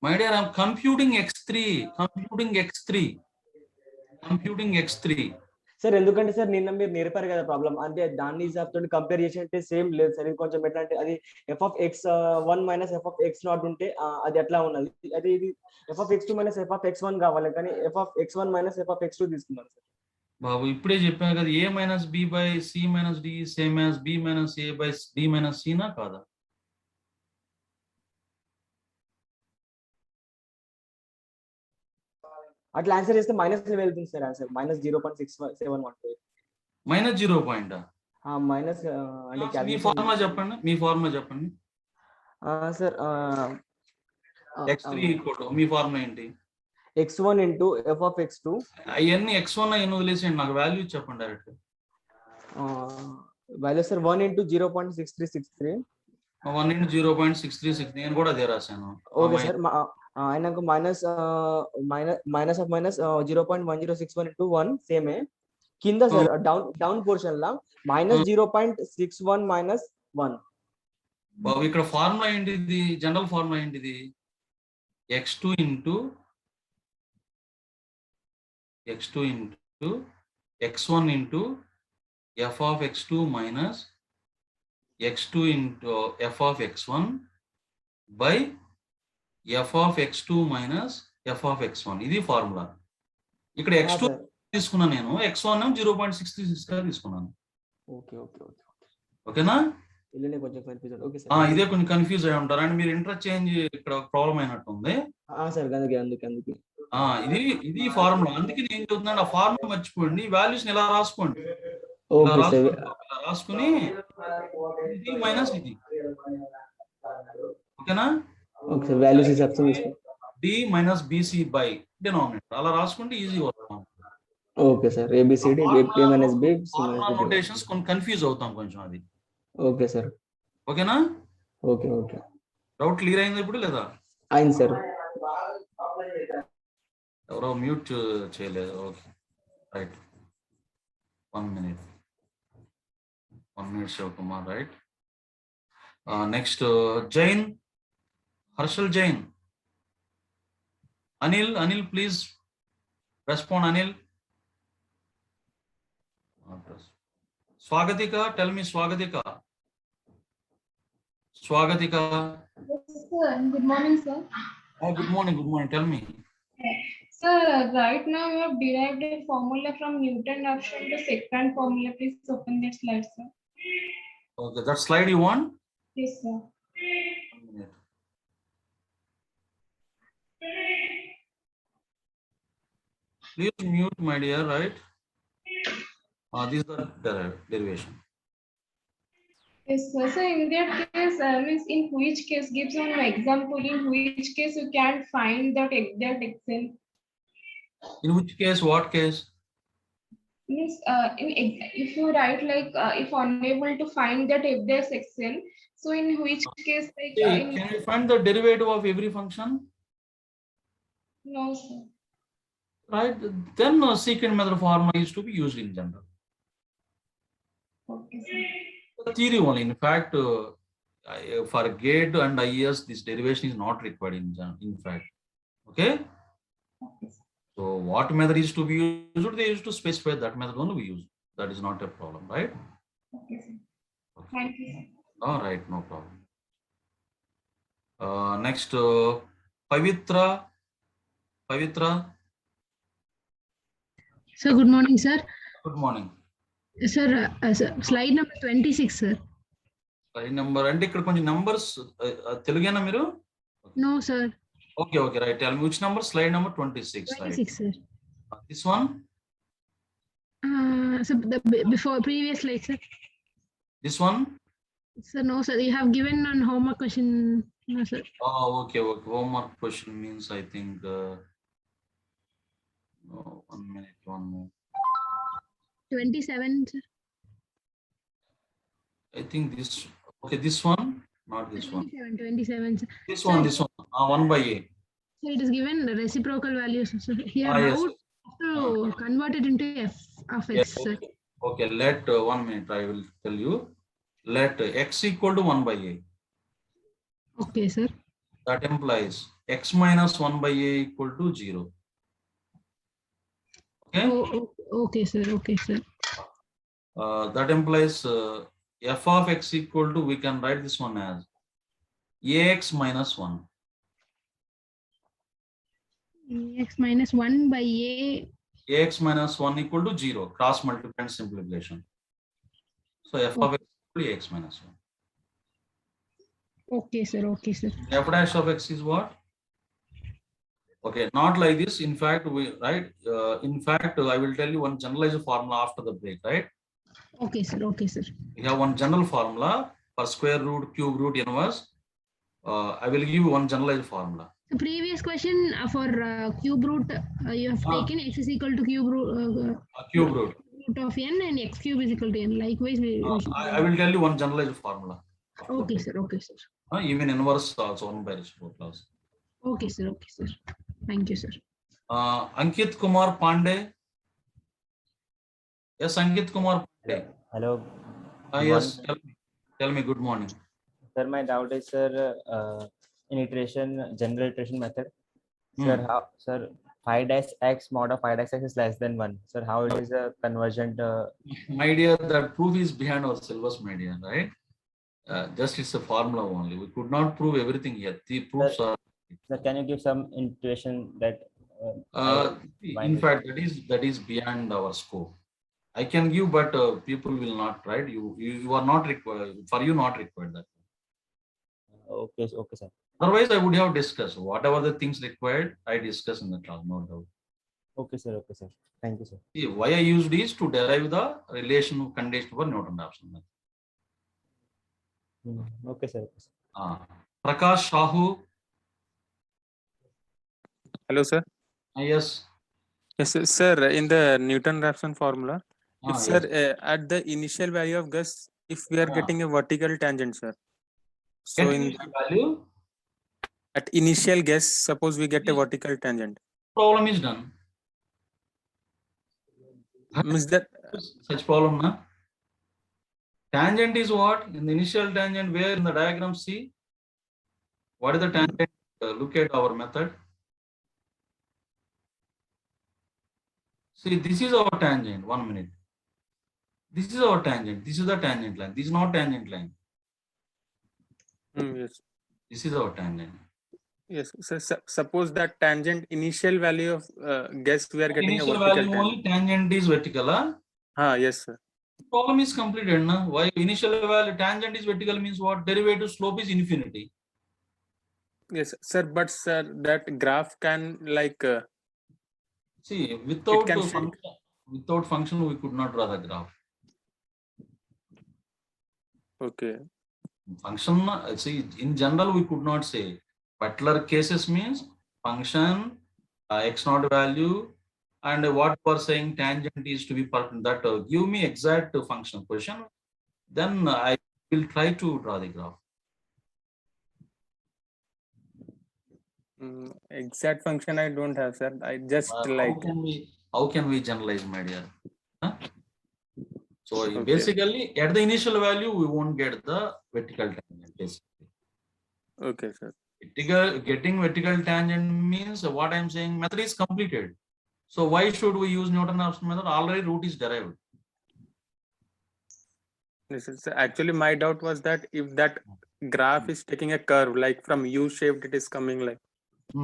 My dear, I'm computing x3. Computing x3. Sir ఎందుకంటే sir నిన్న మీరు నేర్పారు కదా problem అంటే దాన్ని తో compare చేసి అంటే సేమ్ లేదు సార్ ఇది కొంచెం ఎట్లా అంటే అది F of X 1 minus F of X not ఉంటే అది ఎట్లా ఉన్నది అది ఇది F of x2 minus F of x1 కావాలి కానీ F of x1 minus F of x2 తీసుకున్నారు సార్. బాబు ఇప్పుడే చెప్పాను కదా a minus b by c minus d same as b minus a by d minus c నా కాదా? అట్లా answer చేస్తే మైనస్ వెళ్తుంది sir answer minus 0.6714 minus 0 point minus అంటే మీ ఫార్ములా చెప్పండి సార్ x3 ఈక్వల్ మీ ఫార్ములా ఏంటి? x1 into F of x2 అవన్నీ x1 అయిన వదిలేసేయండి, నాకు వాల్యూ చెప్పండి direct. Value sir 1 into 0.6363 1 into 0.636 నేను కూడా అదే రాశాను. ఓకే సార్ ఆయనకు minus minus of minus 0.1061 into 1 సేమే కింద సార్ డౌన్ పోర్షన్ లా మైనస్ 0.61 మైనస్ 1. బాబు ఇక్కడ ఫార్ములా ఏంటిది? జనరల్ ఫార్ములా ఏంటిది? x2 into x1 into f of x2 minus x2 into f of x1 by f of x2 minus f of x1. ఇది formula. ఇక్కడ x2 తీసుకున్నాను నేను, x1 0.636 గా తీసుకున్నాను. ఓకేనా? ఇదే కొంచెం కన్ఫ్యూజ్ అయి ఉంటారు అండ్ మీరు ఇంటర్చేంజ్ ఇక్కడ ప్రాబ్లం అయినట్టుంది. ఇది ఫార్ములా. అందుకే నేను చెప్తున్నాను ఆ ఫార్ములా మర్చిపోండి, వాల్యూస్ ఇలా రాసుకోండి. రాసుకుని ఇది మైనస్ ఇది. ఓకేనా? d minus bc by denominator అలా రాసుకుంటే ఈజీ వస్తాం. Okay sir abcd a minus b notations కొంచెం కన్ఫ్యూజ్ అవుతాం కొంచెం అది. Okay sir. ఓకేనా? ఓకే డౌట్ క్లియర్ అయింది ఇప్పుడు లేదా? అయింది సార్. ఎవరో మ్యూట్ చేయలేదు. Okay right. 1 minute Sivakumar right. Next Jain, Harshal Jain. Anil, please respond, Anil. Swagatika, tell me Swagatika. Yes, sir. Good morning, sir. Oh, good morning. Tell me. Sir, right now you have derived a formula from Newton option to second formula. Please open that slide, sir. Okay, that slide you want? Yes, sir. 1 minute. Please mute, my dear, right? These are derivation. Yes, sir. So in that case, means in which case, gives one example, in which case you can find that xn. In which case, what case? Means if you write like if unable to find that f dash xn, so in which case like Can you find the derivative of every function? No, sir. Right, then secant method formula is to be used in general. Okay, sir. The theory only. In fact, for GATE and IES, this derivation is not required in fact. Okay. So what method is to be used? They used to specify that method only we use. That is not a problem, right? Okay, sir. Thank you, sir. All right, no problem. Next, Pavitra. Sir, good morning, sir. Good morning. Sir, slide number 26, sir. Slide number and ఇక్కడ కొంచెం numbers తెలుగేనా మీరు? No, sir. Okay, right. Tell me which number? Slide number 26. 26, sir. This one? So before previous slide, sir. This one? Sir, no, sir. You have given on homework question. No, sir. Oh, okay. Homework question means I think 1 minute, one more. 27, sir. I think this. Okay, this one, not this one. 27, sir. This one. 1 by a. So it is given the reciprocal values. So here, Yes. how to convert it into f of x, Yes, sir? okay. Let 1 minute. I will tell you. Let x equal to 1 by a. Okay, sir. That implies x minus 1 by a equal to 0. Okay. Okay, sir. Okay, sir. That implies f of x equal to, we can write this one as ax minus 1. X minus 1 by a. Ax minus 1 equal to 0. Cross multiply and simplification. So f of x equal to ax minus 1. Okay, sir. Okay, sir. F dash of x is what? Okay, not like this. In fact, I will tell you one generalized formula after the break, right? Okay, sir. Okay, sir. We have one general formula for square root, cube root, inverse. I will give you one generalized formula. The previous question for cube root, you have taken x is equal to cube root, Cube root. root of n and x cube is equal to n. Likewise, I will tell you one generalized formula. Okay, sir. Okay, sir. Even inverse also 1 by reciprocal also. Okay, sir. Okay, sir. Thank you, sir. Ankit Kumar Pandey. Yes, Ankit Kumar Pandey. Hello. Yes, tell me. Good morning. Sir, my doubt is, sir, in general iteration method, sir, sir, 5 dash x mod of 5 dash x is less than 1. Sir, how it is a convergent? My dear, that proof is behind our syllabus, my dear, right? Just it's a formula only. We could not prove everything yet. The proofs are. Sir, can you give some intuition that? In fact, that is beyond our scope. I can give, but people will not, right? You are not required. For you, not required that. Okay, sir. Otherwise, I would have discussed whatever the things required. I discussed in the class, no doubt. Okay, sir. Thank you, sir. See, why I used this to derive the relation condition for Newton-Raphson method. Okay, sir. Prakash Shahu. Hello, sir. Yes. Yes, sir. In the Newton-Raphson formula, sir, Yes. at the initial value of gas, if we are getting a vertical tangent, sir. So Get the value. At initial guess, suppose we get a vertical tangent. Problem is done. Means that Such problem, na? Tangent is what? In the initial tangent, where in the diagram see? What is the tangent? Look at our method. See, this is our tangent. 1 minute. This is our tangent. This is the tangent line. This is not tangent line. yes. This is our tangent. Yes. So suppose that tangent initial value of guess we are getting Initial a vertical value only tangent is vertical. Yes, sir. Problem is completed. Na? Why initial value tangent is vertical means what? Derivative slope is infinity. Yes, sir. But sir, that graph can like. See, without can function, we could not draw the graph. Okay. Function, see, in general, we could not say. Butler cases means function, x0 value, and what we are saying tangent is to be perpendicular. That give me exact function question. Then I will try to draw the graph. Exact function I don't have, sir. I just like. How can we generalize, my dear? Huh? So Okay. basically, at the initial value, we won't get the vertical tangent. Basically. Okay, sir. Getting vertical tangent means what I'm saying, method is completed. So why should we use Newton-Raphson method? Already root is derived. This is actually my doubt was that if that graph is taking a curve, like from U shaped, it is coming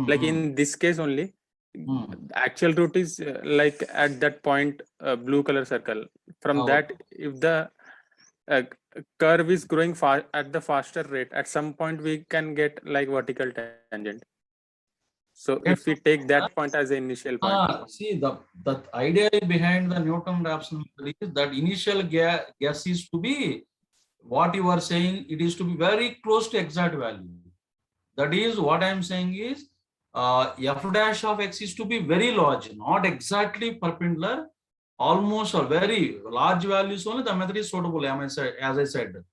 like in this case only, the actual route is like at that point, blue color circle. From Oh. that, if the curve is growing fast at the faster rate, at some point we can get like vertical tangent. So if we take that point as the initial point. See, the idea behind the Newton-Raphson method is that initial guess is to be what you are saying. It is to be very close to exact value. That is what I am saying is f dash of x is to be very large, not exactly perpendicular, almost or very large values only. The method is suitable. As I said,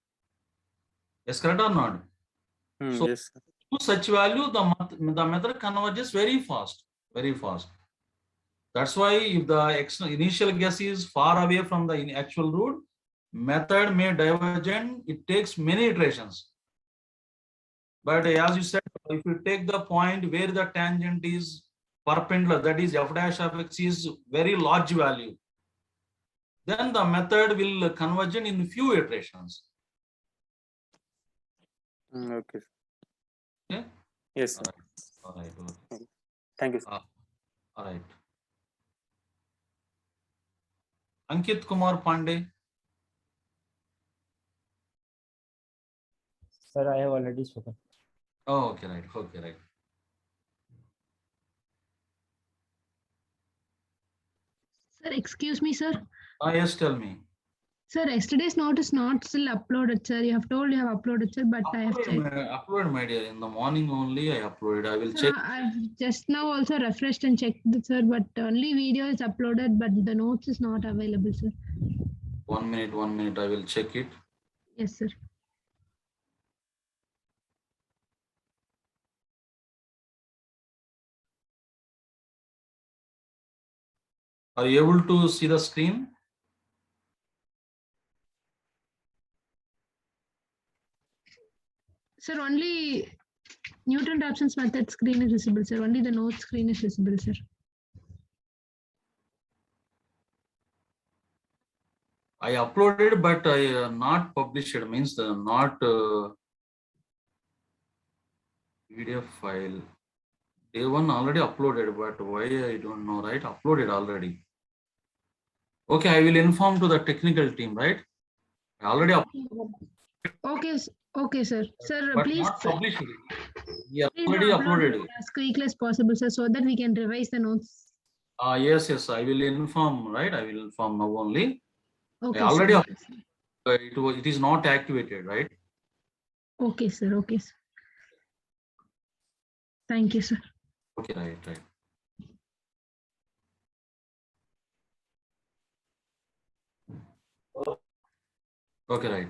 yes, correct or not? So Yes. to such value, the method converges very fast, very fast. That's why if the initial guess is far away from the actual route, method may divergent. It takes many iterations. But as you said, if you take the point where the tangent is perpendicular, that is f dash of x is very large value, then the method will converge in few iterations. Okay. Okay. Yes. All right. Okay. Thank you. All right. Ankit Kumar Pandey. Sir, I have already spoken. Oh, okay, right. Okay, right. Sir, excuse me, sir. Yes, tell me. Sir, yesterday's note is not still uploaded, sir. You have told you have uploaded, sir, but I have checked. Upload, my dear. In the morning only I uploaded. I will Sir, check. I've just now also refreshed and checked it, sir, but only video is uploaded, but the notes is not available, sir. 1 minute. I will check it. Yes, sir. Are you able to see the screen? Sir, only Newton-Raphson's method screen is visible, sir. Only the note screen is visible, sir. I uploaded, but I not published. It means the not PDF file. Day one already uploaded, but why I don't know, right? Uploaded already. Okay, I will inform to the technical team, right? I already uploaded. Okay, sir. Sir, But please. not published. Yeah, Please already uploaded. as quickly as possible, sir, so that we can revise the notes. Yes, I will inform, right? I will inform now only. Okay, I already sir. it is not activated, right? Okay, sir. Okay, sir. Thank you, sir. Okay, right. Okay, right.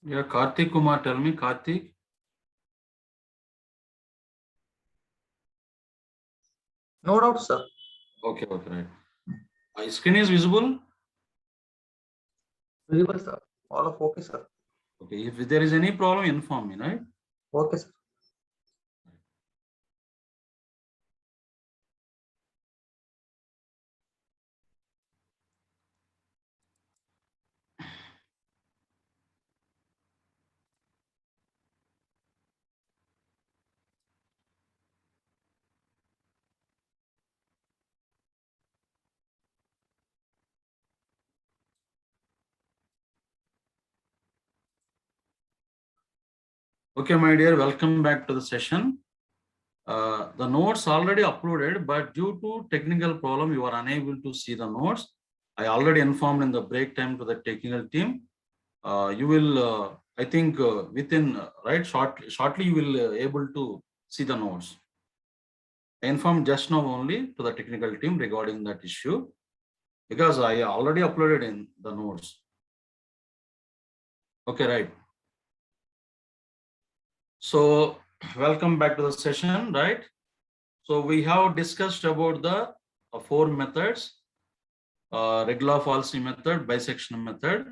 Yeah, Karthik Kumar, tell me, Karthik. No doubt, sir. Okay, okay, right. My screen is visible. Visible, sir. All of okay, sir. Okay, if there is any problem, inform me, right? Okay, sir. Okay, my dear, welcome back to the session. The notes already uploaded, but due to technical problem, you are unable to see the notes. I already informed in the break time to the technical team. You will, I think, within shortly you will able to see the notes. I informed just now only to the technical team regarding that issue because I already uploaded in the notes. Okay, right. So welcome back to the session, right? So we have discussed about the 4 methods, regular Falsey method, bisection method,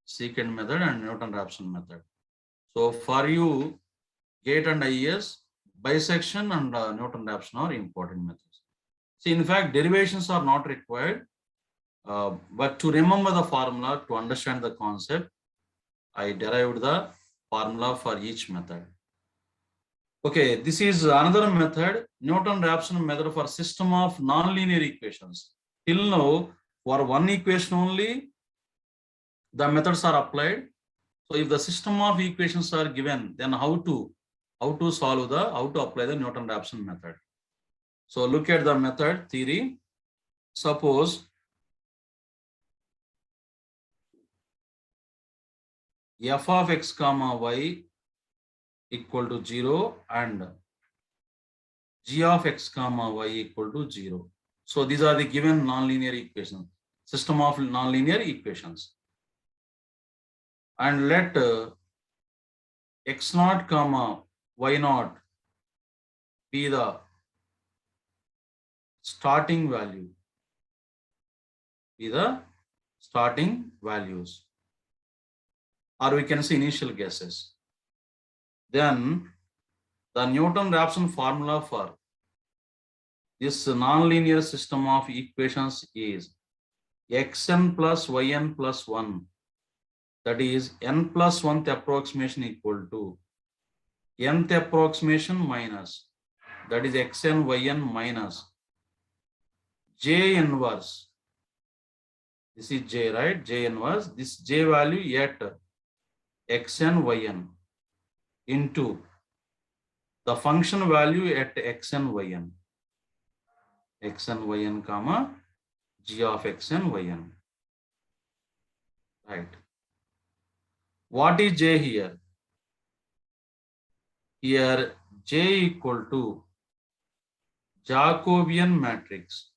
secant method, and Newton-Raphson method. So for you, GATE and IES, bisection and Newton-Raphson are important methods. See, in fact, derivations are not required, but to remember the formula, to understand the concept, I derived the formula for each method. Okay, this is another method, Newton-Raphson method for system of nonlinear equations. Till now, for one equation only, the methods are applied. So if the system of equations are given, then how to apply the Newton-Raphson method. So look at the method theory. Suppose f of x comma y equal to 0 and g of x comma y equal to 0. So these are the given nonlinear equations, system of nonlinear equations. And let x naught comma y naught be the starting value, or we can say initial guesses. Then the Newton-Raphson formula for this nonlinear system of equations is xn plus yn plus 1, that is n plus 1th approximation equal to nth approximation minus, that is xn yn minus j inverse. This is j, right? J inverse, this j value at xn yn into the function value at xn yn comma g of xn yn. Right. What is j here? Here j equal to Jacobian matrix.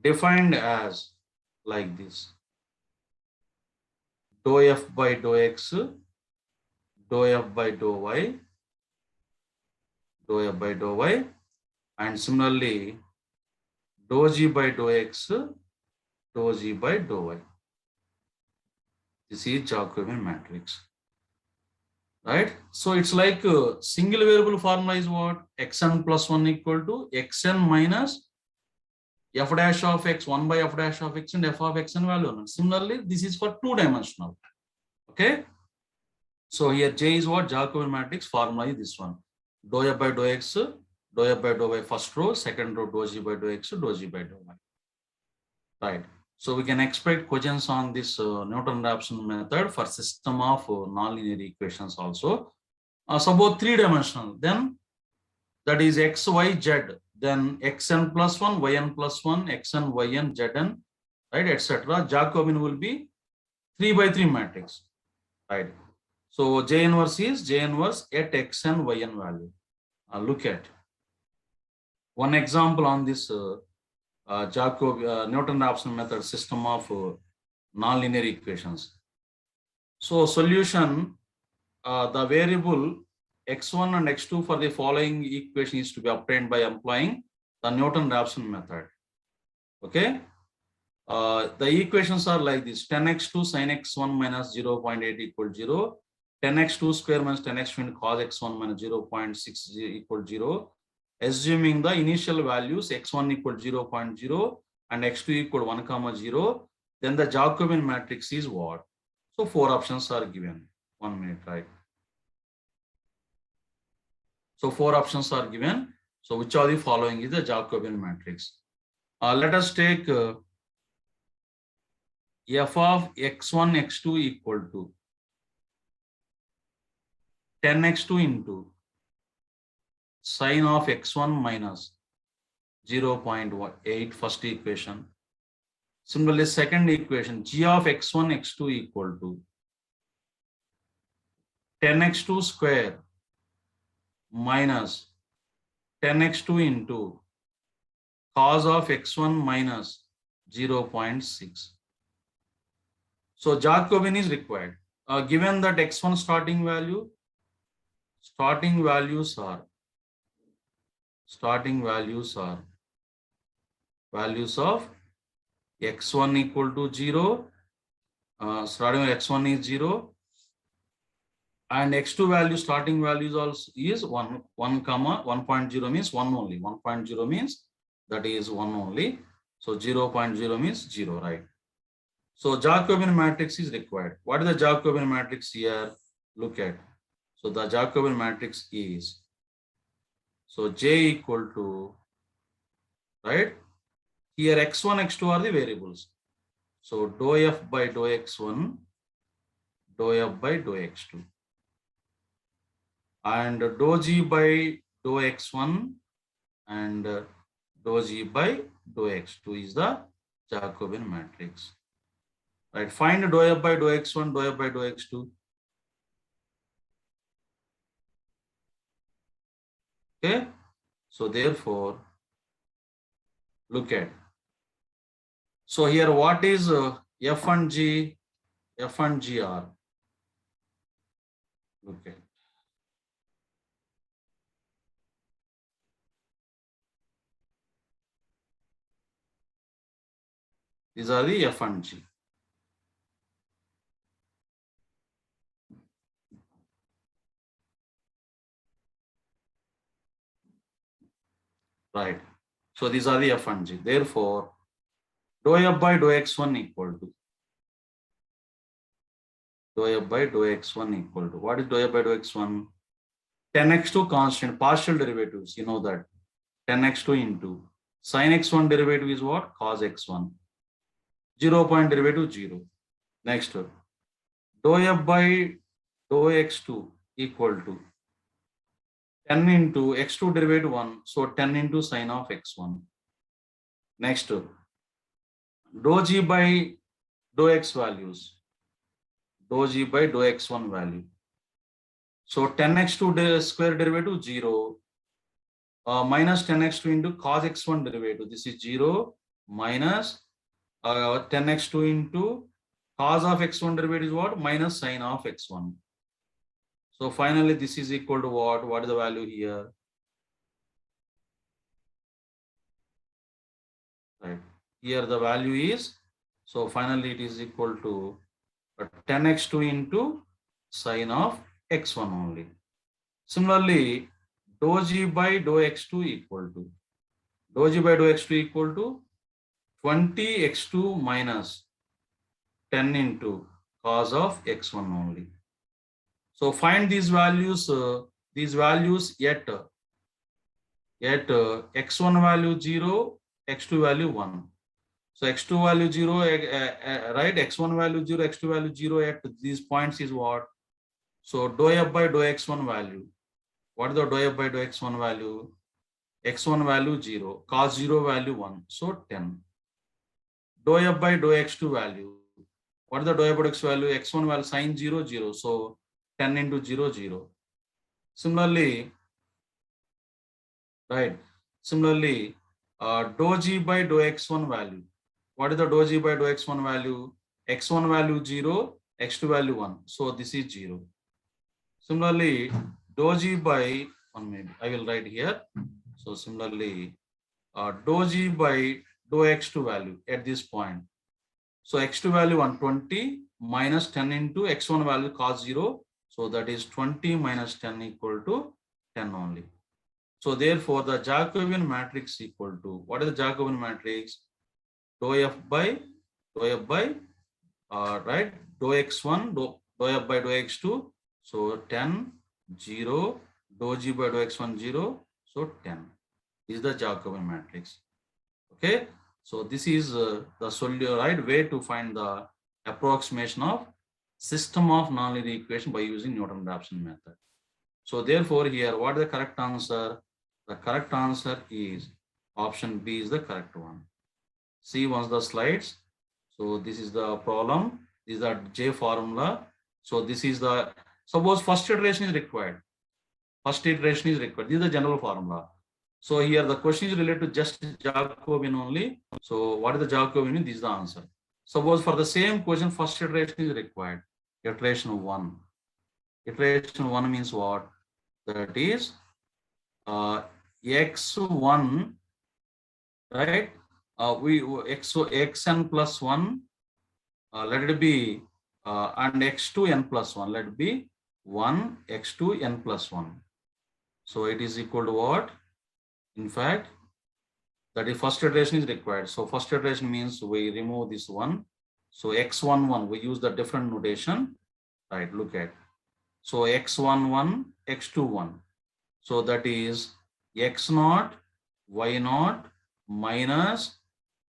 Defined as like this: dou f by dou x, dou f by dou y, and similarly dou g by dou x, dou g by dou y. This is Jacobian matrix, right? So it's like a single variable formula is what? Xn plus 1 equal to xn minus f dash of x, 1 by f dash of x, and f of xn value. Similarly, this is for 2-dimensional. Okay. So here J is what? Jacobian matrix formula is this one. Dou f by dou x, dou f by dou y first row, second row dou g by dou x, dou g by dou y. Right. So we can expect questions on this Newton-Raphson method for system of nonlinear equations also. Suppose 3-dimensional, then that is x, y, z, then xn plus 1, yn plus 1, xn, yn, zn, right, etc. Jacobian will be 3 by 3 matrix, right? So J inverse is J inverse at xn, yn value. Look at one example on this Newton-Raphson method system of nonlinear equations. So solution, the variable x1 and x2 for the following equation is to be obtained by employing the Newton-Raphson method. Okay. The equations are like this: 10x2 sin x1 minus 0.8 equal 0, 10x2 square minus 10x2 cos x1 minus 0.6 equal 0, assuming the initial values x1 equal 0.0 and x2 equal 1, 0, then the Jacobian matrix is what? So 4 options are given. 1 minute, right? So 4 options are given. So which are the following is the Jacobian matrix? Let us take f of x1, x2 equal to 10x2 into sine of x1 minus 0.8, first equation. Similarly, second equation, g of x1, x2 equal to 10x2 square minus 10x2 into cos of x1 minus 0.6. So Jacobian is required. Given that x1 starting values are values of x1 equal to 0, starting with x1 is 0, and x2 value starting values also is 1, 1.0 means 1 only. 1.0 means that is 1 only. So 0.0 means 0, right? So Jacobian matrix is required. What is the Jacobian matrix here? Look at. So the Jacobian matrix is, so J equal to, right? Here x1, x2 are the variables. So dou f by dou x1, dou f by dou x2. And dou g by dou x1 and dou g by dou x2 is the Jacobian matrix. Right, find dou f by dou x1, dou f by dou x2. Okay, so therefore, look at. So here, what is f and g? F and g are. Look at. These are the f and g. Right. So these are the f and g. Therefore, dou f by dou x1 equal to dou f by dou x1 equal to, what is dou f by dou x1? 10x2 constant, partial derivatives, you know that. 10x2 into sin x1 derivative is what? Cos x1. 0 point derivative 0. Next, dou f by dou x2 equal to 10 into x2 derivative 1, so 10 into sine of x1. Next, dou g by dou x values, dou g by dou x1 value. So 10x2 square derivative 0, minus 10x2 into cos x1 derivative. This is 0 minus 10x2 into cos of x1 derivative is what? Minus sine of x1. So finally, this is equal to what? What is the value here? Right. Here the value is, so finally it is equal to 10x2 into sine of x1 only. Similarly, dou g by dou x2 equal to, dou g by dou x2 equal to 20x2 minus 10 into cos of x1 only. So find these values yet x1 value 0, x2 value 1. So x2 value 0, right? X1 value 0, x2 value 0 at these points is what? So dou f by dou x1 value. What is the dou f by dou x1 value? X1 value 0, cos 0 value 1, so 10. Dou f by dou x2 value. What is the dou f by x value? X1 value sin 0, 0, so 10 into 0, 0. Similarly, right? Similarly, dou g by dou x1 value. What is the dou g by dou x1 value? X1 value 0, x2 value 1. So this is 0. Similarly, dou g by 1, maybe I will write here. So similarly, dou g by dou x2 value at this point. So x2 value 120 minus 10 into x1 value cos 0. So that is 20 minus 10 equal to 10 only. So therefore, the Jacobian matrix equal to, what is the Jacobian matrix? Dou f by right, dou x1, dou f by dou x2. So 10, 0, dou g by dou x1, 0. So 10 is the Jacobian matrix. Okay. So this is the right way to find the approximation of system of nonlinear equation by using Newton-Raphson method. So therefore, here, what is the correct answer? The correct answer is option B is the correct one. See once the slides. So this is the problem. This is the J formula. So this is the, suppose first iteration is required. First iteration is required. This is the general formula. So here the question is related to just Jacobian only. So what is the Jacobian? This is the answer. Suppose for the same question, first iteration is required. Iteration 1. Iteration 1 means what? That is x1, right? xn plus 1, let it be, and x2 n plus 1, let it be 1 x2 n plus 1. So it is equal to what? In fact, that is first iteration is required. So first iteration means we remove this one. So x11, we use the different notation, right? Look at. So x11, x21. So that is x0, y0 minus,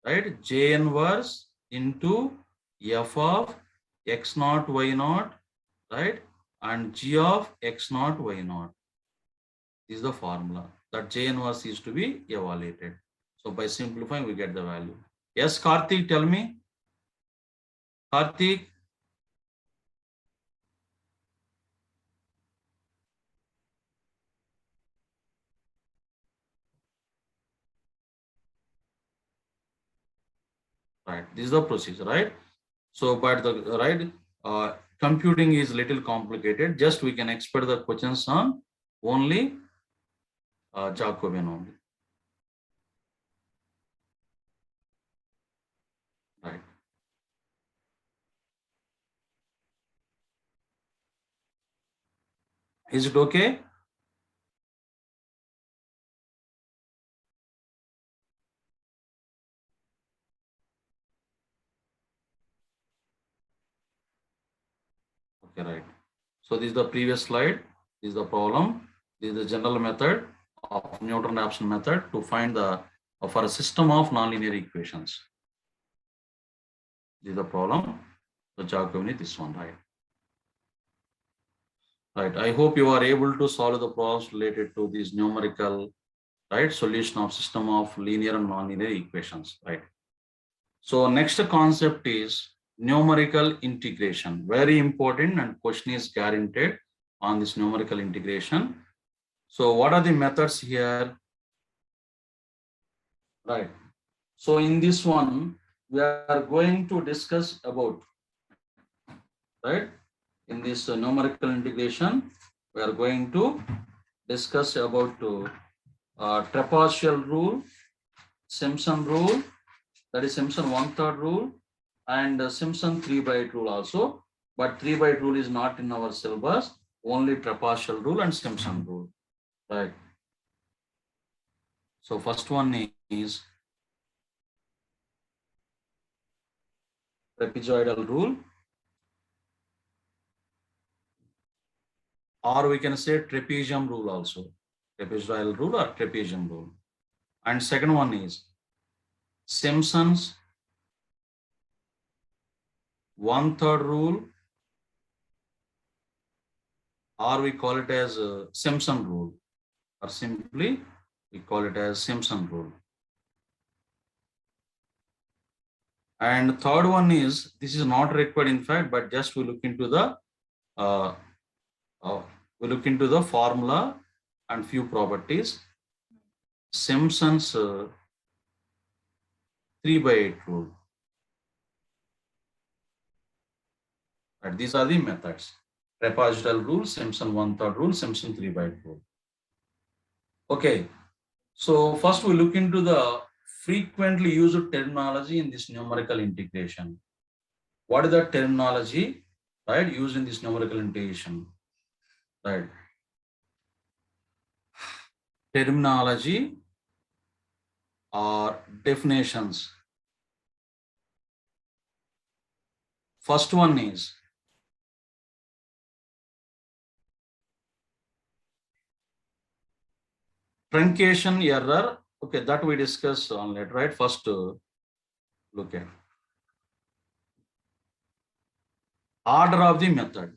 right, j inverse into f of x0, y0, right, and g of x0, y0. This is the formula that j inverse is to be evaluated. So by simplifying, we get the value. Yes, Karthik, tell me. Karthik. Right, this is the procedure, right? So, but the right computing is little complicated. Just we can expect the questions on only Jacobian only. Right. Is it okay? Okay, right. So this is the previous slide. This is the problem. This is the general method of Newton-Raphson method to find the for a system of nonlinear equations. This is the problem. The Jacobian is this one, right? Right. I hope you are able to solve the problems related to these numerical, right, solution of system of linear and nonlinear equations, right? So next concept is numerical integration. Very important, and question is guaranteed on this numerical integration. So what are the methods here? Right. So in this one, we are going to discuss about, right? In this numerical integration, we are going to discuss about trapezoidal rule, Simpson rule, that is Simpson 1/3 rule, and Simpson 3/8 rule also. But 3/8 rule is not in our syllabus, only trapezoidal rule and Simpson rule, right? So first one is trapezoidal rule, or we can say trapezium rule also, trapezoidal rule or trapezium rule. And second one is Simpson's 1/3 rule, or we call it as Simpson rule, or simply we call it as Simpson rule. And third one is, this is not required in fact, but just we look into the formula and few properties. Simpson's 3/8 rule. Right, these are the methods. Trapezoidal rule, Simpson 1/3 rule, Simpson 3/8 rule. Okay, so first we look into the frequently used terminology in this numerical integration. What is the terminology, right, used in this numerical integration? Right. Terminology or definitions. First one is truncation error. Okay, that we discussed on later, right? First, look at order of the method.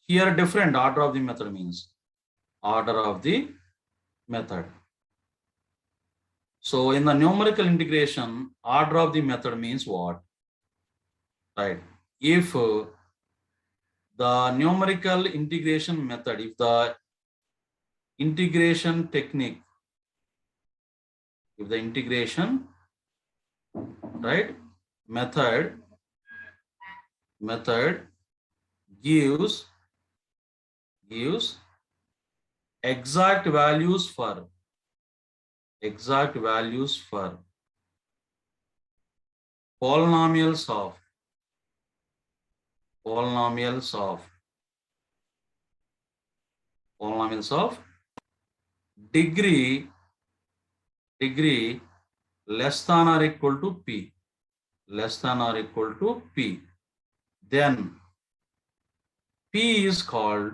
Here, different order of the method means order of the method. So in the numerical integration, order of the method means what? Right. If the numerical integration method, if the integration technique, if the integration, right, method gives exact values for polynomials of degree less than or equal to p, then P is called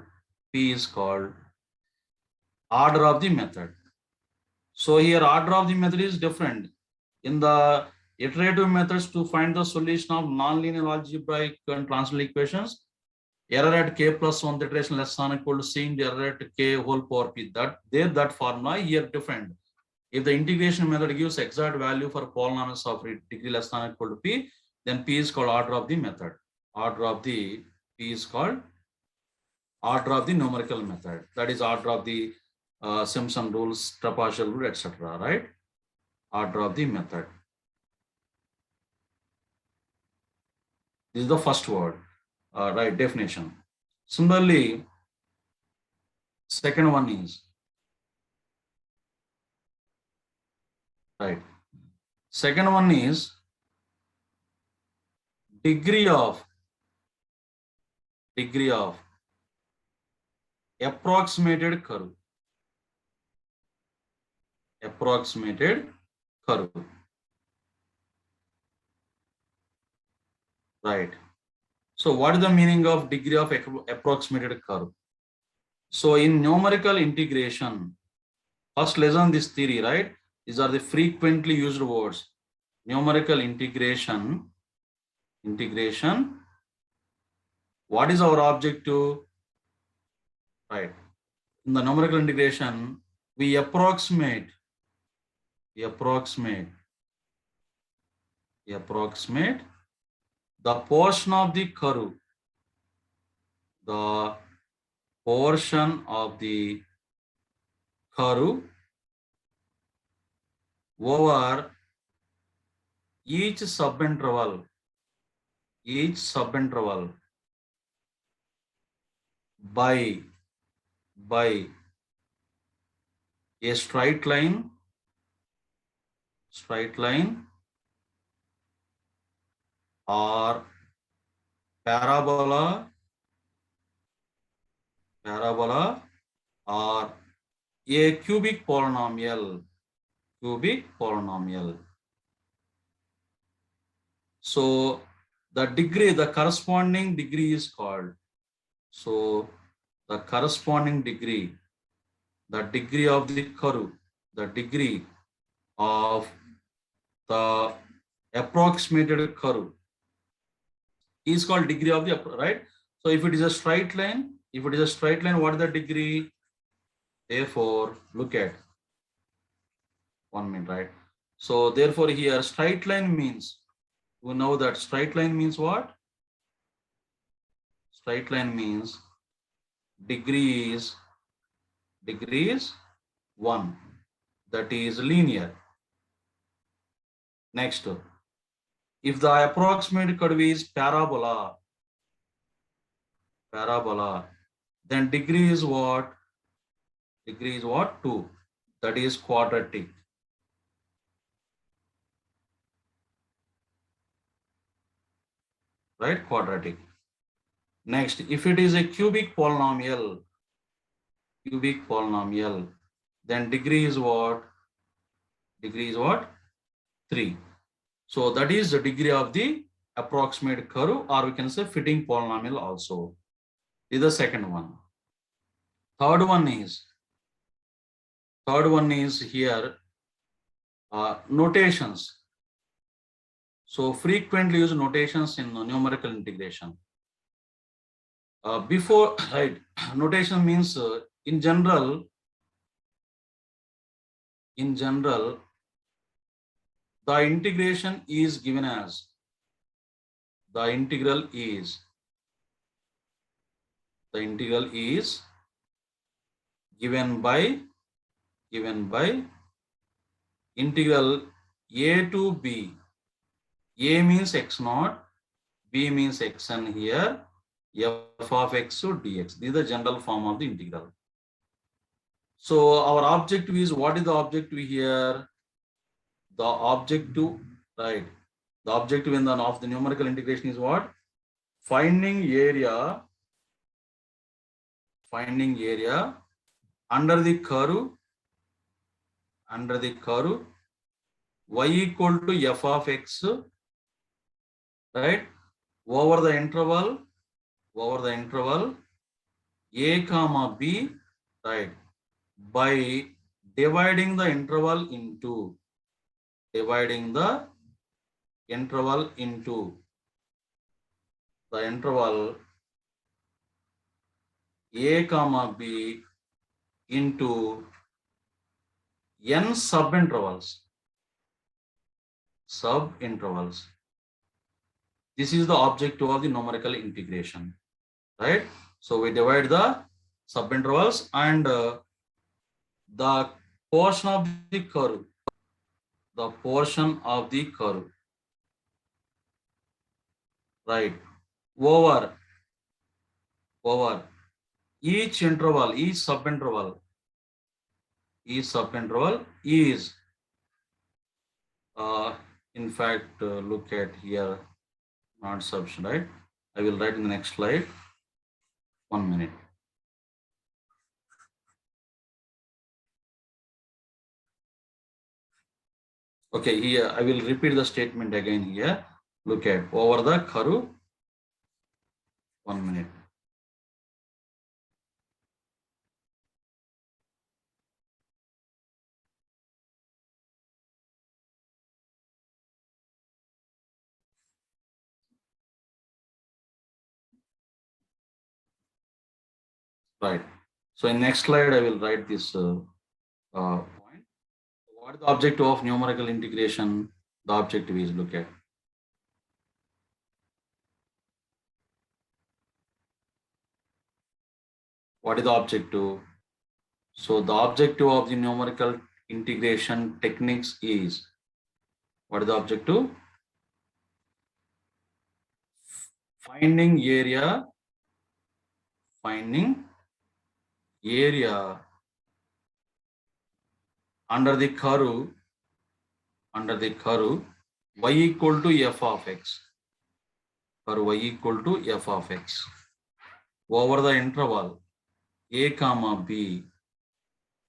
order of the method. So here order of the method is different. In the iterative methods to find the solution of nonlinear algebraic and transitional equations, error at k plus 1 iteration less than or equal to c into error at k whole power p. That formula here different. If the integration method gives exact value for polynomials of degree less than or equal to p, then p is called order of the method. P is called order of the numerical method. That is order of the Simpson rules, trapezoidal rule, etc. Right? Order of the method. This is the first word, right? Definition. Similarly, second one is right. Second one is degree of approximated curve. Right. So what is the meaning of degree of approximated curve? So in numerical integration, first lesson this theory, right? These are the frequently used words. Numerical integration. What is our objective? Right. In the numerical integration, we approximate the portion of the curve, over each subinterval by a straight line or parabola or a cubic polynomial. So the corresponding degree is called. So the corresponding degree, the degree of the curve, the degree of the approximated curve is called degree of the, right? So if it is a straight line, what is the degree? Therefore, look at 1 minute, right? So therefore here straight line means, we know that straight line means what? Straight line means degree is 1, that is linear. Next, if the approximate curve is parabola, then degree is what? Degree is what? 2. That is quadratic. Right? Quadratic. Next, if it is a cubic polynomial, then degree is what? Degree is what? 3. So that is the degree of the approximate curve, or we can say fitting polynomial also. This is the second one. Third one is here notations. So frequently use notations in numerical integration. Before, right, notation means in general, the integration is given as, the integral is given by integral a to b. A means x0, b means xn here, f of x to dx. This is the general form of the integral. So our objective is, what is the objective here? The objective, right? The objective of the numerical integration is what? Finding area under the curve y equal to f of x, right? Over the interval a comma b, right? By dividing the interval into the interval a comma b into n subintervals. This is the objective of the numerical integration, right? So we divide the subintervals, and the portion of the curve, right, over each interval, each subinterval is, in fact, look at here, not substitute, right? I will write in the next slide. 1 minute. Okay, here I will repeat the statement again here. Look at over the curve. 1 minute. Right. So in next slide, I will write this point. What is the objective of numerical integration? The objective is, look at. What is the objective? So the objective of the numerical integration techniques is, what is the objective? Finding area under the curve y equal to f of x, over the interval a comma b,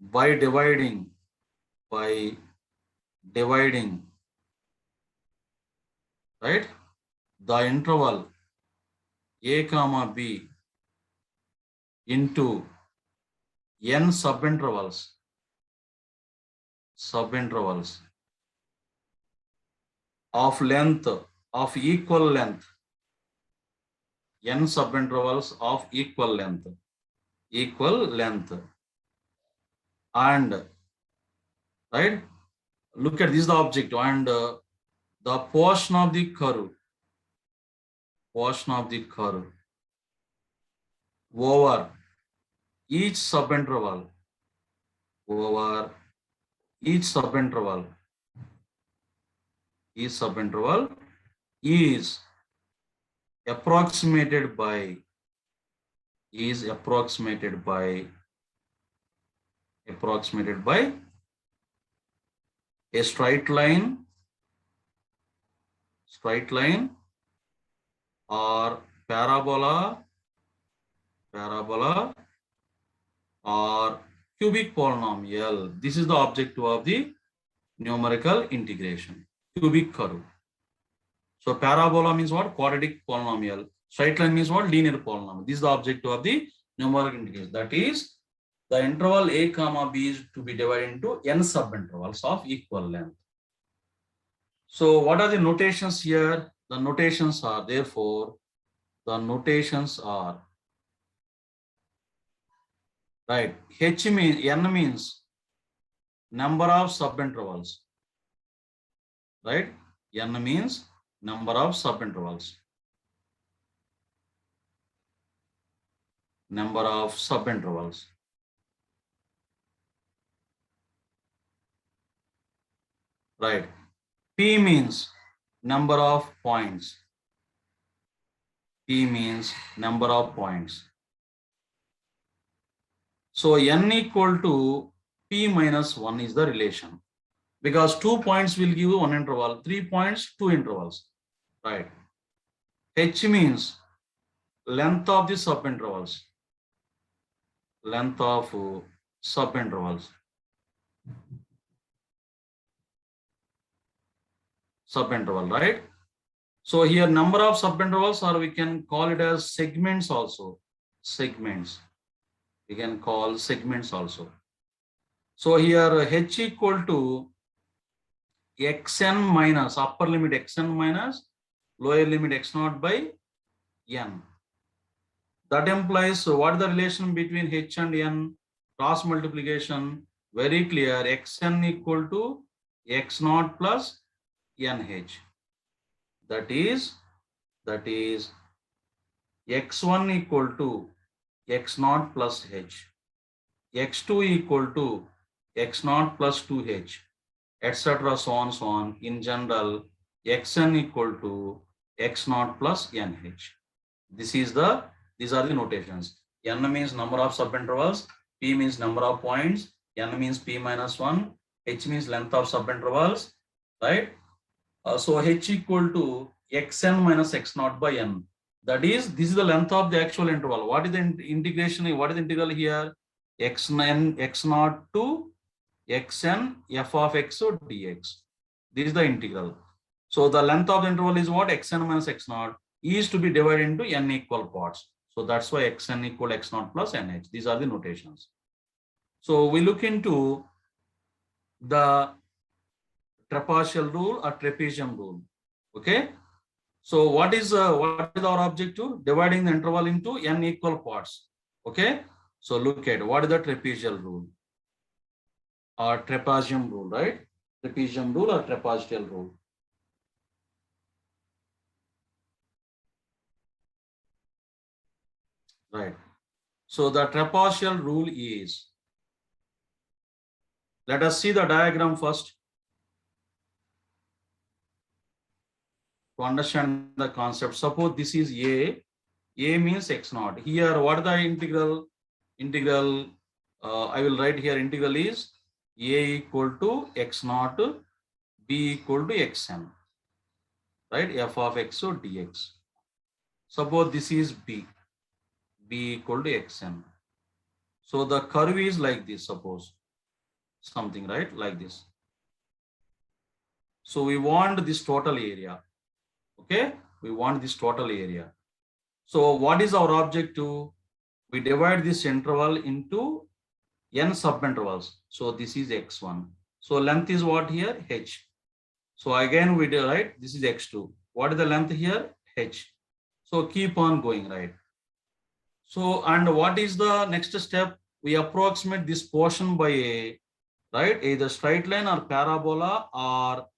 by dividing right, the interval a comma b into n subintervals of length, of equal length, n subintervals of equal length, and right, look at this, the objective, and the portion of the curve over each subinterval is approximated by a straight line or parabola or cubic polynomial. This is the objective of the numerical integration, cubic curve. So parabola means what? Quadratic polynomial. Straight line means what? Linear polynomial. This is the objective of the numerical integration. That is, the interval a comma b is to be divided into n subintervals of equal length. So what are the notations here? The notations are, therefore, right. H means, n means number of subintervals, right? N means number of subintervals. Right. P means number of points. So n equal to p minus 1 is the relation, because 2 points will give 1 interval, 3 points, 2 intervals, right? H means length of the subintervals. Subinterval, right? So here number of subintervals, or we can call it as segments also. We can call segments also. So here h equal to xn minus upper limit xn minus lower limit x naught by n. That implies, what is the relation between h and n? Cross multiplication, very clear. Xn equal to x naught plus nh. That is x1 equal to x naught plus h, x2 equal to x naught plus 2h, etc. so on. In general, xn equal to x naught plus nh. These are the notations. N means number of subintervals, p means number of points, n means p minus 1, h means length of subintervals, right? So h equal to xn minus x naught by n. That is, this is the length of the actual interval. What is the integration? What is the integral here? Xn x naught to xn f of x or dx. This is the integral. So the length of the interval is what? Xn minus x naught is to be divided into n equal parts. So that's why xn equal x naught plus nh. These are the notations. So we look into the trapezial rule or trapezium rule. Okay. So what is our objective? Dividing the interval into n equal parts. Okay. So look at what is the trapezial rule or trapezium rule, right? Trapezium rule or trapezial rule. Right. So the trapezial rule is, let us see the diagram first to understand the concept. Suppose this is a means x naught. Here, what is the integral? I will write here, integral is a equal to x naught, b equal to xn, right? F of x or dx. Suppose this is b equal to xn. So the curve is like this, suppose something, right? Like this. So we want this total area. Okay, we want this total area. So what is our objective? We divide this interval into n subintervals. So this is x1. So length is what here? H. So again we write this is x2. What is the length here? H. So keep on going, right? So, and what is the next step? We approximate this portion by a, right? Either straight line or parabola or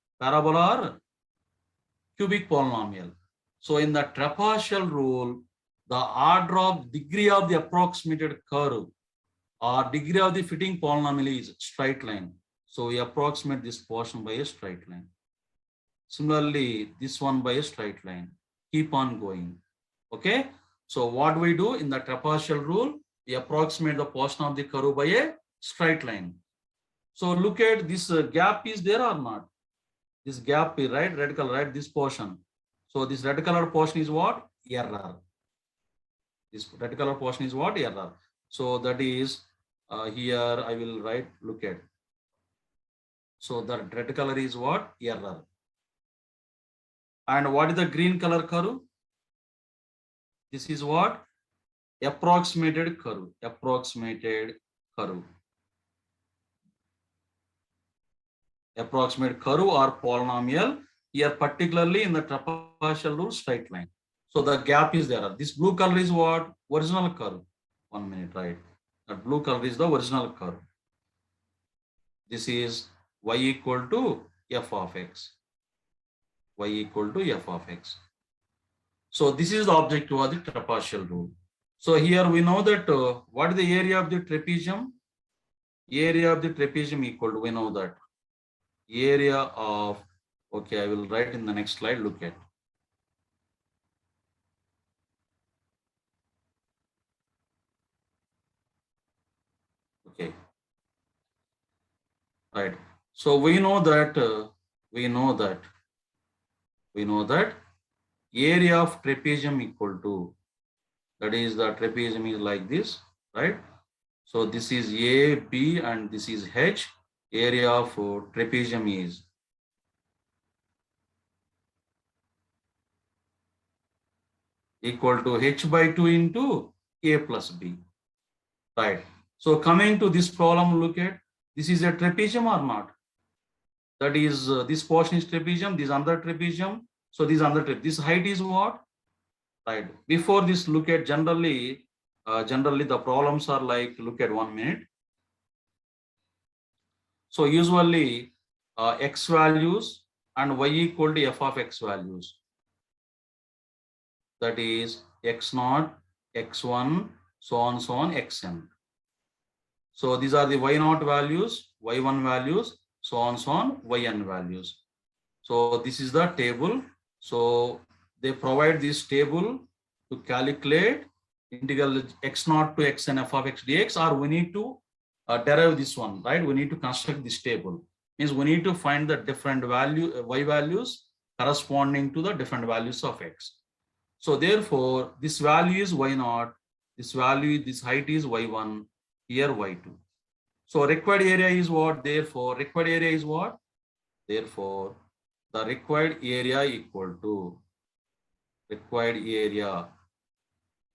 cubic polynomial. So in the trapezial rule, the order of degree of the approximated curve or degree of the fitting polynomial is straight line. So we approximate this portion by a straight line. Similarly, this one by a straight line. Keep on going. Okay. So what we do in the trapezoidal rule, we approximate the portion of the curve by a straight line. So look at this gap is there or not? This gap is right, red color, right? This portion. So this red color portion is what? Error. This red color portion is what? Error. So that is here I will write, look at. So the red color is what? Error. And what is the green color curve? This is what? Approximated curve. Approximated curve. Approximate curve or polynomial. Here particularly in the trapezoidal rule, straight line. So the gap is there. This blue color is what? Original curve. 1 minute, right? That blue color is the original curve. This is y equal to f of x. Y equal to f of x. So this is the objective of the trapezoidal rule. So here we know that what is the area of the trapezium? Area of the trapezium equal to, we know that. Area of, okay, I will write in the next slide, look at. Okay. Right. So we know that area of trapezium equal to, that is the trapezium is like this, right? So this is A, B, and this is H. Area of trapezium is equal to H by 2 into A plus B, right? So coming to this problem, look at, this is a trapezium or not? That is, this portion is trapezium, this another trapezium. So this another trapezium. This height is what? Right. Before this, look at generally the problems are like, look at 1 minute. So usually x values and y equal to f of x values. That is x0, x1, so on, xn. So these are the y0 values, y1 values, so on, yn values. So this is the table. So they provide this table to calculate integral x0 to xn f of x dx, or we need to derive this one, right? We need to construct this table. Means we need to find the different value, y values corresponding to the different values of x. So therefore, this value is y0, this value, this height is y1, here y2. So required area is what? Therefore, required area is what? Therefore, the required area equal to, required area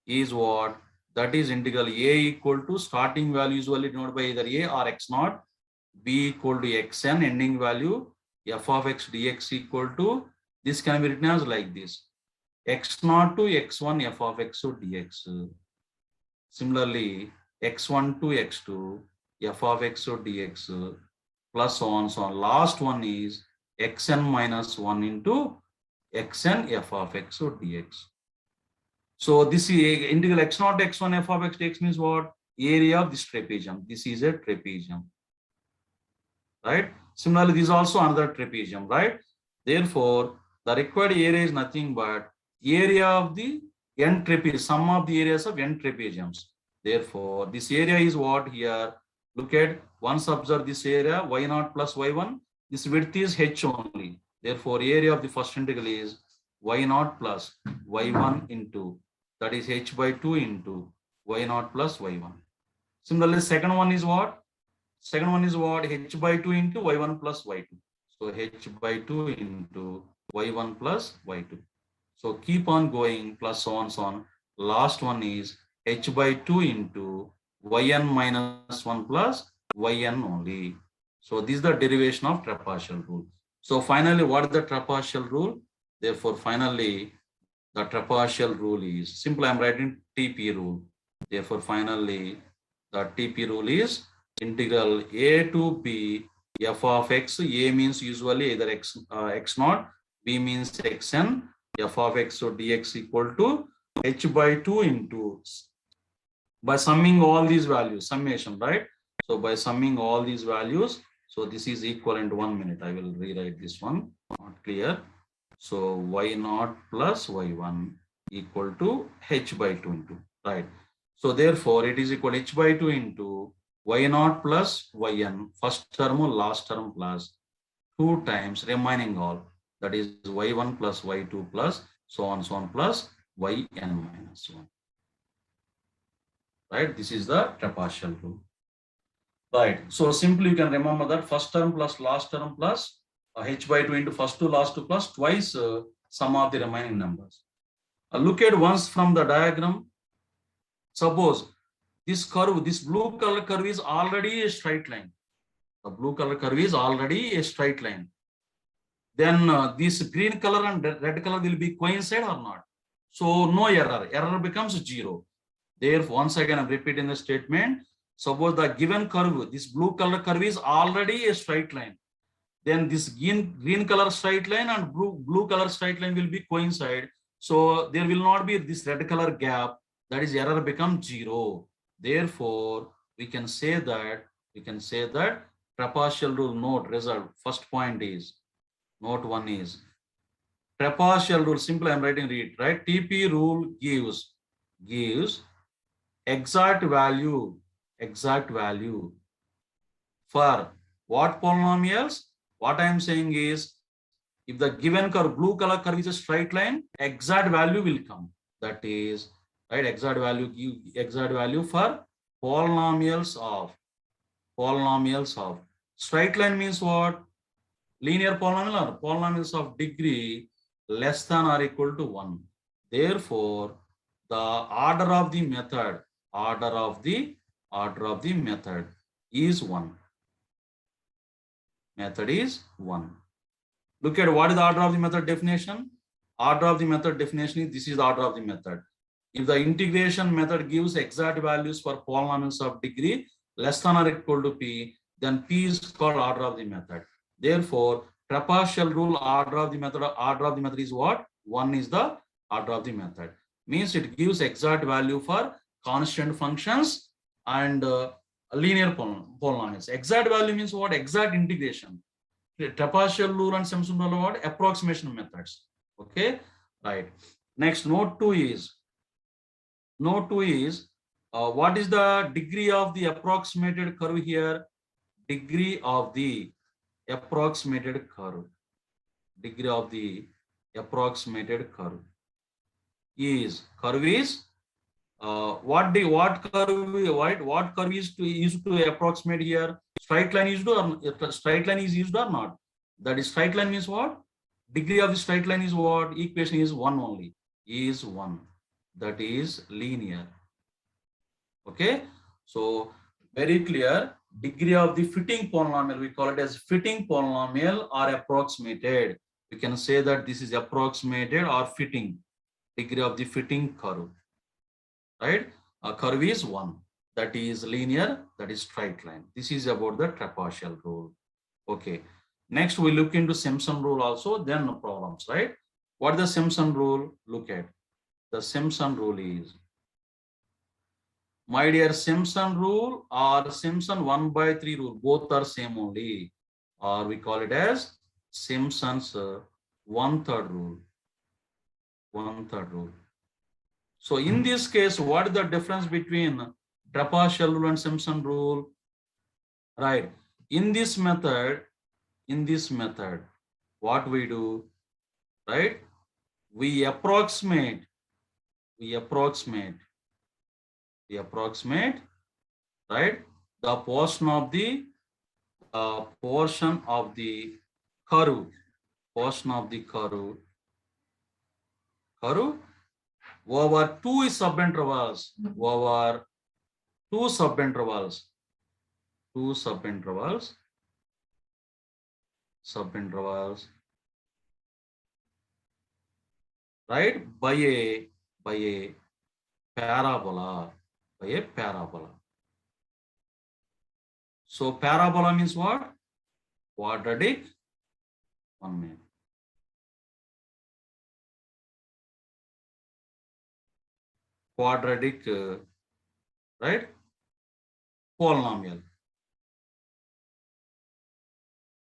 is what? That is integral a equal to starting value usually denoted by either a or x0, b equal to xn, ending value f of x dx equal to, this can be written as like this, x0 to x1 f of x dx. Similarly, x1 to x2 f of x dx plus so on. Last one is xn minus 1 into xn f of x dx. So this is integral x0 to x1 f of x dx means what? Area of this trapezium. This is a trapezium, right? Similarly, this is also another trapezium, right? Therefore, the required area is nothing but area of the n trapezium, sum of the areas of n trapeziums. Therefore, this area is what here? Look at, once observe this area, y0 plus y1, this width is h only. Therefore, area of the first integral is y0 plus y1 into, that is h by 2 into y0 plus y1. Similarly, second one is what? Second one is what? H by 2 into y1 plus y2. So h by 2 into y1 plus y2. So keep on going, plus so on. Last one is h by 2 into yn minus 1 plus yn only. So this is the derivation of trapezoidal rule. So finally, what is the trapezoidal rule? Therefore, finally, the trapezoidal rule is, simply I'm writing TP rule. Therefore, finally, the TP rule is integral a to b f of x. A means usually either x0, b means xn, f of x so dx equal to h by 2 into, by summing all these values, summation, right? So by summing all these values, So this is equivalent 1 minute. I will rewrite this one, not clear. So y0 plus y1 equal to h by 2 into, right? So therefore it is equal h by 2 into y0 plus yn, first term last term plus 2 times remaining all, that is y1 plus y2 plus so on plus yn minus 1. Right, this is the trapezial rule. Right, so simply you can remember that first term plus last term plus h by 2 into first 2 last 2 plus twice sum of the remaining numbers. Look at once from the diagram. Suppose this curve, this blue color curve is already a straight line. The blue color curve is already a straight line. Then this green color and red color will be coincide or not. So no error. Error becomes 0. Therefore, once again I'm repeating the statement. Suppose the given curve, this blue color curve is already a straight line. Then this green color straight line and blue color straight line will be coincide. So there will not be this red color gap. That is, error becomes 0. Therefore, we can say that trapezial rule note result. First point is note 1 is trapezial rule. Simply I'm writing it right. TP rule gives exact value for what polynomials? What I am saying is, if the given curve, blue color curve is a straight line, exact value will come. That is, right, exact value for polynomials of. Straight line means what? Linear polynomial or polynomials of degree less than or equal to 1. Therefore, the order of the method is 1. Method is 1. Look at what is the order of the method definition. Order of the method definition is, this is the order of the method. If the integration method gives exact values for polynomials of degree less than or equal to p, then p is called order of the method. Therefore, trapezial rule order of the method is what? 1 is the order of the method. Means it gives exact value for constant functions and linear polynomials. Exact value means what? Exact integration. Trapezial rule and Simpson rule are what? Approximation methods. Okay, right. Next, note 2 is what is the degree of the approximated curve here? Degree of the approximated curve. Degree of the approximated curve is what curve is used to approximate here? Straight line is used or straight line is used or not? That is, straight line means what? Degree of the straight line is what? Equation is 1 only. Is 1. That is linear. Okay. So very clear. Degree of the fitting polynomial, we call it as fitting polynomial or approximated. We can say that this is approximated or fitting. Degree of the fitting curve. Right? A curve is 1. That is linear, that is straight line. This is about the trapezial rule. Okay. Next, we look into Simpson rule also, then no problems, right? What is the Simpson rule? Look at. The Simpson rule is, my dear, Simpson rule or Simpson 1/3 rule, both are same only. Or we call it as Simpson's 1/3 rule. 1/3 rule. So in this case, what is the difference between trapezial rule and Simpson rule? Right. In this method, what we do, right? We approximate, right? The portion of the curve, over two subintervals, right? By a parabola. So parabola means what? Quadratic. 1 minute. Quadratic, right? Polynomial.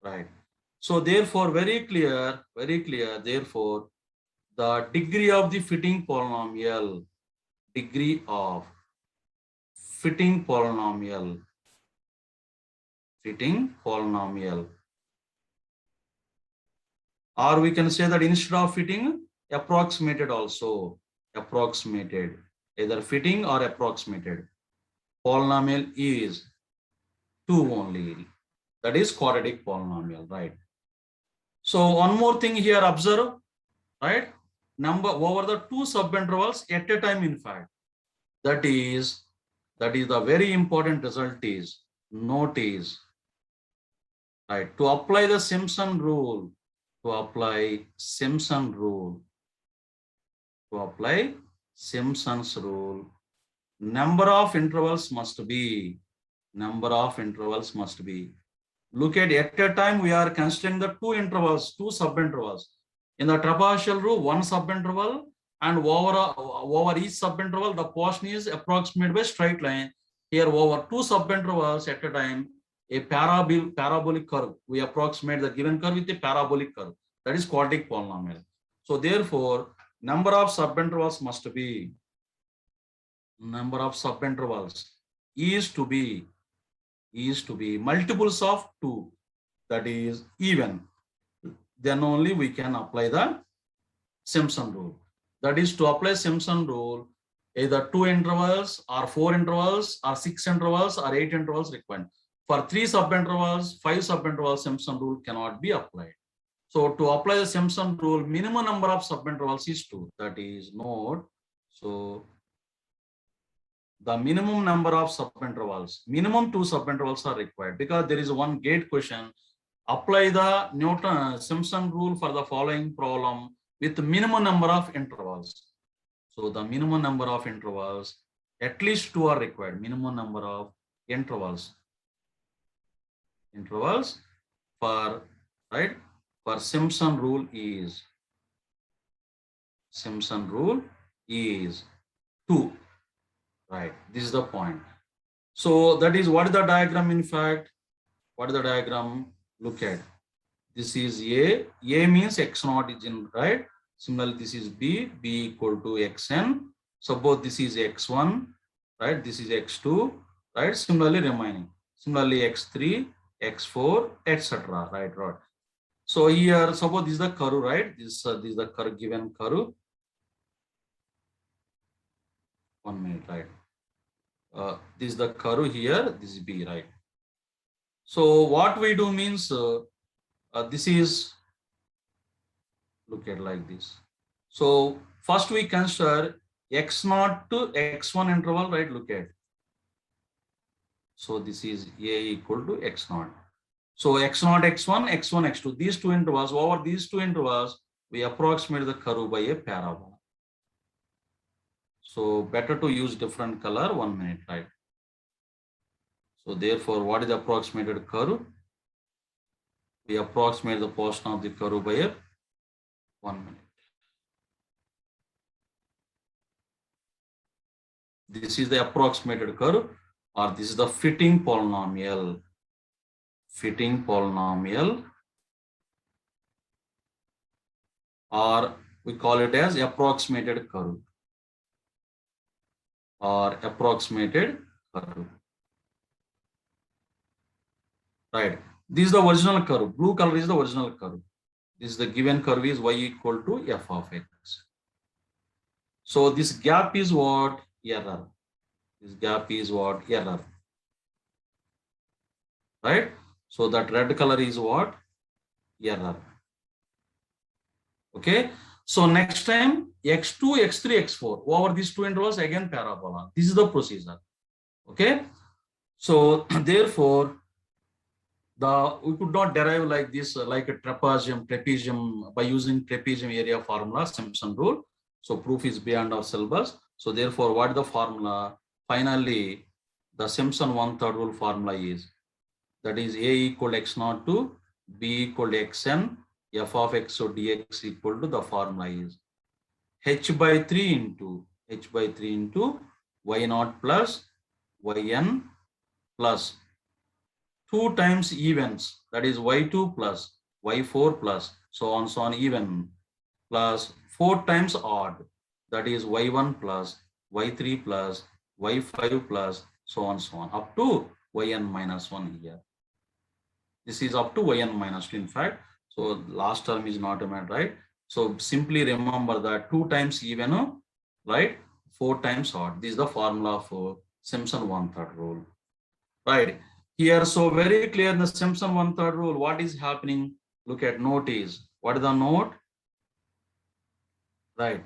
Right. So therefore, very clear, therefore, the degree of the fitting polynomial, degree of fitting polynomial, or we can say that instead of fitting, approximated also, approximated, either fitting or approximated. Polynomial is 2 only. That is quadratic polynomial, right? So one more thing here, observe, right? Number over the 2 subintervals at a time, in fact. That is the very important result is, note is, right? To apply the Simpson rule, Simpson's rule, number of intervals must be, look at a time we are considering the 2 intervals, 2 subintervals. In the trapezoidal rule, 1 subinterval, and over each subinterval, the portion is approximated by straight line. Here, over 2 subintervals at a time, a parabolic curve. We approximate the given curve with a parabolic curve. That is quadratic polynomial. So therefore, number of subintervals must be, is to be multiples of 2, that is even. Then only we can apply the Simpson rule. That is, to apply Simpson rule, either 2 intervals or 4 intervals or 6 intervals or 8 intervals required. For 3 subintervals, 5 subintervals, Simpson rule cannot be applied. So to apply the Simpson rule, minimum number of subintervals is 2. That is, note. So the minimum number of subintervals, minimum 2 subintervals are required, because there is one gate question. Apply the Simpson rule for the following problem with the minimum number of intervals. So the minimum number of intervals, at least 2 are required. Minimum number of intervals for, right, for Simpson rule is 2. Right, this is the point. So that is, what is the diagram, in fact? What is the diagram? Look at, this is A means x0 is in, right? Similarly, this is B equal to xn. Suppose this is x1, right? This is x2, right? Similarly remaining. Similarly x3, x4, etc. Right. So here, suppose this is the curve, right? This is the curve, given curve. 1 minute, right? This is the curve here. This is B, right? So what we do means, this is, look at like this. So first we consider x0 to x1 interval, right? Look at. So this is A equal to x0. So x0, x1, x1, x2. These 2 intervals, over these 2 intervals, we approximate the curve by a parabola. So better to use different color. 1 minute, right? So therefore, what is the approximated curve? We approximate the portion of the curve by a 1 minute. This is the approximated curve, or this is the fitting polynomial. Or we call it as approximated curve, or approximated curve. Right. This is the original curve. Blue color is the original curve. This is the given curve is y equal to f of x. So this gap is what? Error. This gap is what? Error. Right. So that red color is what? Error. Okay. So next time x2, x3, x4 over these 2 intervals, again parabola. This is the procedure. Okay. So therefore, we could not derive like this, like a trapezium by using trapezium area formula, Simpson rule. So proof is beyond our syllabus. So therefore, what is the formula? Finally, the Simpson 1/3 rule formula is, that is A equal x0 to B equal to xn, f of x or dx equal to, the formula is h/3 into y0 plus yn plus 2 times evens, that is y2 plus y4 plus so on even, plus 4 times odd, that is y1 plus y3 plus y5 plus so on up to yn minus 1 here. This is up to yn minus 2 in fact. So last term is not met, right? So simply remember that 2 times even, right? 4 times odd. This is the formula for Simpson 1/3 rule, right? Here, so very clear in the Simpson 1/3 rule, what is happening? Look at note is, what is the note? Right.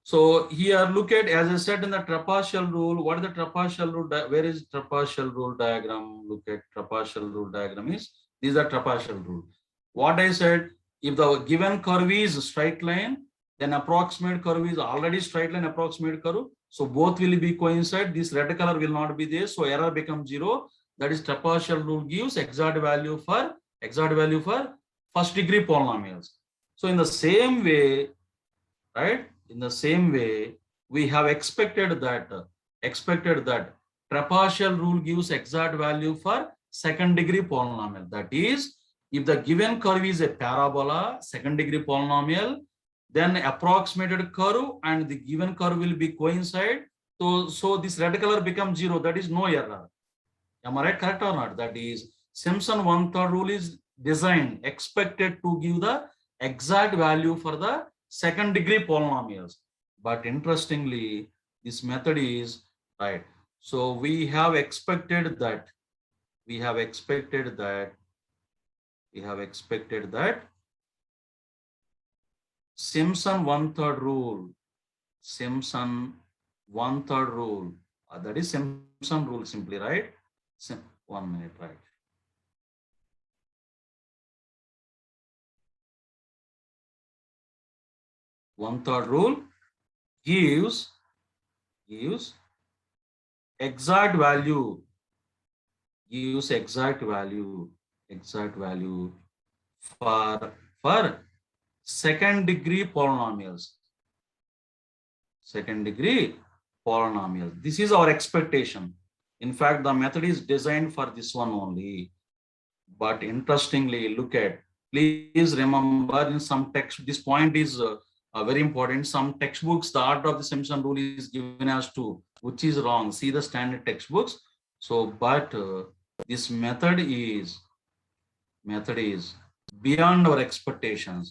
So here, look at, as I said in the trapezial rule, what is the trapezial rule? Where is trapezial rule diagram? Look at trapezial rule diagram is, this is the trapezial rule. What I said, if the given curve is straight line, then approximate curve is already straight line approximate curve. So both will be coincide. This red color will not be there. So error becomes 0. That is trapezial rule gives exact value for first degree polynomials. So in the same way, right? In the same way, we have expected that trapezial rule gives exact value for second degree polynomial. That is, if the given curve is a parabola, second degree polynomial, then approximated curve and the given curve will be coincide. So this red color becomes 0. That is no error. Am I right? Correct or not? That is, Simpson 1/3 rule is designed, expected to give the exact value for the second degree polynomials. But interestingly, this method is right. So we have expected that Simpson 1/3 rule, that is Simpson rule simply, right? 1 minute, right? One-third rule gives exact value, for second degree polynomials. This is our expectation. In fact, the method is designed for this one only. But interestingly, look at, please remember in some text, this point is very important. Some textbooks, the order of the Simpson rule is given as 2, which is wrong. See the standard textbooks. So, but this method is beyond our expectations,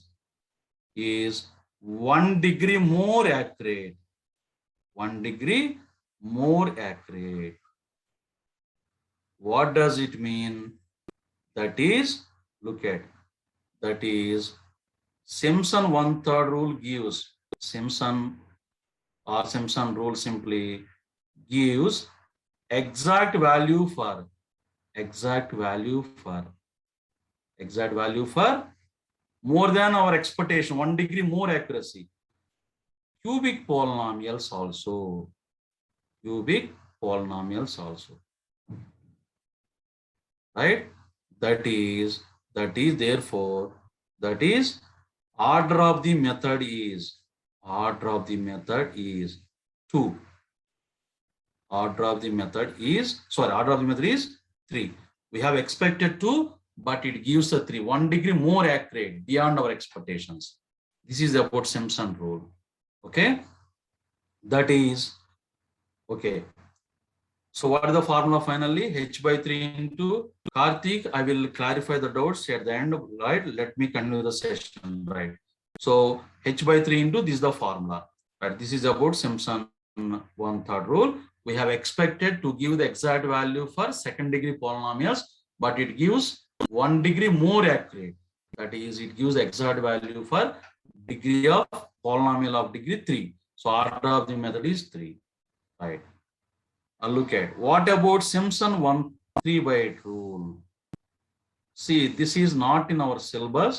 is 1 degree more accurate. 1 degree more accurate. What does it mean? That is, look at, that is Simpson 1/3 rule gives, Simpson rule simply gives exact value for more than our expectation, 1 degree more accuracy. Cubic polynomials also. Right? That is therefore, that is order of the method is 2. Order of the method is 3. We have expected 2, but it gives a 3, 1 degree more accurate, beyond our expectations. This is about Simpson rule. Okay, that is okay. So what is the formula finally? H/3 into Karthik. I will clarify the doubts at the end, right? Let me continue the session, right? So H/3 into, this is the formula, right? This is about Simpson 1/3 rule. We have expected to give the exact value for second degree polynomials, but it gives 1 degree more accurate. That is, it gives exact value for degree of polynomial of degree 3. So order of the method is 3, right? Look at, what about Simpson 1/3/8 rule? See, this is not in our syllabus.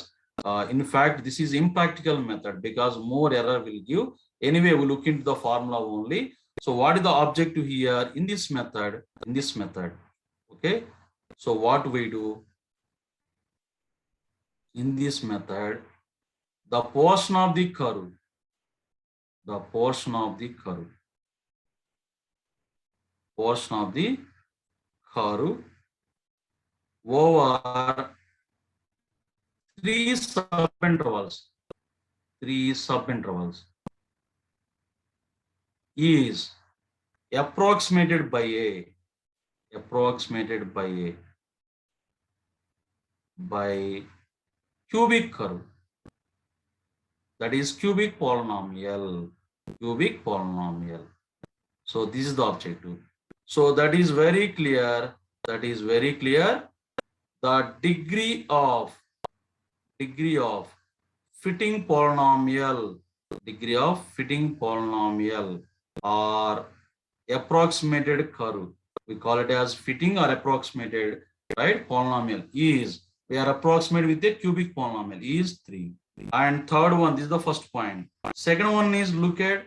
In fact, this is impractical method because more error will give. Anyway, we look into the formula only. So what is the objective here in this method? Okay. So what we do in this method, the portion of the curve over three subintervals is approximated by cubic curve, that is cubic polynomial. So this is the objective. So that is very clear. The degree of fitting polynomial or approximated curve, we call it as fitting or approximated, right, polynomial, is we are approximate with a cubic polynomial is 3. And third one, this is the first point. Second one is, look at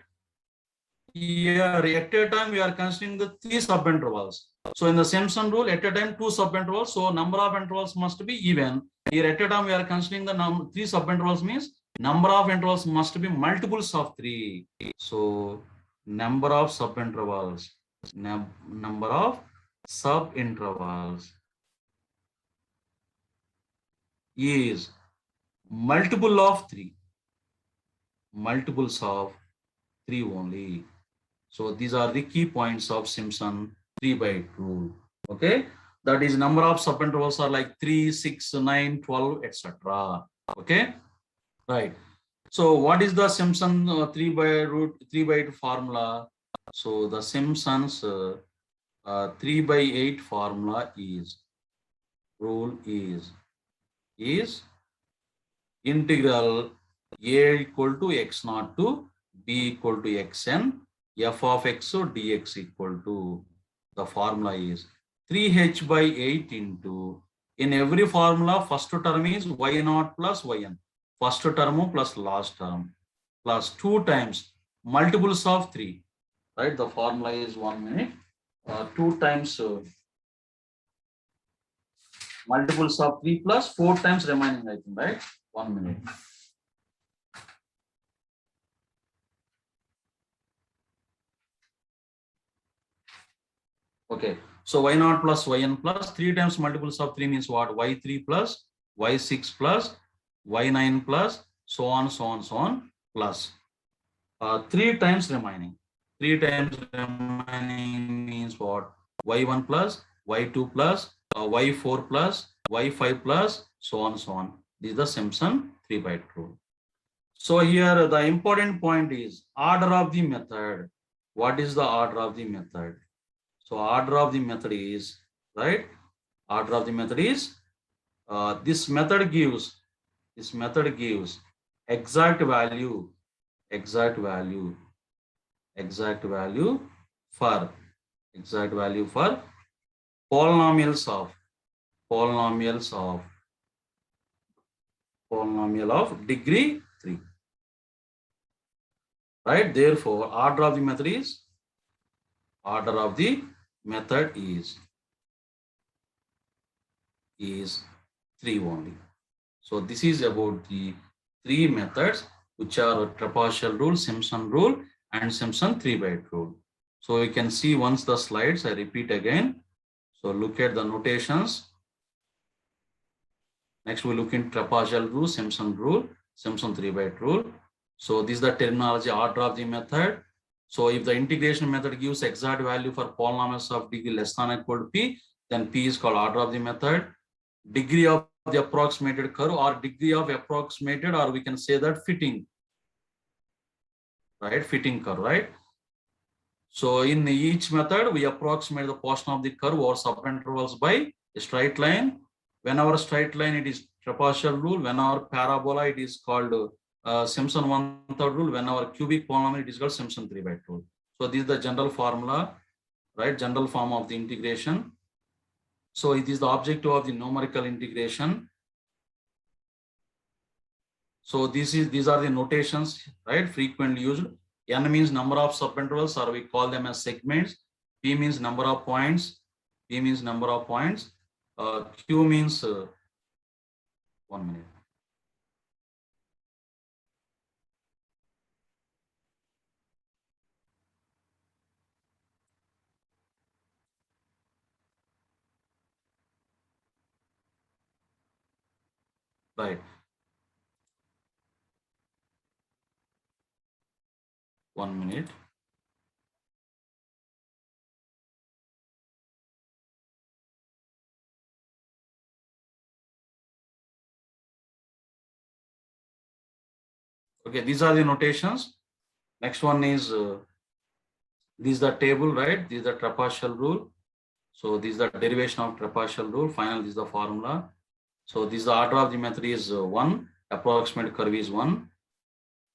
here, at a time we are considering the 3 subintervals. So in the Simpson rule, at a time 2 subintervals, so number of intervals must be even. Here at a time we are considering the 3 subintervals, means number of intervals must be multiples of 3. So number of subintervals is multiple of 3, multiples of 3 only. So these are the key points of Simpson 3/8 rule. Okay, that is number of subintervals are like 3, 6, 9, 12, etc. Okay, right. So what is the Simpson 3/8 formula? So the Simpson's 3/8 formula is integral a equal to x0 to b equal to xn f of x dx equal to, the formula is 3h/8 into, in every formula first term is y0 plus yn, first term plus last term, plus 2 times multiples of 3, right? The formula is 1 minute, 2 times multiples of 3 plus 4 times remaining, I think, right? 1 minute. Okay, so y0 plus yn plus 3 times multiples of 3 means what? y3 plus y6 plus y9 plus so on plus 3 times remaining. 3 times remaining means what? y1 plus y2 plus y4 plus y5 plus so on. This is the Simpson 3/8 rule. So here the important point is order of the method. What is the order of the method? So order of the method is, right? Order of the method is this method gives exact value for polynomials of degree 3, right? Therefore order of the method is 3 only. So this is about the 3 methods, which are trapezoidal rule, Simpson rule, and Simpson 3/8 rule. So you can see once the slides, I repeat again. So look at the notations. Next we look in trapezoidal rule, Simpson rule, Simpson 3/8 rule. So this is the terminology, order of the method. So if the integration method gives exact value for polynomials of degree less than or equal to p, then p is called order of the method. Degree of the approximated curve, or degree of approximated, or we can say that fitting, right? Fitting curve, right? So in each method, we approximate the portion of the curve or subintervals by a straight line. Whenever straight line, it is trapezoidal rule. Whenever parabola, it is called Simpson 1/3 rule. Whenever cubic polynomial, it is called Simpson 3/8 rule. So this is the general formula, right? General form of the integration. So it is the objective of the numerical integration. So these are the notations, right? Frequently used. N means number of subintervals, or we call them as segments. P means number of points. Q means 1 minute. Right. 1 minute. Okay, these are the notations. Next one is this is the table, right? This is the trapezoidal rule. So this is the derivation of trapezoidal rule. Final, this is the formula. So this is the order of the method is 1. Approximate curve is 1.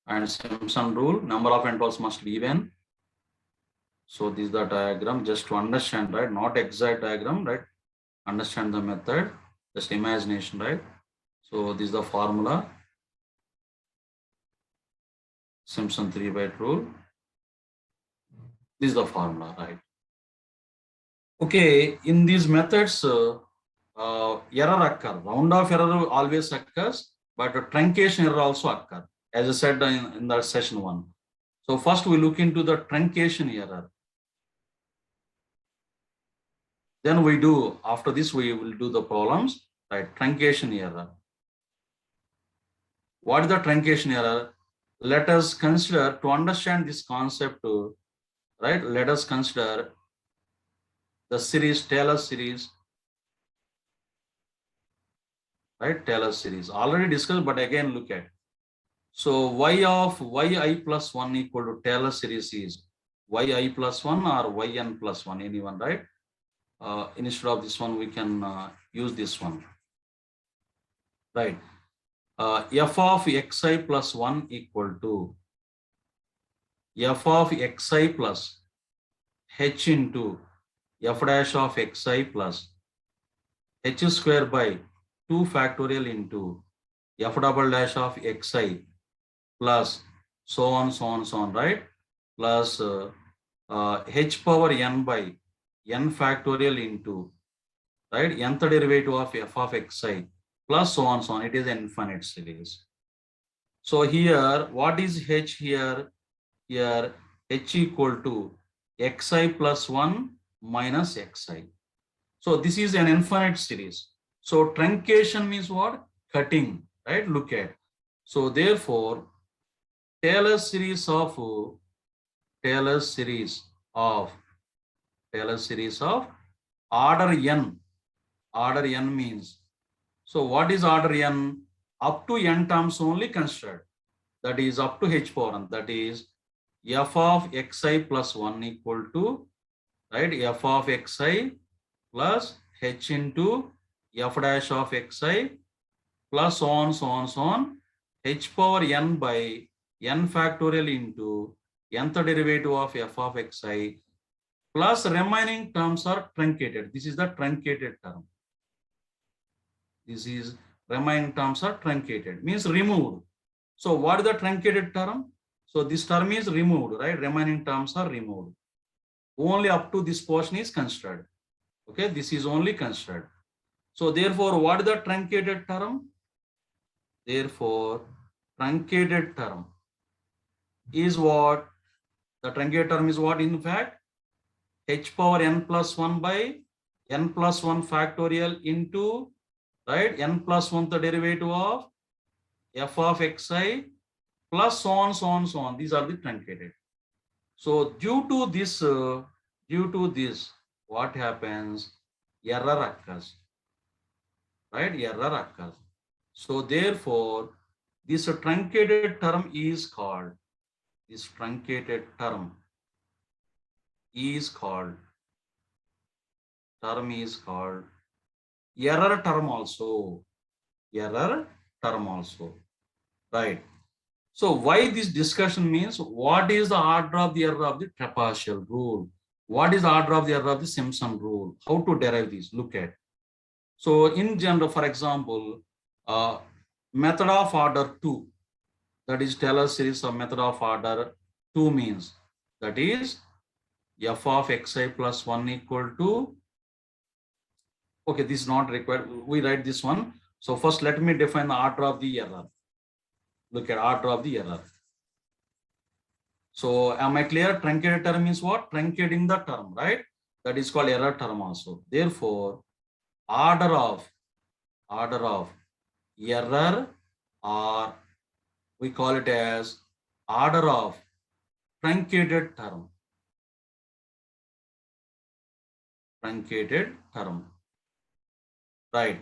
And Simpson rule, number of intervals must be even. So this is the diagram, just to understand, right? Not exact diagram, right? Understand the method, just imagination, right? So this is the formula. Simpson 3/8 rule. This is the formula, right? Okay, in these methods, error occur. Round off error always occurs, but truncation error also occur, as I said in the session 1. So first we look into the truncation error. Then we do, after this we will do the problems, right? Truncation error. What is the truncation error? Let us consider, to understand this concept, right? Let us consider the series, Taylor series, right? Taylor series, already discussed, but again look at. So y of yi plus 1 equal to Taylor series is yi plus 1 or yn plus 1, anyone, right? Instead of this one, we can use this one, right? F of xi plus 1 equal to f of xi plus h into f dash of xi plus h square by 2 factorial into f double dash of xi plus so on, right? Plus h power n by n factorial into, right, nth derivative of f of xi plus so on. It is an infinite series. So here, what is h here? Here h equal to xi plus 1 minus xi. So this is an infinite series. So truncation means what? Cutting, right? Look at. So therefore, Taylor series of order n. Order n means, so what is order n? Up to n terms only considered. That is up to h power n. That is f of xi plus 1 equal to, right, f of xi plus h into f dash of xi plus so on, h power n by n factorial into nth derivative of f of xi plus remaining terms are truncated. This is the truncated term. This is remaining terms are truncated, means removed. So what is the truncated term? So this term is removed, right? Remaining terms are removed. Only up to this portion is considered. Okay, this is only considered. So therefore, what is the truncated term? Therefore, truncated term is what? The truncated term is what, in fact? H power n plus 1 by n plus 1 factorial into, right, n plus 1 the derivative of f of xi plus so on. These are the truncated. So due to this, what happens? Error occurs, right? Error occurs. So therefore, this truncated term is called, error term also, right? So why this discussion means, what is the order of the error of the trapezoidal rule? What is the order of the error of the Simpson rule? How to derive this? Look at. So in general, for example, method of order 2, that is Taylor series of method of order 2 means, that is f of xi plus 1 equal to, okay, this is not required. We write this one. So first let me define the order of the error. Look at order of the error. So am I clear? Truncated term means what? Truncating the term, right? That is called error term also. Therefore, order of error, or we call it as order of truncated term. Truncated term. Right.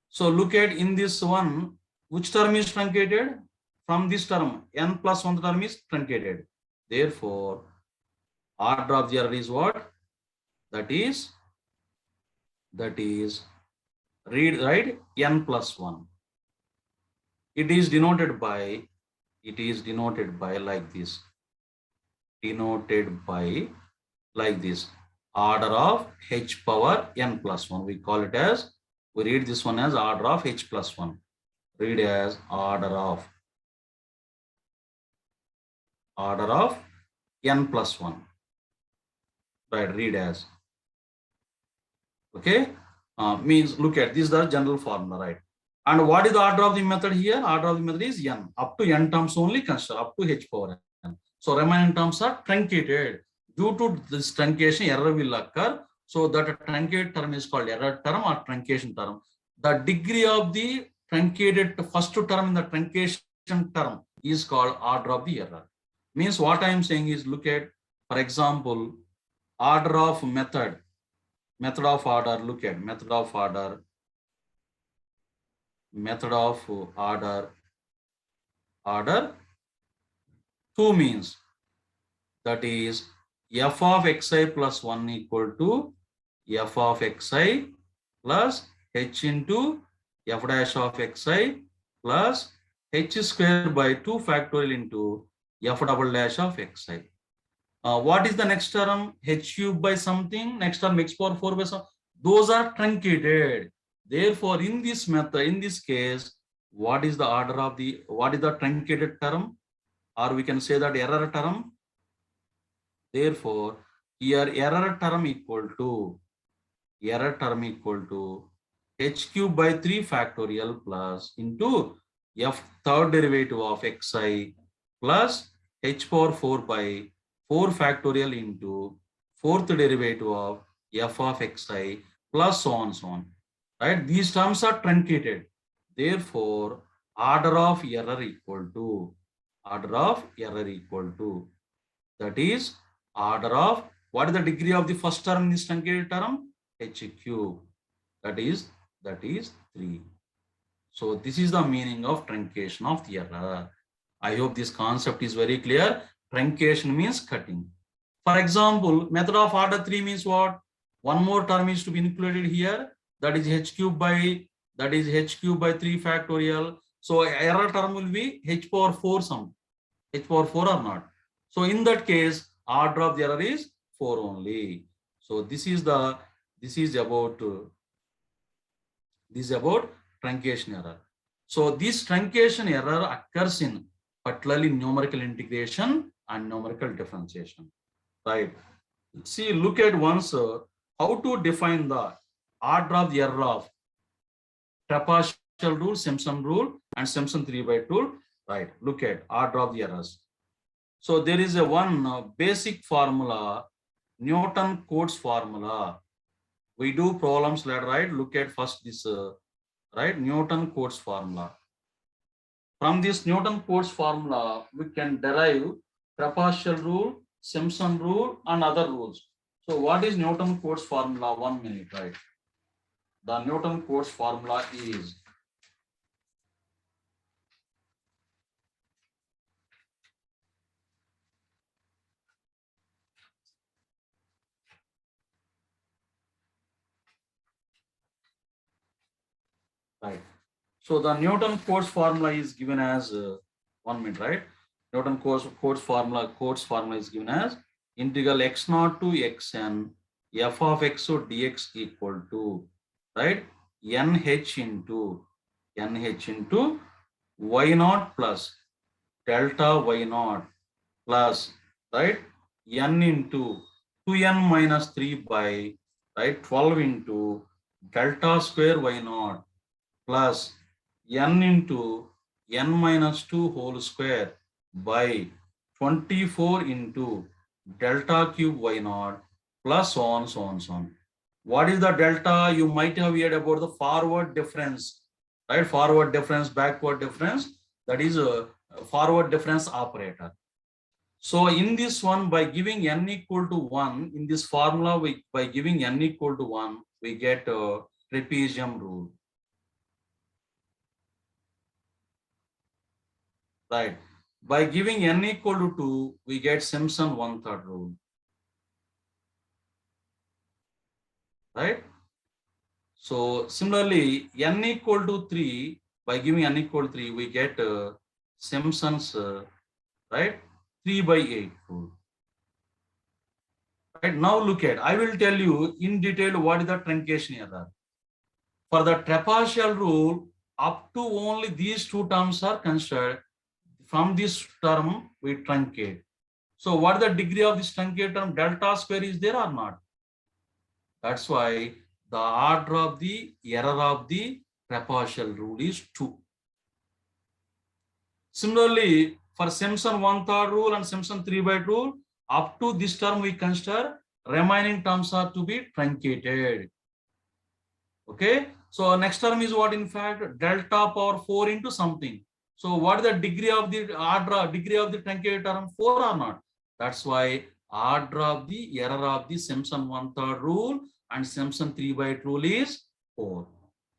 So look at in this one, which term is truncated? From this term, n plus 1 term is truncated. Therefore, order of the error is what? That is read, right? N plus 1. It is denoted by like this. Denoted by like this. Order of h power n plus 1. We call it as, we read this one as order of h plus 1. Read as order of n plus 1. Right, read as. Okay, means look at this is the general formula, right? And what is the order of the method here? Order of the method is n. Up to n terms only consider, up to h power n. So remaining terms are truncated. Due to this truncation, error will occur. So that truncated term is called error term or truncation term. The degree of the truncated first term in the truncation term is called order of the error. Means what I am saying is, look at, for example, order of method of order, look at method of order order 2 means, that is f of xi plus 1 equal to f of xi plus h into f dash of xi plus h square by 2 factorial into f double dash of xi. What is the next term? H cube by something, next term x power 4 by something. Those are truncated. Therefore, in this method, in this case, what is the order of the, what is the truncated term? Or we can say that error term. Therefore, here error term equal to h cube by 3 factorial plus into f third derivative of xi plus h power 4 by 4 factorial into fourth derivative of f of xi plus so on so on. Right? These terms are truncated. Therefore, order of error equal to that is order of, what is the degree of the first term in this truncated term? H cube. That is 3. So this is the meaning of truncation of the error. I hope this concept is very clear. Truncation means cutting. For example, method of order 3 means what? One more term is to be included here. That is h cube by 3 factorial. So error term will be h power 4 some. H power 4 or not. So in that case, order of the error is 4 only. So this is about truncation error. So this truncation error occurs in particularly numerical integration and numerical differentiation. Right. See, look at once how to define the order of the error of trapezial rule, Simpson rule, and Simpson 3/2 rule. Right. Look at order of the errors. So there is a one basic formula, Newton-Cotes formula. We do problems later, right? Look at first this, right? Newton-Cotes formula. From this Newton-Cotes formula, we can derive trapezial rule, Simpson rule, and other rules. So what is Newton-Cotes formula? 1 minute, right? The Newton-Cotes formula is right. So the Newton-Cotes formula is given as 1 minute, right? Newton-Cotes formula is given as integral x naught to xn f of x dx equal to, right, nh into y naught plus delta y naught plus, right, n into 2n minus 3 by, right, 12 into delta square y naught plus n into n minus 2 whole square by 24 into delta cube y naught plus so on, so on, so on. What is the delta? You might have heard about the forward difference, right? Forward difference, backward difference, that is a forward difference operator. So in this one, by giving n equal to 1, in this formula, by giving n equal to 1, we get a trapezium rule. Right. By giving n equal to 2, we get Simpson 1/3 rule. Right? So similarly, n equal to 3, by giving n equal to 3, we get Simpson's right 3/8 rule. Right, now look at, I will tell you in detail what is the truncation error. For the trapezial rule, up to only these two terms are considered. From this term, we truncate. So what is the degree of this truncate term? Delta square is there or not? That's why the order of the error of the trapezial rule is 2. Similarly, for Simpson 1/3 rule and Simpson 3/8 rule, up to this term we consider, remaining terms are to be truncated. Okay, so next term is what? In fact, delta power 4 into something. So what is the degree of the order, degree of the truncated term? 4 or not? That's why order of the error of the Simpson 1/3 rule and Simpson 3/8 rule is 4.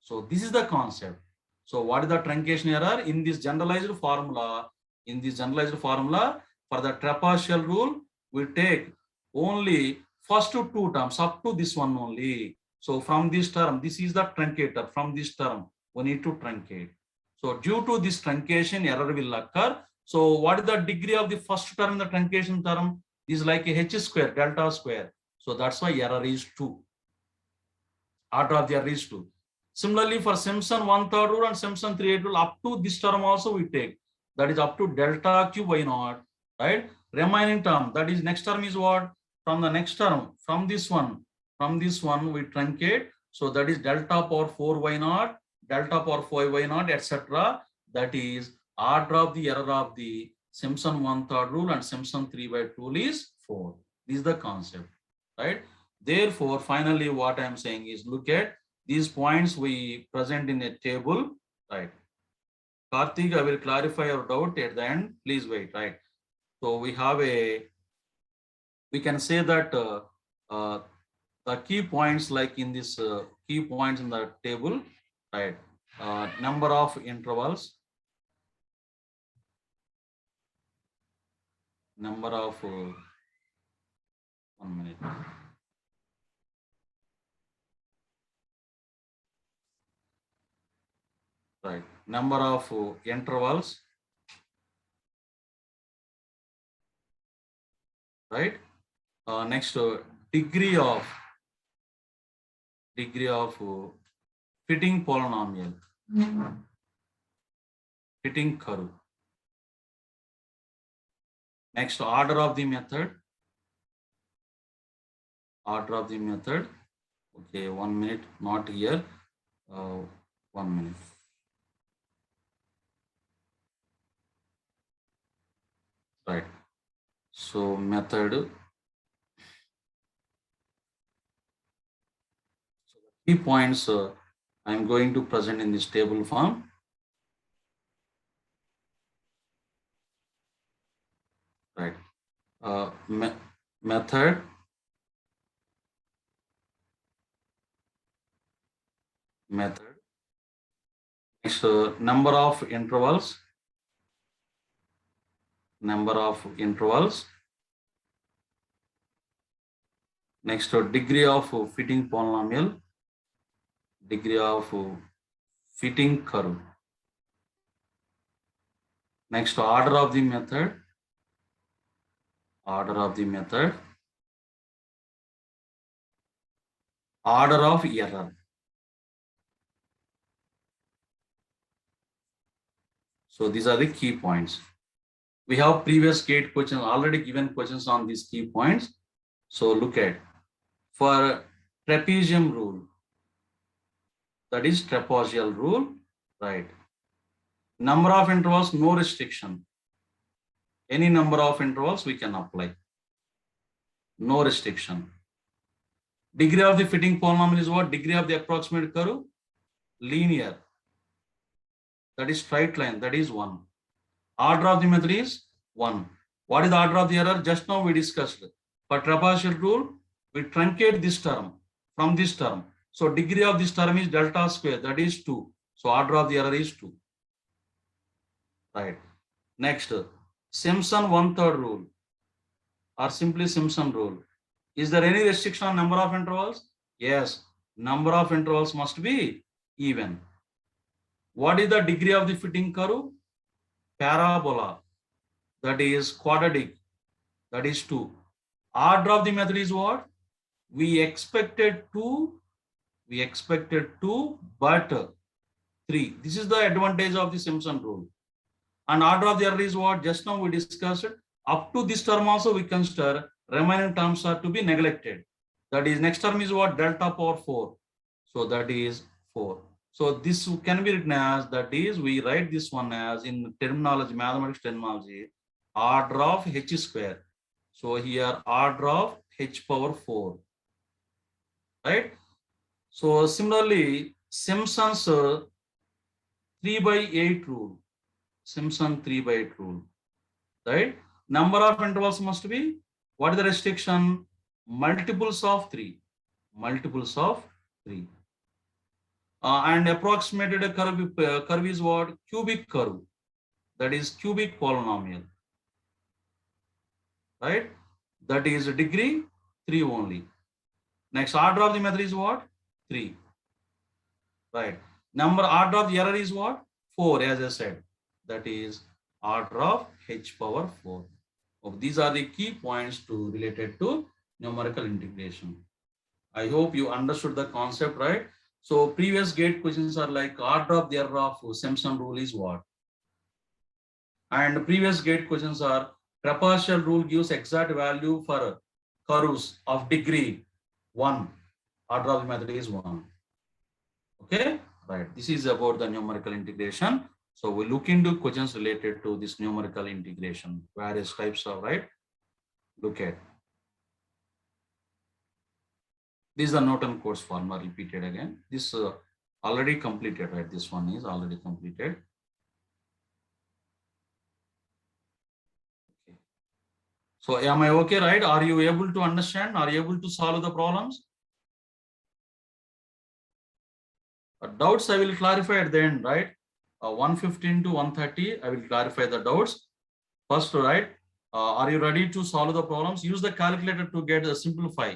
So this is the concept. So what is the truncation error? In this generalized formula, for the trapezial rule, we take only first two terms up to this one only. So from this term, this is the truncator. From this term, we need to truncate. So due to this truncation, error will occur. So what is the degree of the first term in the truncation term? This is like a h square, delta square. So that's why error is 2. Order of the error is 2. Similarly, for Simpson 1/3 rule and Simpson 3/8 rule, up to this term also we take. That is up to delta cube y naught, right? Remaining term, that is next term is what? From the next term, from this one we truncate. So that is delta power 4 y naught, delta power 4 y naught, etc. That is order of the error of the Simpson 1/3 rule and Simpson 3/8 rule is 4. This is the concept, right? Therefore, finally, what I am saying is, look at these points we present in a table, right? Karthik, I will clarify your doubt at the end. Please wait, right? So we can say that the key points, like in this key points in the table, right? Number of intervals, number of 1 minute. Right, number of intervals, right? Next, degree of fitting polynomial, fitting curve. Next, order of the method. Okay, 1 minute, not here. 1 minute. Right. So method. So the key points I am going to present in this table form. Right. Method. Next, number of intervals. Next, degree of fitting polynomial, degree of fitting curve. Next, order of the method, order of error. So these are the key points. We have previous GATE questions, already given questions on these key points. So look at, for trapezium rule, that is trapezial rule, right? Number of intervals, no restriction. Any number of intervals we can apply. No restriction. Degree of the fitting polynomial is what? Degree of the approximate curve, linear. that is straight line, that is 1. Order of the method is 1. What is the order of the error? Just now we discussed. For trapezial rule, we truncate this term from this term. So degree of this term is delta square, that is 2. So order of the error is 2. Right. Next, Simpson 1/3 rule or simply Simpson rule. Is there any restriction on number of intervals? Yes, number of intervals must be even. What is the degree of the fitting curve? Parabola, that is quadratic, that is 2. Order of the method is what? We expected 2, but 3. This is the advantage of the Simpson rule. And order of the error is what? Just now we discussed. Up to this term also we consider remaining terms are to be neglected. That is, next term is what? Delta power 4. So that is 4. So this can be written as, that is, we write this one as in terminology, mathematics terminology, order of h square. So here order of h power 4. Right? So similarly, Simpson's 3/8 rule. Simpson 3/8 rule. Right? Number of intervals must be, what is the restriction? Multiples of 3. Multiples of 3. And approximated curve is what? Cubic curve. That is cubic polynomial. Right? That is degree 3 only. Next, order of the method is what? 3. Right. Order of the error is what? 4, as I said. That is order of h power 4. Okay, these are the key points related to numerical integration. I hope you understood the concept, right? So previous gate questions are like order of the error of Simpson rule is what? And previous gate questions are trapezial rule gives exact value for curves of degree 1. Order of the method is 1. Okay, right. This is about the numerical integration. So we look into questions related to this numerical integration, various types of, right? Look at. This is the Norton course formula repeated again. This already completed, right? This one is already completed. Okay. So am I okay, right? Are you able to understand? Are you able to solve the problems? Doubts I will clarify at the end, right? 115 to 130, I will clarify the doubts. First, right? Are you ready to solve the problems? Use the calculator to get a simplify.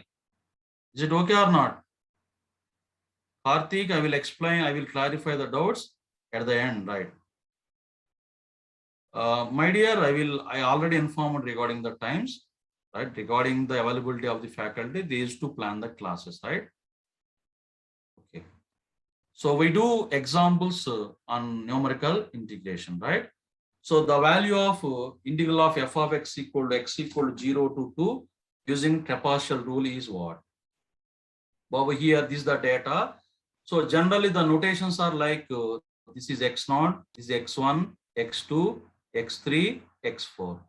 Is it okay or not? Karthik, I will explain, I will clarify the doubts at the end, right? My dear, I already informed regarding the times, right? Regarding the availability of the faculty, they used to plan the classes, right? Okay. So we do examples on numerical integration, right? So the value of integral of f of x equal to 0 to 2 using trapezial rule is what? Over here, this is the data. So generally the notations are like this is x0, this is x1, x2, x3, x4.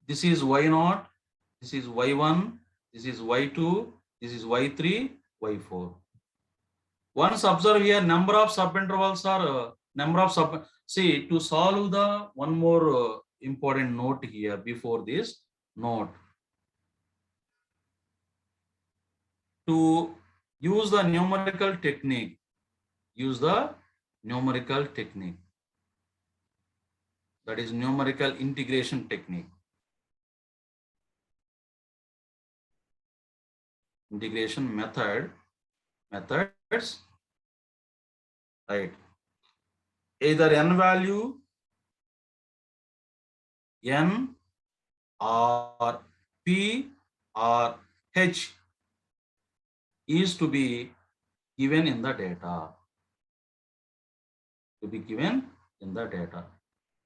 This is y0, this is y1, this is y2, this is y3, y4. Once observe here, number of subintervals are see, to solve the one more important note here before this note. To use the numerical technique, that is numerical integration technique. Integration methods, right? Either n value, n or p or h is to be given in the data.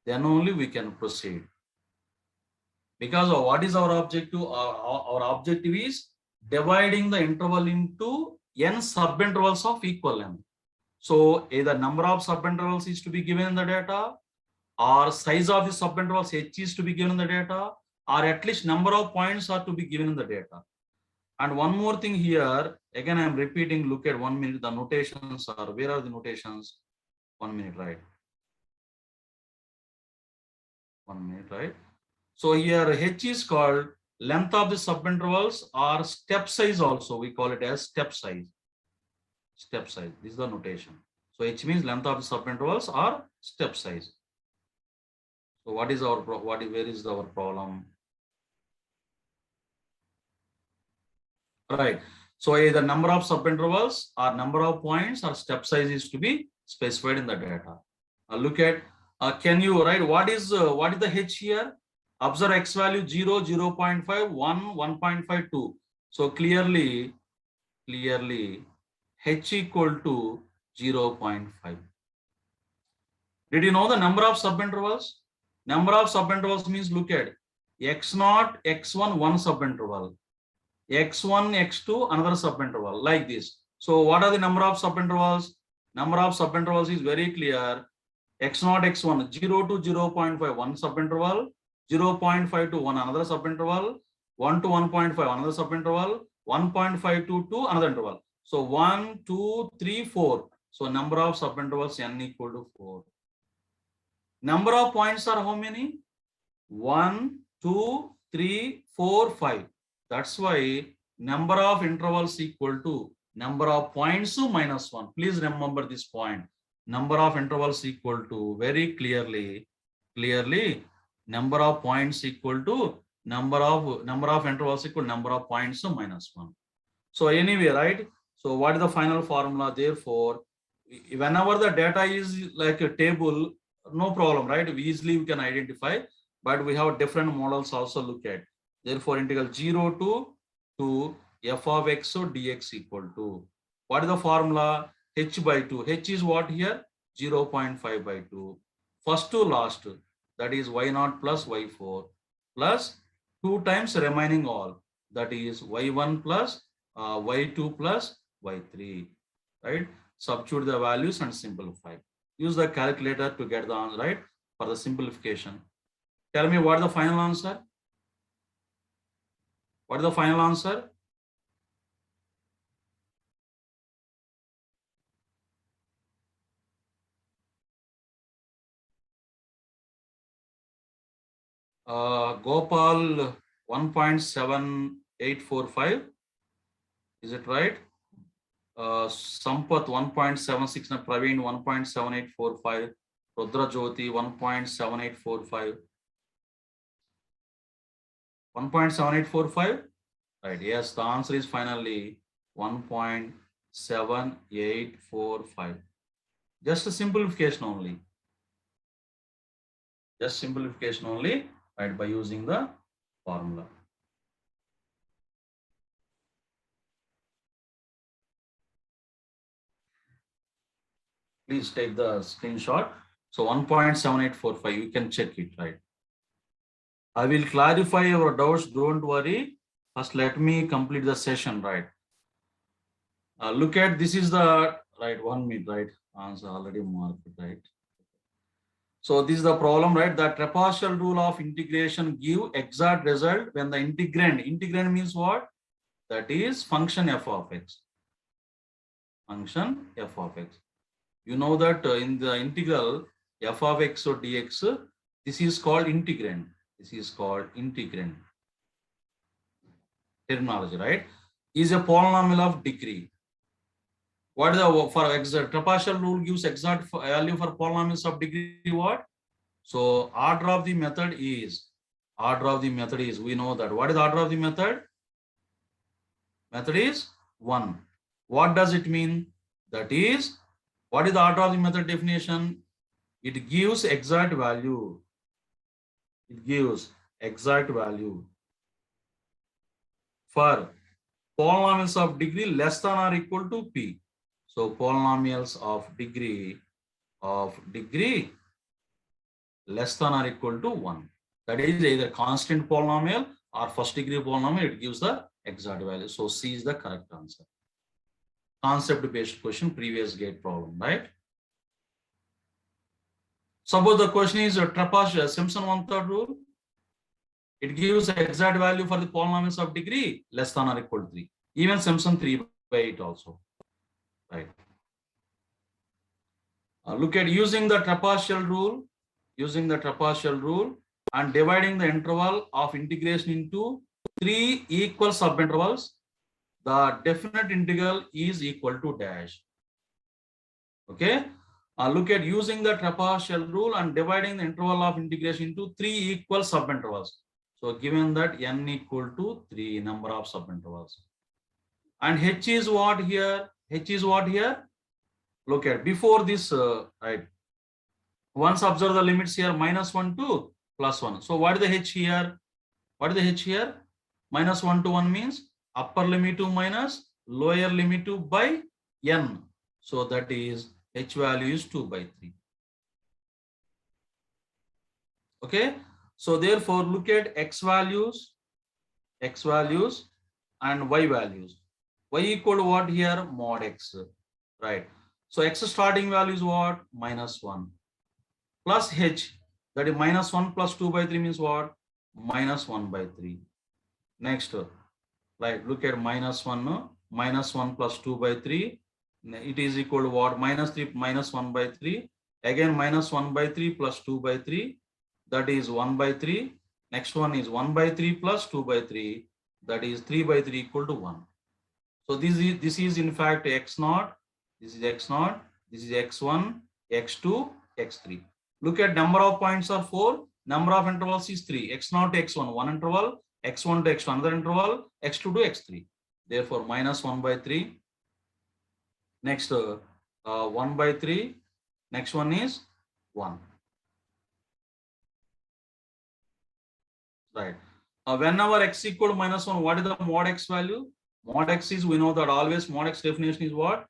Then only we can proceed. Because what is our objective? Our objective is dividing the interval into n subintervals of equal length. So either number of subintervals is to be given in the data, or size of the subintervals h is to be given in the data, or at least number of points are to be given in the data. And one more thing here, again I am repeating, look at 1 minute, the notations are, where are the notations? 1 minute, right? 1 minute, right? So here H is called length of the subintervals or step size also. We call it as step size. Step size. This is the notation. So H means length of the subintervals or step size. So what is our where is our problem? Right. So either number of subintervals or number of points or step size is to be specified in the data. Look at, can you write what is the H here? Observe X value 0, 0.5, 1, 1.52. So clearly H equal to 0.5. Did you know the number of subintervals? Number of subintervals means, look at X0, X1, one subinterval. X1, X2, another subinterval, like this. So what are the number of subintervals? Number of subintervals is very clear. X0, X1, 0 to 0.5, one subinterval, 0.5 to 1, another subinterval, 1 to 1.5, another subinterval, 1.5 to 2, another interval. So 1, 2, 3, 4. So number of subintervals n equal to 4. Number of points are how many? 1, 2, 3, 4, 5. That's why number of intervals equal to number of points minus 1. Please remember this point. Number of intervals equal to, very clearly, number of points equal to number of intervals equal to number of points minus 1. So anyway, right? So what is the final formula? Therefore, whenever the data is like a table, no problem, right? We easily can identify, but we have different models also look at. Therefore, integral 0 to f of x so dx equal to, what is the formula? H by 2. H is what here? 0.5 by 2. First to last, that is y0 plus y4 plus 2 times remaining all, that is y1 plus y2 plus y3, right? Substitute the values and simplify. Use the calculator to get the answer, right? For the simplification. Tell me what is the final answer? What is the final answer? Gopal 1.7845. Is it right? Sampath 1.76, Praveen 1.7845, Rudra Jyoti 1.7845. 1.7845. Right. Yes, the answer is finally 1.7845. Just a simplification only. Just simplification only, right, by using the formula. Please take the screenshot. So 1.7845, you can check it, right? I will clarify your doubts, don't worry. First, let me complete the session, right? Look at, this is the, right, 1 minute, right? Answer already marked, right? So this is the problem, right? The trapezoidal rule of integration give exact result when the integrand means what? That is function f of x. Function f of x. You know that in the integral f of x or dx, this is called integrand. This is called integrand. Terminology, right? Is a polynomial of degree. What is the, for exact trapezoidal rule gives exact value for polynomials of degree what? So order of the method is, we know that. What is the order of the method? Method is 1. What does it mean? That is, what is the order of the method definition? It gives exact value. It gives exact value for polynomials of degree less than or equal to p. So polynomials of degree less than or equal to 1. That is either constant polynomial or first degree polynomial, it gives the exact value. So C is the correct answer. Concept based question, previous gate problem, right? Suppose the question is a trapezoid, Simpson 1/3 rule. It gives exact value for the polynomials of degree less than or equal to 3. Even Simpson 3/8 also. Right. Look at using the trapezoidal rule. and dividing the interval of integration into 3 equal subintervals, the definite integral is equal to dash. Okay. Look at using the trapezoidal rule and dividing the interval of integration into 3 equal subintervals. So given that n equal to 3 number of subintervals. And h is what here? H is what here? Look at before this, right? Once observe the limits here, -1 to +1. So what is the h here? What is the h here? -1 to 1 means upper limit 2 minus lower limit 2 by n. So that is h value is 2 by 3. Okay. So therefore look at x values and y values. Y equal to what here? Mod x. Right. So x starting value is what? -1 plus h, that is -1 plus 2 by 3 means what? -1 by 3. Next, right, look at -1, no? -1 plus 2 by 3, it is equal to what? -3 minus 1 by 3, again -1 by 3 plus 2 by 3, that is 1 by 3. Next one is 1 by 3 plus 2 by 3, that is 3 by 3 equal to 1. So this is in fact x0, this is x0, this is x1, x2, x3. Look at number of points are 4, number of intervals is 3, x0 to x1, one interval, x1 to x2, another interval, x2 to x3. Therefore, -1 by 3. Next, 1 by 3. Next one is 1. Right. Whenever x equal to -1, what is the mod x value? Mod x is, we know that always mod x definition is what?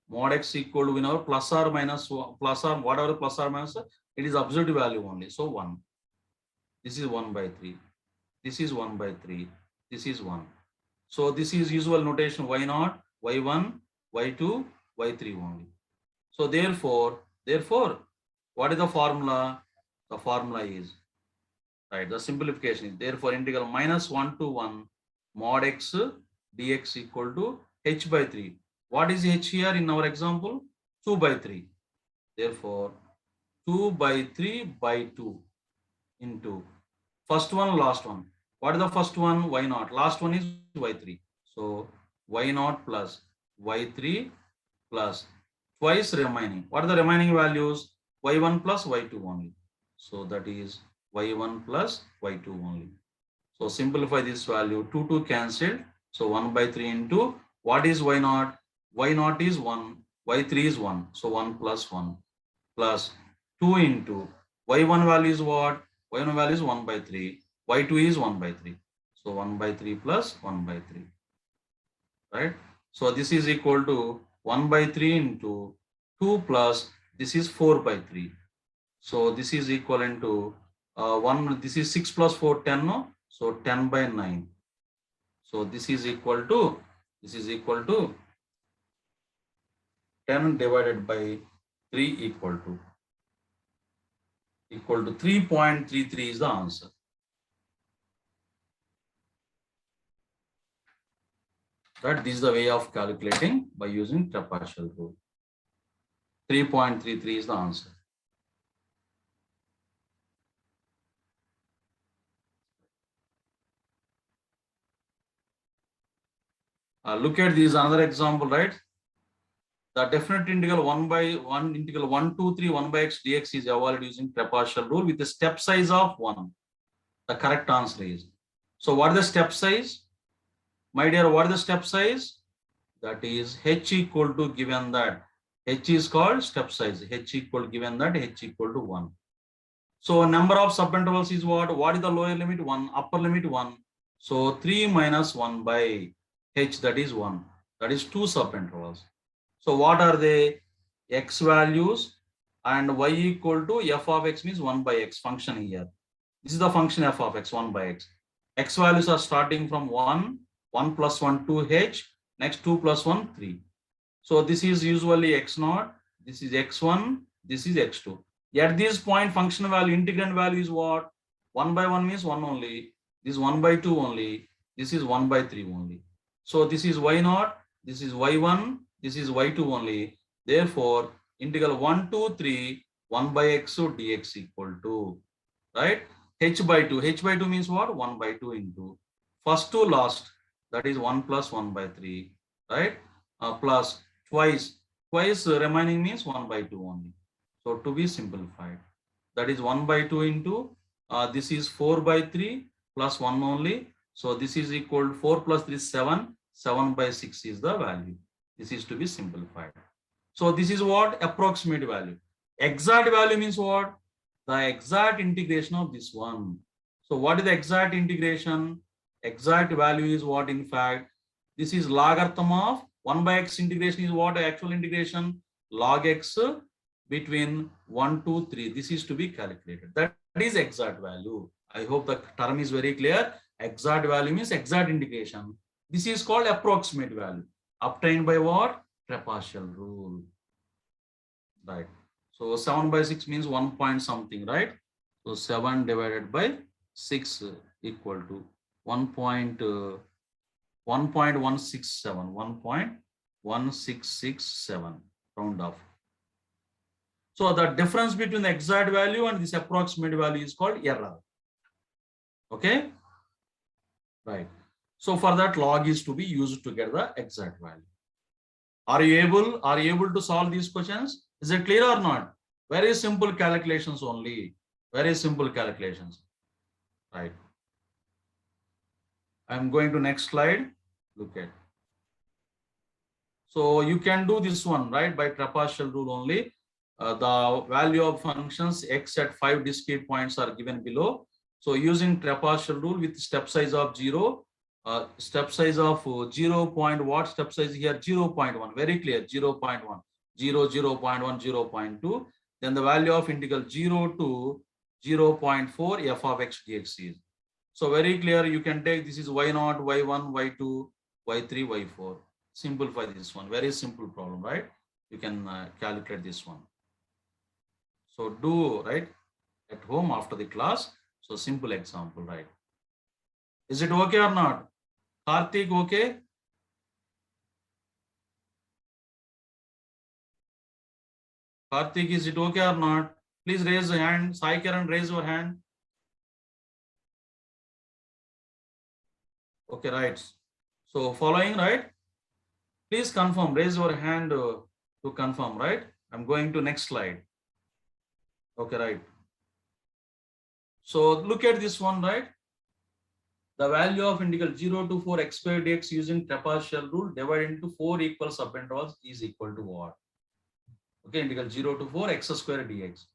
Mod x equal to, we know, plus or minus, plus or whatever plus or minus, it is absolute value only. So 1. This is 1 by 3. This is 1 by 3. This is 1. So this is usual notation y0, y1, y2, y3 only. So therefore, what is the formula? The formula is, right, the simplification is, therefore integral -1 to 1 mod x dx equal to h by 3. What is h here in our example? 2 by 3. Therefore, 2 by 3 by 2 into first one, last one. What is the first one? Y0. Last one is y3. So y0 plus y3 plus twice remaining. What are the remaining values? y1 plus y2 only. So that is y1 plus y2 only. So simplify this value. 2 cancelled. So 1 by 3 into what is y0? Y0 is 1. Y3 is 1. So 1 plus 1 plus 2 into y1 value is what? Y1 value is 1 by 3. Y2 is 1 by 3. So 1 by 3 plus 1 by 3. Right. So this is equal to 1 by 3 into 2 plus this is 4 by 3. So this is equivalent to 1. This is 6 plus 4, 10. No? So 10 by 9. So this is equal to 10 divided by 3 equal to 3.33 is the answer. That this is the way of calculating by using trapezoidal rule. 3.33 is the answer. Look at this another example, right? The definite integral 1 by 1 integral 1 2 3 1 by x dx is evaluated using trapezoidal rule with a step size of 1. The correct answer is. So what is the step size? My dear, what is the step size? That is h equal to, given that h is called step size, h equal given that h equal to 1. So number of subintervals is what? What is the lower limit? 1, upper limit 1. So 3 minus 1 by h, that is 1. That is 2 subintervals. So what are they? X values and y equal to f of x means 1 by x function here. This is the function f of x, 1 by x. X values are starting from 1, 1 plus 1, 2h, next 2 plus 1, 3. So this is usually x0, this is x1, this is x2. At this point, function value, integrand value is what? 1 by 1 means 1 only. This is 1 by 2 only. This is 1 by 3 only. So this is y0, this is y1, this is y2 only. Therefore, integral 1 to 3, 1 by x so dx equal to, right? h by 2. H by 2 means what? 1 by 2 into first to last, that is 1 plus 1 by 3, right? Plus twice remaining means 1 by 2 only. So to be simplified, that is 1 by 2 into this is 4 by 3 plus 1 only. So this is equal to 4 plus 3 is 7. 7 by 6 is the value. This is to be simplified. So this is what? Approximate value. Exact value means what? The exact integration of this one. So what is the exact integration? Exact value is what? In fact, this is logarithm of 1 by x integration is what? Actual integration log x between 1 to 3. This is to be calculated. That is exact value. I hope the term is very clear. Exact value means exact integration. This is called approximate value. Obtained by what? Trapezial rule. Right. So 7 by 6 means 1 point something, right? So 7 divided by 6 equal to 1.167. 1.1667, round off. So the difference between the exact value and this approximate value is called error. Okay. Right. So for that, log is to be used to get the exact value. Are you able to solve these questions? Is it clear or not? Very simple calculations only. Very simple calculations. Right. I'm going to next slide. Look at. So you can do this one, right? By trapezial rule only. The value of functions x at 5 discrete points are given below. So using trapezial rule with step size of 0, step size of 0. What step size here? 0.1. Very clear. 0.1. 0, 0.1, 0.2. Then the value of integral 0 to 0.4 f of x dx is. So very clear. You can take this is y0, y1, y2, y3, y4. Simplify this one. Very simple problem, right? You can calculate this one. So do right at home after the class. So simple example, right? Is it okay or not? Karthik, okay? Karthik, is it okay or not? Please raise your hand. Sai Kiran, raise your hand. Okay, right. So following, right? Please confirm. Raise your hand to confirm, right? I'm going to next slide. Okay, right. So look at this one, right? The value of integral 0 to 4 x squared dx using trapezial rule divided into 4 equal subintervals is equal to what? Okay, integral 0 to 4 x squared dx.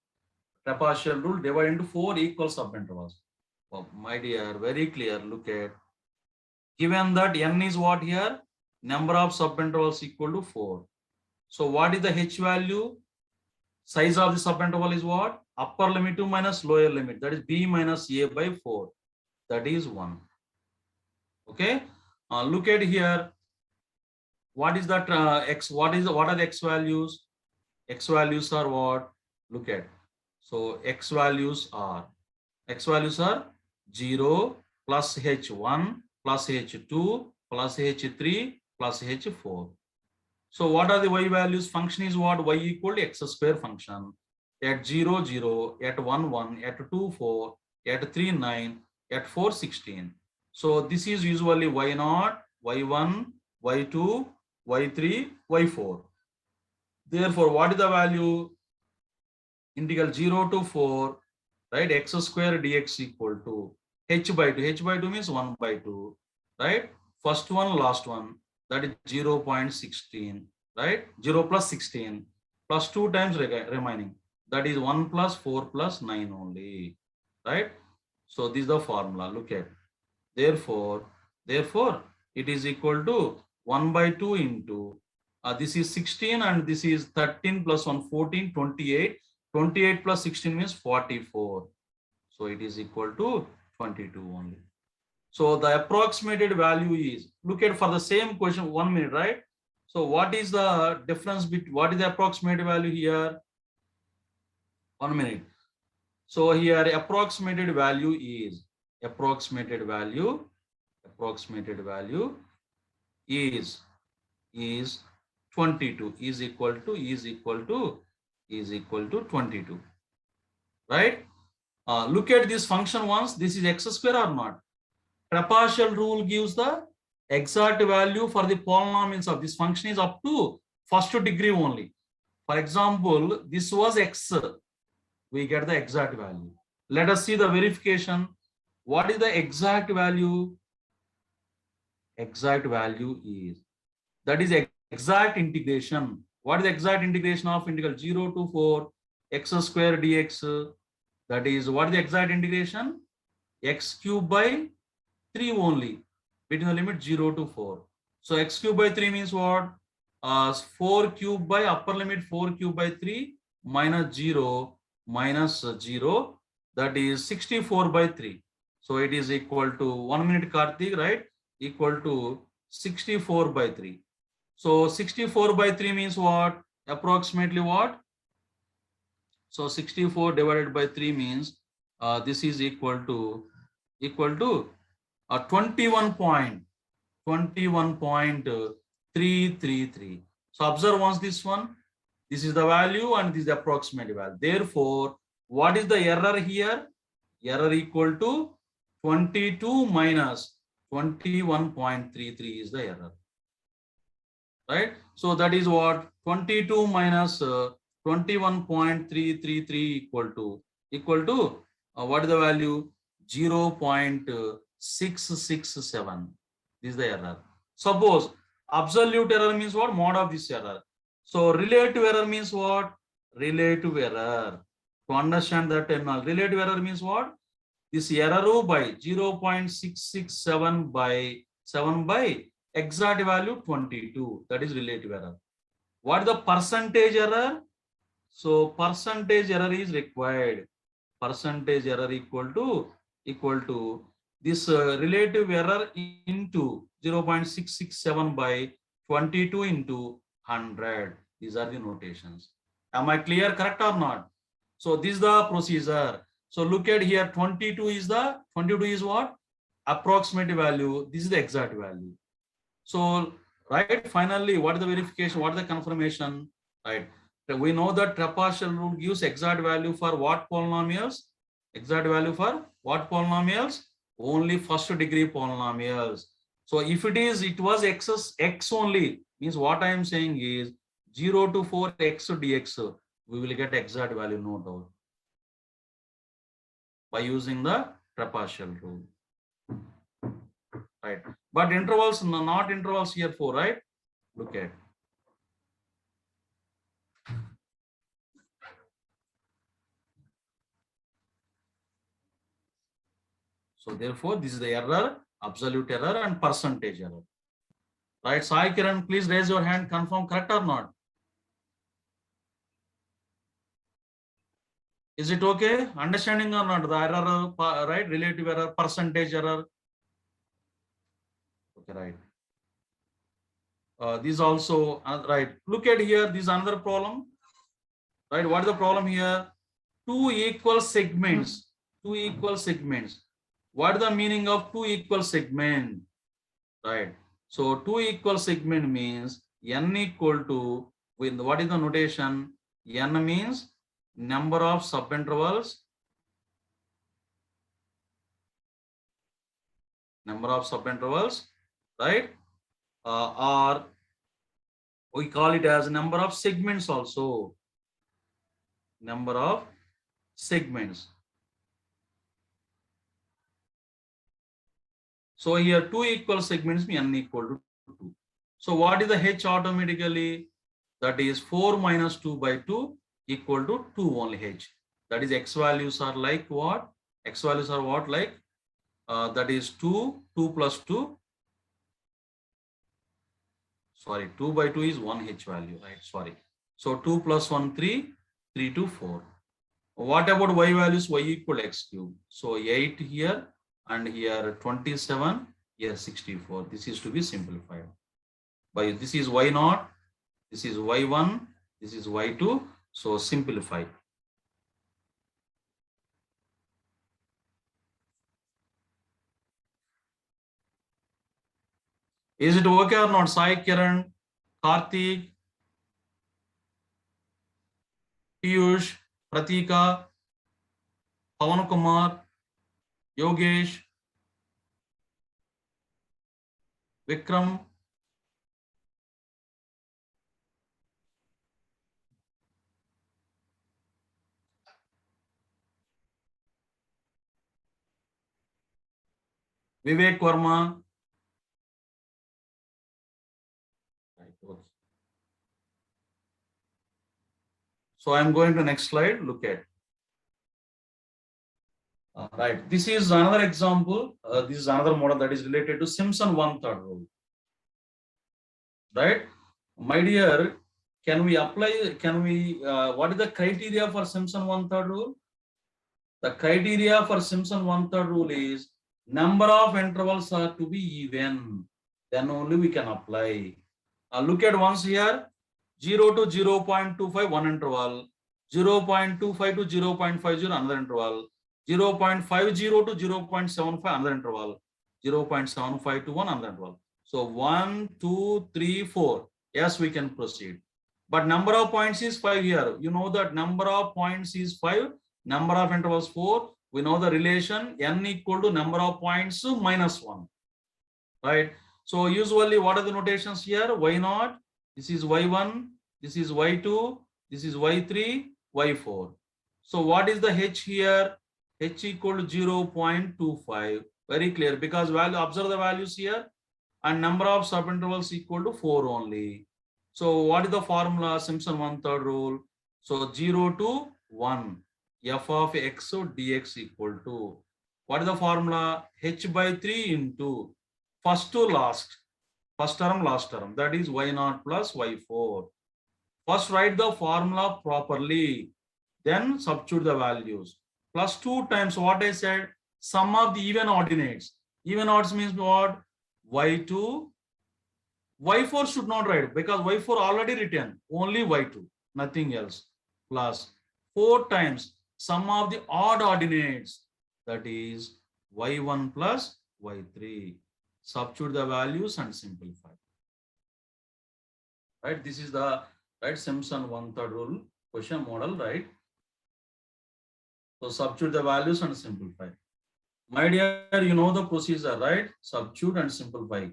Trapezial rule divided into 4 equal subintervals. Oh, my dear, very clear. Look at. Given that n is what here? Number of subintervals equal to 4. So what is the h value? Size of the subinterval is what? Upper limit 2 minus lower limit. That is b minus a by 4. That is 1. Okay. Look at here. What is that x? What are the x values? X values are what? Look at. So x values are 0 plus h1 plus h2 plus h3 plus h4. So what are the y values? Function is what? Y equal to x square function. At 0, 0, at 1, 1, at 2, 4, at 3, 9, at 4, 16. So this is usually y0, y1, y2, y3, y4. Therefore, what is the value? Integral 0 to 4, right? X square dx equal to h by 2. H by 2 means 1 by 2, right? First one, last one. That is 0.16, right? 0 plus 16 plus 2 times remaining. That is 1 plus 4 plus 9 only, right? So this is the formula. Look at. Therefore, it is equal to 1 by 2 into this is 16 and this is 13 plus 1, 14, 28. 28 plus 16 means 44. So it is equal to 22 only. So the approximated value is, look at for the same question, 1 minute, right? So what is the difference between, what is the approximate value here? 1 minute. So here approximated value is, approximated value is 22, is equal to 22, right? Look at this function once. This is x square or not? Trapezial rule gives the exact value for the polynomials of this function is up to first degree only. For example, this was x. We get the exact value. Let us see the verification. What is the exact value? Exact value is, that is exact integration. What is the exact integration of integral 0 to 4 x square dx? That is, what is the exact integration? X cube by 3 only, between the limit 0 to 4. So x cube by 3 means what? 4 cube by upper limit 4 cube by 3 minus 0 minus 0, that is 64 by 3. So it is equal to 1 minute Karthik, right? Equal to 64 by 3. So 64 by 3 means what? Approximately what? So 64 divided by 3 means this is equal to 21.333. So observe once this one. This is the value and this is the approximate value. Therefore, what is the error here? Error equal to 22 minus 21.33 is the error. Right? So that is what? 22 minus 21.333 equal to what is the value? 0.667. This is the error. Suppose absolute error means what? Mod of this error. So relative error means what? Relative error. To understand that term, relative error means what? This error by 0.667 by 7 by exact value 22. That is relative error. What is the percentage error? So percentage error is required. Percentage error equal to this relative error into 0.667 by 22 into 100. These are the notations. Am I clear? Correct or not? So this is the procedure. So look at here. 22 is what? Approximate value. This is the exact value. So right. Finally, what is the verification? What is the confirmation? Right. We know that trapezial rule gives exact value for what polynomials? Exact value for what polynomials? Only first degree polynomials. So if it was x only, means what I am saying is 0 to 4 x dx, we will get exact value, no doubt, by using the trapezial rule. Right. But intervals, not intervals here 4, right? Look at. So therefore, this is the error, absolute error and percentage error. Right. Sai Kiran, please raise your hand, confirm correct or not. Is it okay? Understanding or not? The error, right? Relative error, percentage error. Okay, right. This also, right. Look at here, this is another problem. Right. What is the problem here? Two equal segments. Two equal segments. What is the meaning of two equal segment? Right. So two equal segment means n equal to, with what is the notation? N means number of subintervals. Number of subintervals, right? Or we call it as number of segments also. Number of segments. So here two equal segments mean n equal to 2. So what is the h automatically? That is 4 minus 2 by 2 equal to 2 only h. That is x values are like what? X values are what like? That is 2 plus 2. Sorry, 2 by 2 is 1 h value, right? Sorry. So 2 plus 1, 3, 3 to 4. What about y values? Y equal x cube. So 8 here and here 27, here 64. This is to be simplified. By this is y0, this is y1, this is y2. So simplify. Is it okay or not? Sai Kiran, Karthik, Piyush, Pratika. Pawan Kumar, Yogesh, Vikram, Vivek Verma. Right, okay. So I'm going to next slide. Look at. Right. This is another example. This is another model that is related to Simpson 1/3 rule. Right. My dear, can we apply? Can we? What is the criteria for Simpson 1/3 rule? The criteria for Simpson 1/3 rule is number of intervals are to be even. Then only we can apply. Look at once here. 0 to 0.25 one interval, 0.25 to 0.50 another interval, 0.50 to 0.75 another interval, 0.75 to 1 another interval. So 1, 2, 3, 4. Yes, we can proceed. But number of points is 5 here. You know that number of points is 5, number of intervals 4. We know the relation n equal to number of points minus 1. Right? So usually what are the notations here? Y0. This is y1, this is y2, this is y3, y4. So what is the h here? H equal to 0.25. Very clear, because value, observe the values here, and number of subintervals equal to 4 only. So what is the formula? Simpson 1/3 rule. So 0 to 1, f of x dx equal to, what is the formula? H by 3 into first to last. First term, last term, that is y0 plus y4. First write the formula properly, then substitute the values. Plus 2 times what I said, sum of the even ordinates. Even odds means what? Y2. Y4 should not write because Y4 already written, only Y2, nothing else. Plus 4 times sum of the odd ordinates, that is Y1 plus Y3. Substitute the values and simplify. Right, this is the right Simpson 1/3 rule question model, right? So substitute the values and simplify. My dear, you know the procedure, right? Substitute and simplify.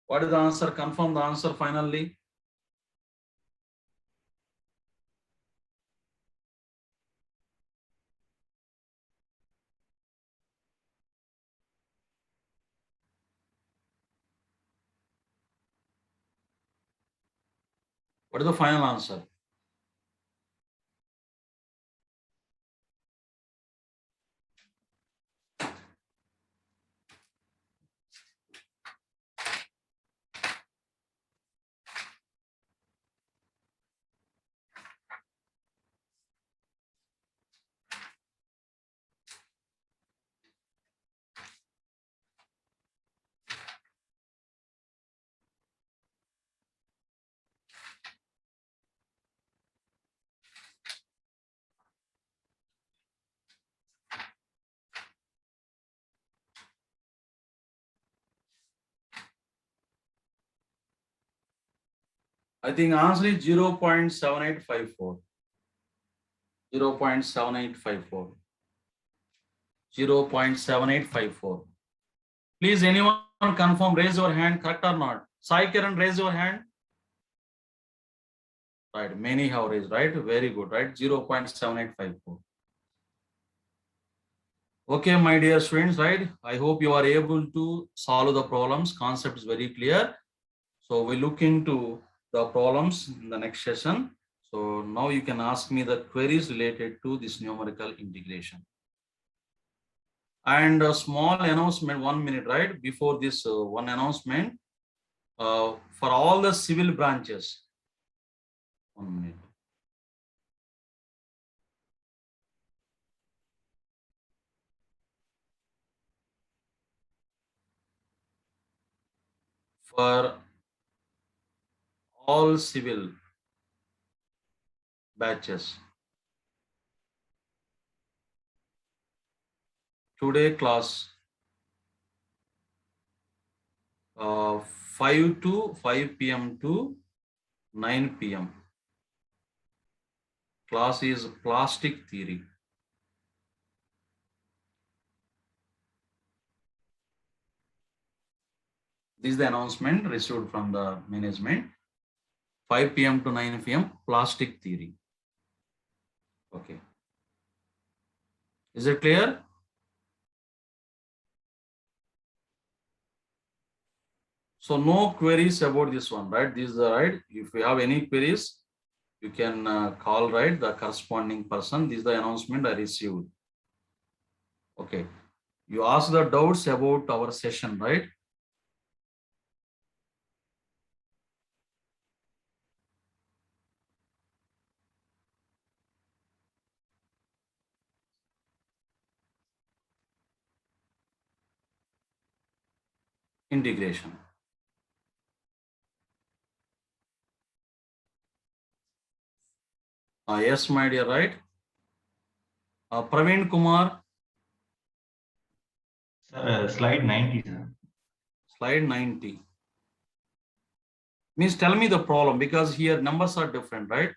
What is the answer? Confirm the answer finally. What is the final answer? I think answer is 0.7854. 0.7854. 0.7854. Please, anyone confirm, raise your hand, correct or not? Sai Kiran, raise your hand. Right, many have raised, right? Very good, right? 0.7854. Okay, my dear students, right? I hope you are able to solve the problems. Concept is very clear. So we look into the problems in the next session. So now you can ask me the queries related to this numerical integration. And a small announcement, 1 minute, right? Before this one announcement, for all the civil branches. 1 minute. For all civil batches. Today class 5 p.m. to 9 p.m. Class is plastic theory. This is the announcement received from the management. 5 p.m. to 9 p.m. plastic theory. Okay. Is it clear? So no queries about this one, right? This is the right. If you have any queries, you can call, right, the corresponding person. This is the announcement I received. Okay. You asked the doubts about our session, right? Integration. Yes, my dear, right? Praveen Kumar. Sir, slide 90, sir. Slide 90. Means tell me the problem, because here numbers are different, right?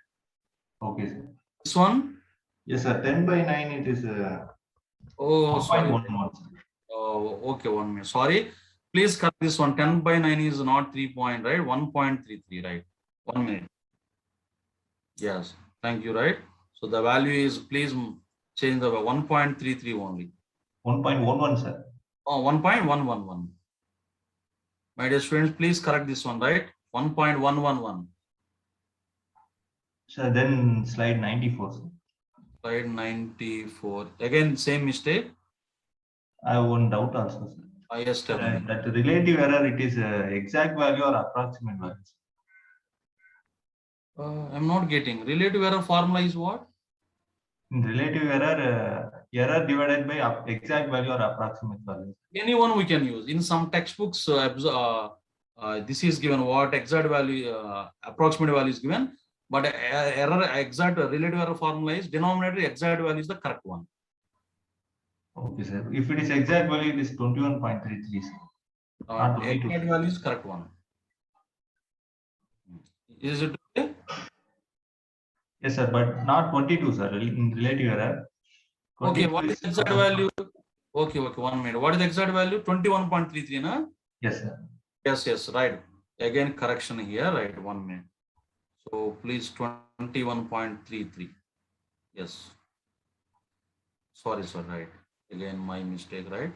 Okay, sir. This one? Yes, sir. 10 by 9, it is Oh, sorry. 1.11, sir. Oh, okay, 1 minute. Sorry. Please cut this one. 10 by 9 is not 3 point, right? 1.33, right? 1 minute. Yes. Thank you, right? So the value is, please change the 1.33 only. 1.11, sir. Oh, 1.111. My dear students, please correct this one, right? 1.111. Sir, then slide 94, sir. Slide 94. Again, same mistake. I have one doubt also, sir. Yes, tell me. That relative error, it is exact value or approximate value? I'm not getting. Relative error formula is what? In relative error, error divided by exact value or approximate value. Anyone we can use. In some textbooks, this is given what exact value, approximate value is given, but error exact relative error formula is denominator exact value is the correct one. Okay, sir. If it is exact value, it is 21.33, sir. Not 22. Exact value is correct one. Is it okay? Yes, sir, but not 22, sir. In relative error. Okay, what is the exact value? Okay, 1 minute. What is the exact value? 21.33, na? Yes, sir. Yes, right. Again, correction here, right? 1 minute. So please 21.33. Yes. Sorry, sir, right. Again, my mistake, right?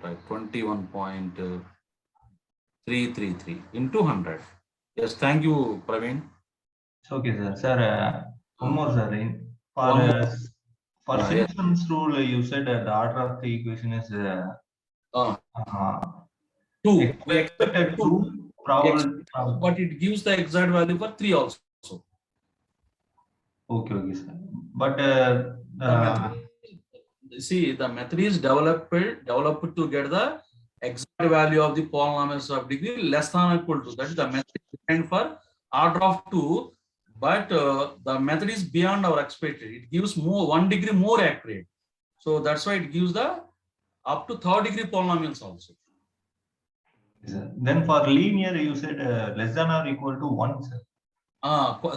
Right, 21.333 into 100. Yes, thank you, Praveen. It's okay, sir. Sir, one more, sir. For yes. Simpson's rule, you said the order of the equation is 2. Expected 2, probable, but it gives the exact value for 3 also. Okay, sir. But see, the method is developed to get the exact value of the polynomials of degree less than or equal to. That is the method designed for order of 2, but the method is beyond our expected. It gives 1 degree more accurate. So that's why it gives the up to 3rd degree polynomials also. Then for linear, you said less than or equal to 1, sir.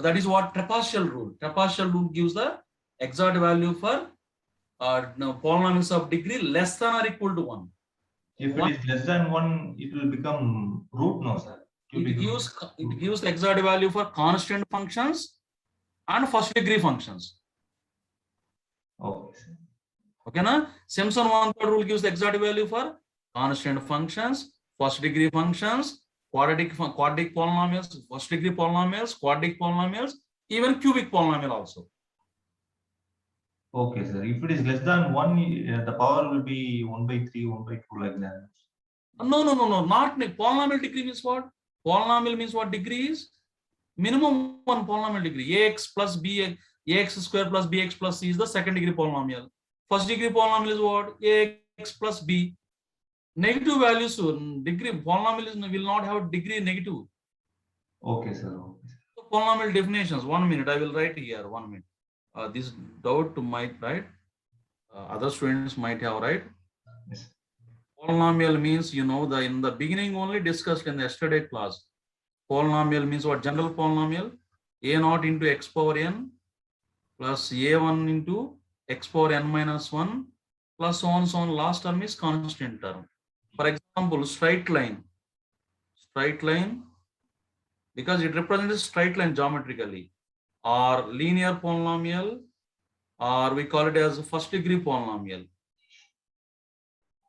That is what trapezial rule. Trapezial rule gives the exact value for polynomials of degree less than or equal to 1. If it is less than 1, it will become root, no, sir. It gives the exact value for constant functions and 1st degree functions. Okay, sir. Okay, na? Simpson 1/3 rule gives the exact value for constant functions, 1st degree functions, quadratic polynomials, 1st degree polynomials, quadratic polynomials, even cubic polynomial also. Okay, sir. If it is less than 1, the power will be 1/3, 1/2 like that. No. Not polynomial degree means what? Polynomial means what degree is? Minimum 1 polynomial degree. Ax plus b, ax square plus bx plus c is the 2nd degree polynomial. 1st degree polynomial is what? Ax plus b. Negative values, degree polynomial will not have degree negative. Okay, sir. So polynomial definitions. 1 minute. I will write here. 1 minute. This doubt might write. Other students might have, right? Yes. Polynomial means, in the beginning only discussed in the yesterday class. Polynomial means what? General polynomial. A0 into x power n plus a1 into x power n minus 1 plus so on last term is constant term. For example, straight line, because it represents straight line geometrically, or linear polynomial, or we call it as first degree polynomial.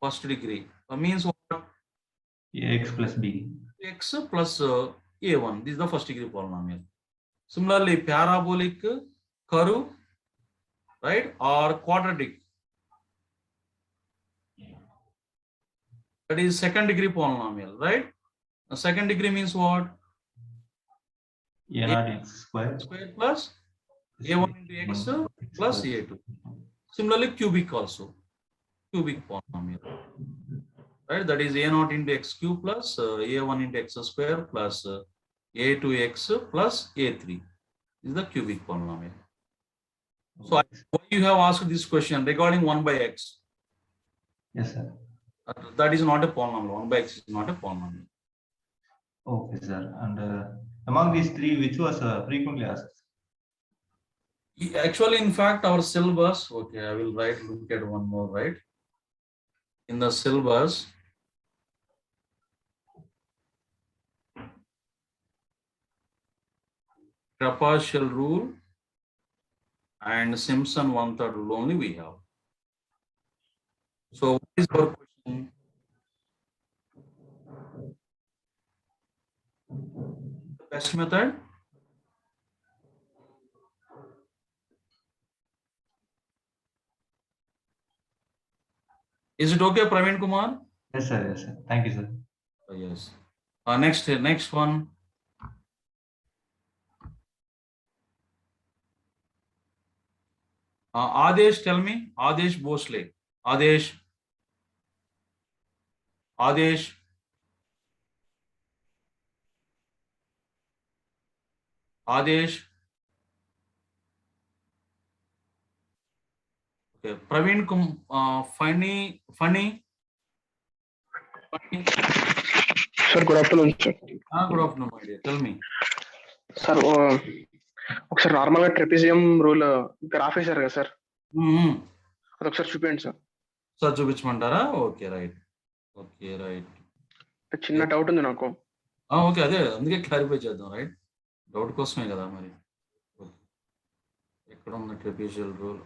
First degree means what? Ax plus b. X plus a1. This is the first degree polynomial. Similarly, parabolic, curve, right, or quadratic, that is second degree polynomial, right? Second degree means what? A naught x square Plus a1 into x plus a2. Similarly, cubic also, cubic polynomial, right? That is a naught into x cube plus a1 into x square plus a2x plus a3. This is the cubic polynomial. So why you have asked this question regarding 1 by x? Yes, sir. That is not a polynomial. 1 by x is not a polynomial. Okay, sir. And among these three, which was frequently asked? Actually, in fact, our syllabus, okay, I will look at one more, right? In the syllabus, trapezial rule and Simpson 1/3 rule only we have. So what is our question? The best method? Is it okay, Praveen Kumar? Yes, sir. Yes, sir. Thank you, sir. Yes. Next one. Adesh, tell me. Adesh Bhosle. Adesh. Okay. Praveen funny. Sir, good afternoon, sir. Good afternoon, my dear. Tell me. Sir, ఒకసారి normal గా trapezium rule graph వేశారు కదా sir, అది ఒకసారి చూపించండి sir. Sir చూపించమంటారా? Okay right. చిన్న doubt ఉంది నాకు. ఓకే, అదే అందుకే క్లారిఫై చేద్దాం, రైట్? డౌట్ కోసమే కదా మరి. ఎక్కడ ఉంది ట్రెపిజియల్ రూల్?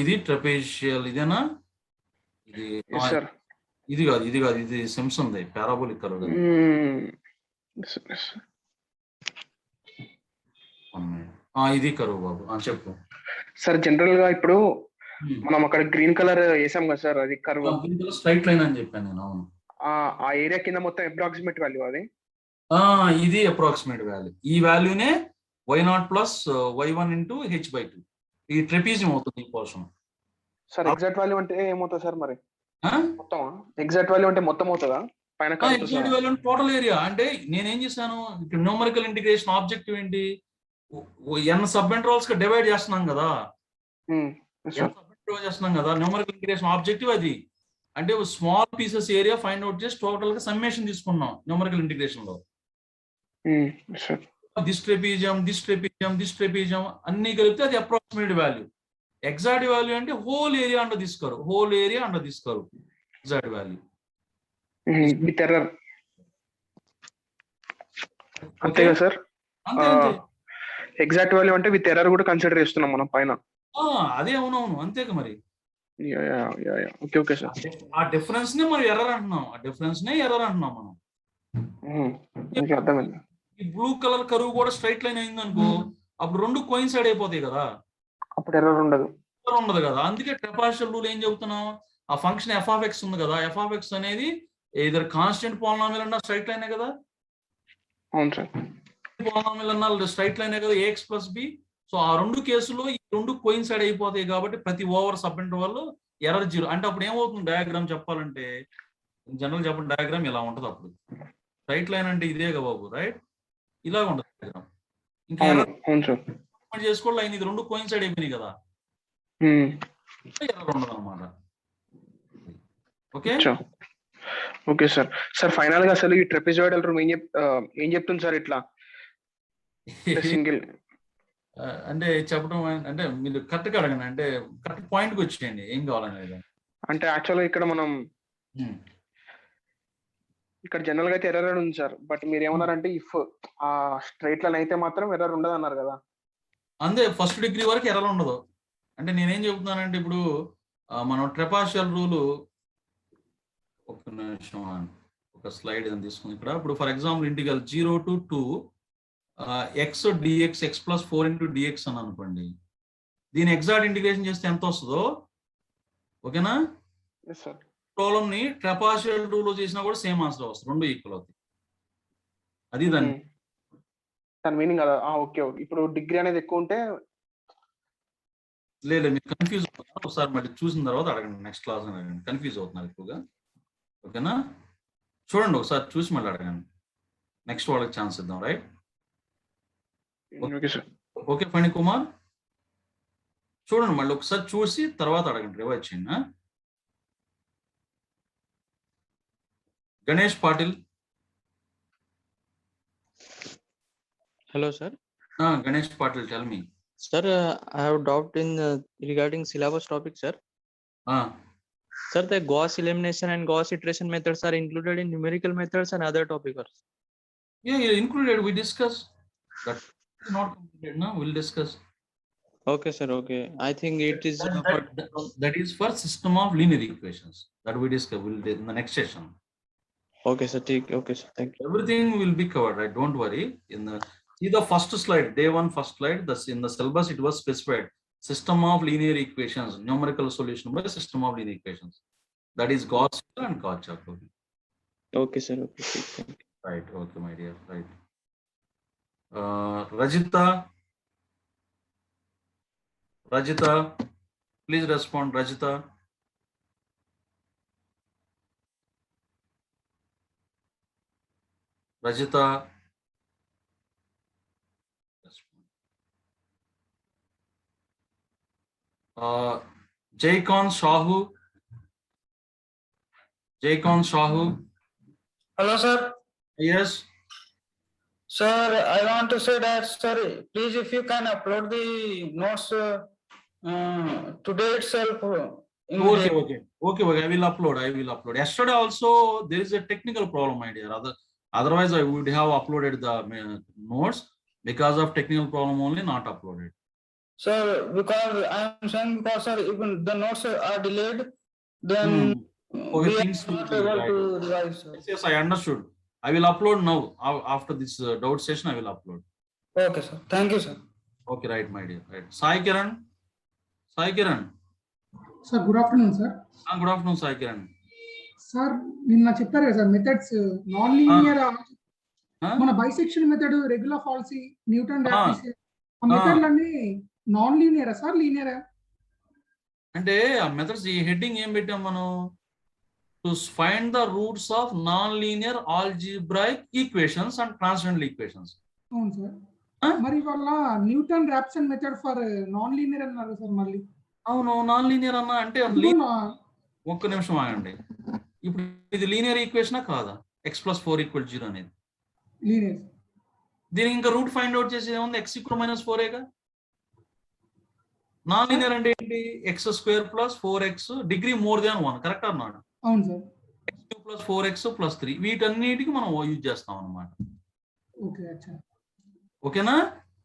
ఇది ట్రెపిజియల్, ఇదేనా? ఇది కాదు, ఇది సింప్సన్ ది పారాబోలిక్ కర్వ్. ఇది కర్వ్ బాబు, చెప్పు సార్. జనరల్ గా ఇప్పుడు మనం అక్కడ గ్రీన్ కలర్ వేసాం కదా సార్, అది కర్వ్ స్ట్రైట్ లైన్ అని చెప్పాను నేను. అవును, ఆ ఏరియా కింద మొత్తం అప్రాక్సిమేట్ వాల్యూ అది. ఇది అప్రాక్సిమేట్ వాల్యూ. ఈ వాల్యూనే y0 plus y1 into h/2. ఈ ట్రెపీజియం అవుతుంది ఈ పోర్షన్. సార్ ఎగ్జాక్ట్ వాల్యూ అంటే ఏమవుతుంది సార్ మరి? మొత్తం ఎగ్జాక్ట్ వాల్యూ అంటే మొత్తం అవుతుందా? పైన ఎగ్జాక్ట్ వాల్యూ టోటల్ ఏరియా. అంటే నేనేం చేశాను, ఇక్కడ న్యూమరికల్ ఇంటిగ్రేషన్ ఆబ్జెక్టివ్ ఏంటి? n సబ్ ఇంటర్వల్స్ గా డివైడ్ చేస్తున్నాం కదా. న్యూమరికల్ ఇంటిగ్రేషన్ ఆబ్జెక్టివ్ అది. అంటే small pieces area find out చేసి టోటల్ గా సమ్మేషన్ తీసుకున్నాం న్యూమరికల్ ఇంటిగ్రేషన్ లో. దిస్ ట్రెపీజియం అన్ని కలిపితే అది అప్రాక్సిమేట్ వాల్యూ. ఎగ్జాక్ట్ వాల్యూ అంటే హోల్ ఏరియా అండర్ తీసుకోరు. ఎగ్జాక్ట్ వాల్యూ విత్ ఎర్రర్ అంతే కదా సార్? ఎగ్జాక్ట్ వాల్యూ అంటే విత్ ఎర్రర్ కూడా కన్సిడర్ చేస్తున్నాం మనం పైన. అదే, అవునవును, అంతేగా మరి. Okay sir. ఆ డిఫరెన్స్ నే మనం ఎర్రర్ అంటున్నాం. మనం. అర్థమైంది. ఈ బ్లూ కలర్ కర్వ్ కూడా స్ట్రైట్ లైన్ అయింది అనుకో, అప్పుడు రెండు కోయిన్సైడ్ అయిపోతాయి కదా, అప్పుడు ఎర్రర్ ఉండదు కదా. అందుకే ట్రెపాజియల్ రూల్ ఏం చెబుతున్నాం, ఆ ఫంక్షన్ f(x) ఉంది కదా, f(x) అనేది either కాన్స్టెంట్ పాలినామియల్ అన్నా స్ట్రైట్ లైనే కదా. అవును సార్. పాలినామియల్ అన్నా స్ట్రైట్ లైనే కదా, ax plus b. సో ఆ రెండు కేసుల్లో ఈ రెండు కోయిన్సైడ్ అయిపోతాయి కాబట్టి ప్రతి ఓవర్ సబ్ ఇంటర్వల్ ఎర్రర్ 0. అంటే అప్పుడు ఏమవుతుంది డయాగ్రామ్ చెప్పాలంటే, జనరల్ చెప్పండి, డయాగ్రామ్ ఇలా ఉంటది. అప్పుడు స్ట్రైట్ లైన్ అంటే ఇదే కదా బాబు, రైట్? ఇలా ఉంటుంది డయాగ్రామ్. ఇంకా ఎర్రర్ చేసుకోవాలి, లైన్ ఇది రెండు కోయిన్సైడ్ అయిపోయినాయి కదా, ఎర్రర్ ఉండదు అన్నమాట. Okay sir. ఫైనల్ గా అసలు ఈ ట్రెపెజాయిడల్ రూమ్ ఏం చెప్తుంది సార్? ఇట్లా సింగిల్ అంటే చెప్పడం అంటే మీరు కరెక్ట్గా అడగండి, అంటే కరెక్ట్ పాయింట్కి వచ్చేయండి ఏం కావాలనేది. అంటే యాక్చువల్గా ఇక్కడ మనం ఇక్కడ జనరల్ గా అయితే ఎర్రర్ ఉంది సార్, బట్ మీరు ఏమన్నారంటే ఇఫ్ ఆ స్ట్రైట్ లైన్ అయితే మాత్రం ఎర్రర్ ఉండదు అన్నారు కదా. అంతే, ఫస్ట్ డిగ్రీ వరకు ఎర్రర్ ఉండదు. అంటే నేనేం చెబుతున్నానంటే ఇప్పుడు మనం ట్రెపాషియల్ రూలు, ఒక నిమిషం ఒక స్లైడ్ ఏదైనా తీసుకుని ఇక్కడ, ఇప్పుడు for example integral 0 to 2 x dx x plus 4 into dx అని అనుకోండి. దీని ఎగ్జాక్ట్ ఇంటిగ్రేషన్ చేస్తే ఎంత వస్తుందో, ఓకేనా? ప్రాబ్లమ్ ని ట్రెపాషియల్ రూల్ లో చేసినా కూడా సేమ్ ఆన్సర్ వస్తుంది, రెండు ఈక్వల్ అవుతాయి. అది దాని మీనింగ్ కదా. ఓకే ఓకే, ఇప్పుడు డిగ్రీ అనేది ఎక్కువ ఉంటే లేదు, మీరు కన్ఫ్యూజ్ అవుతున్నారు. ఒకసారి మళ్ళీ చూసిన తర్వాత అడగండి, నెక్స్ట్ క్లాస్ అడగండి. కన్ఫ్యూజ్ అవుతున్నారు ఎక్కువగా, ఓకేనా? చూడండి ఒకసారి చూసి మళ్ళీ అడగండి, నెక్స్ట్ వాళ్ళకి ఛాన్స్ ఇద్దాం. రైట్? ఓకే ఫణి కుమార్, చూడండి మళ్ళీ ఒకసారి చూసి తర్వాత అడగండి, రివైజ్ చేయండి. Ganesh Patil. Hello, sir. Ganesh Patil, tell me. Sir, I have doubt in regarding syllabus topic, sir. Sir, the Gauss elimination and Gauss iteration methods are included in numerical methods and other topics. Yeah, included. We discuss. That is not completed. No, we'll discuss. Okay, sir. Okay. I think it is. That is for system of linear equations that we discuss. We'll do in the next session. Okay, sir. Okay, sir. Thank you. Everything will be covered. Right? Don't worry. See the first slide, day 1 first slide. In the syllabus it was specified system of linear equations, numerical solution by system of linear equations. That is Gauss and Kirchhoff. Okay, sir. Okay, thank you. Right. Okay, my dear. Right. Rajita, please respond. Rajita. Jaykon Shahu. Hello, sir. Yes. Sir, I want to say that, sir, please, if you can upload the notes today itself. Okay. I will upload. Yesterday also there is a technical problem, my dear. Otherwise I would have uploaded the notes. Because of technical problem only not uploaded. Sir, because I am saying, because sir, even the notes are delayed, then okay, things will be able right. to revise, sir. Yes, I understood. I will upload now. After this doubt session, I will upload. Okay, sir. Thank you, sir. Okay, right, my dear. Right. Sai Kiran. Sir, good afternoon, sir. Good afternoon, Sai Kiran. Sir, నిన్న చెప్పారు కదా sir methods non linear మన bisection method, regular falsi, Newton Raphson, ఆ మెథడ్లన్నీ non లీనియరా sir, లీనియరా? అంటే ఆ methods ఈ heading ఏం పెట్టాం మనం, to find the roots of non linear algebraic equations and transcendental equations. అవును సార్. మరి వాళ్ళ Newton Raphson method for non linear అన్నారు సార్. మళ్ళీ అవును, నాన్ లీనియర్ అన్నా అంటే ఒక్క నిమిషం ఆగండి. ఇప్పుడు ఇది లీనియర్ ఈక్వేషనా కాదా? x+4 = 0 అనేది లీనియర్. దీనికి ఇంకా రూట్ ఫైండ్ అవుట్ చేసేది ఏముంది? x = -4 నాన్ లీనియర్ అంటే ఏంటి? x² + 4x degree more than 1, correct or not? అవును సార్. x³ + 4x + 3 వీటన్నిటికి మనం యూజ్ చేస్తాం అన్నమాట. ఓకే, అచ్చా. ఓకేనా?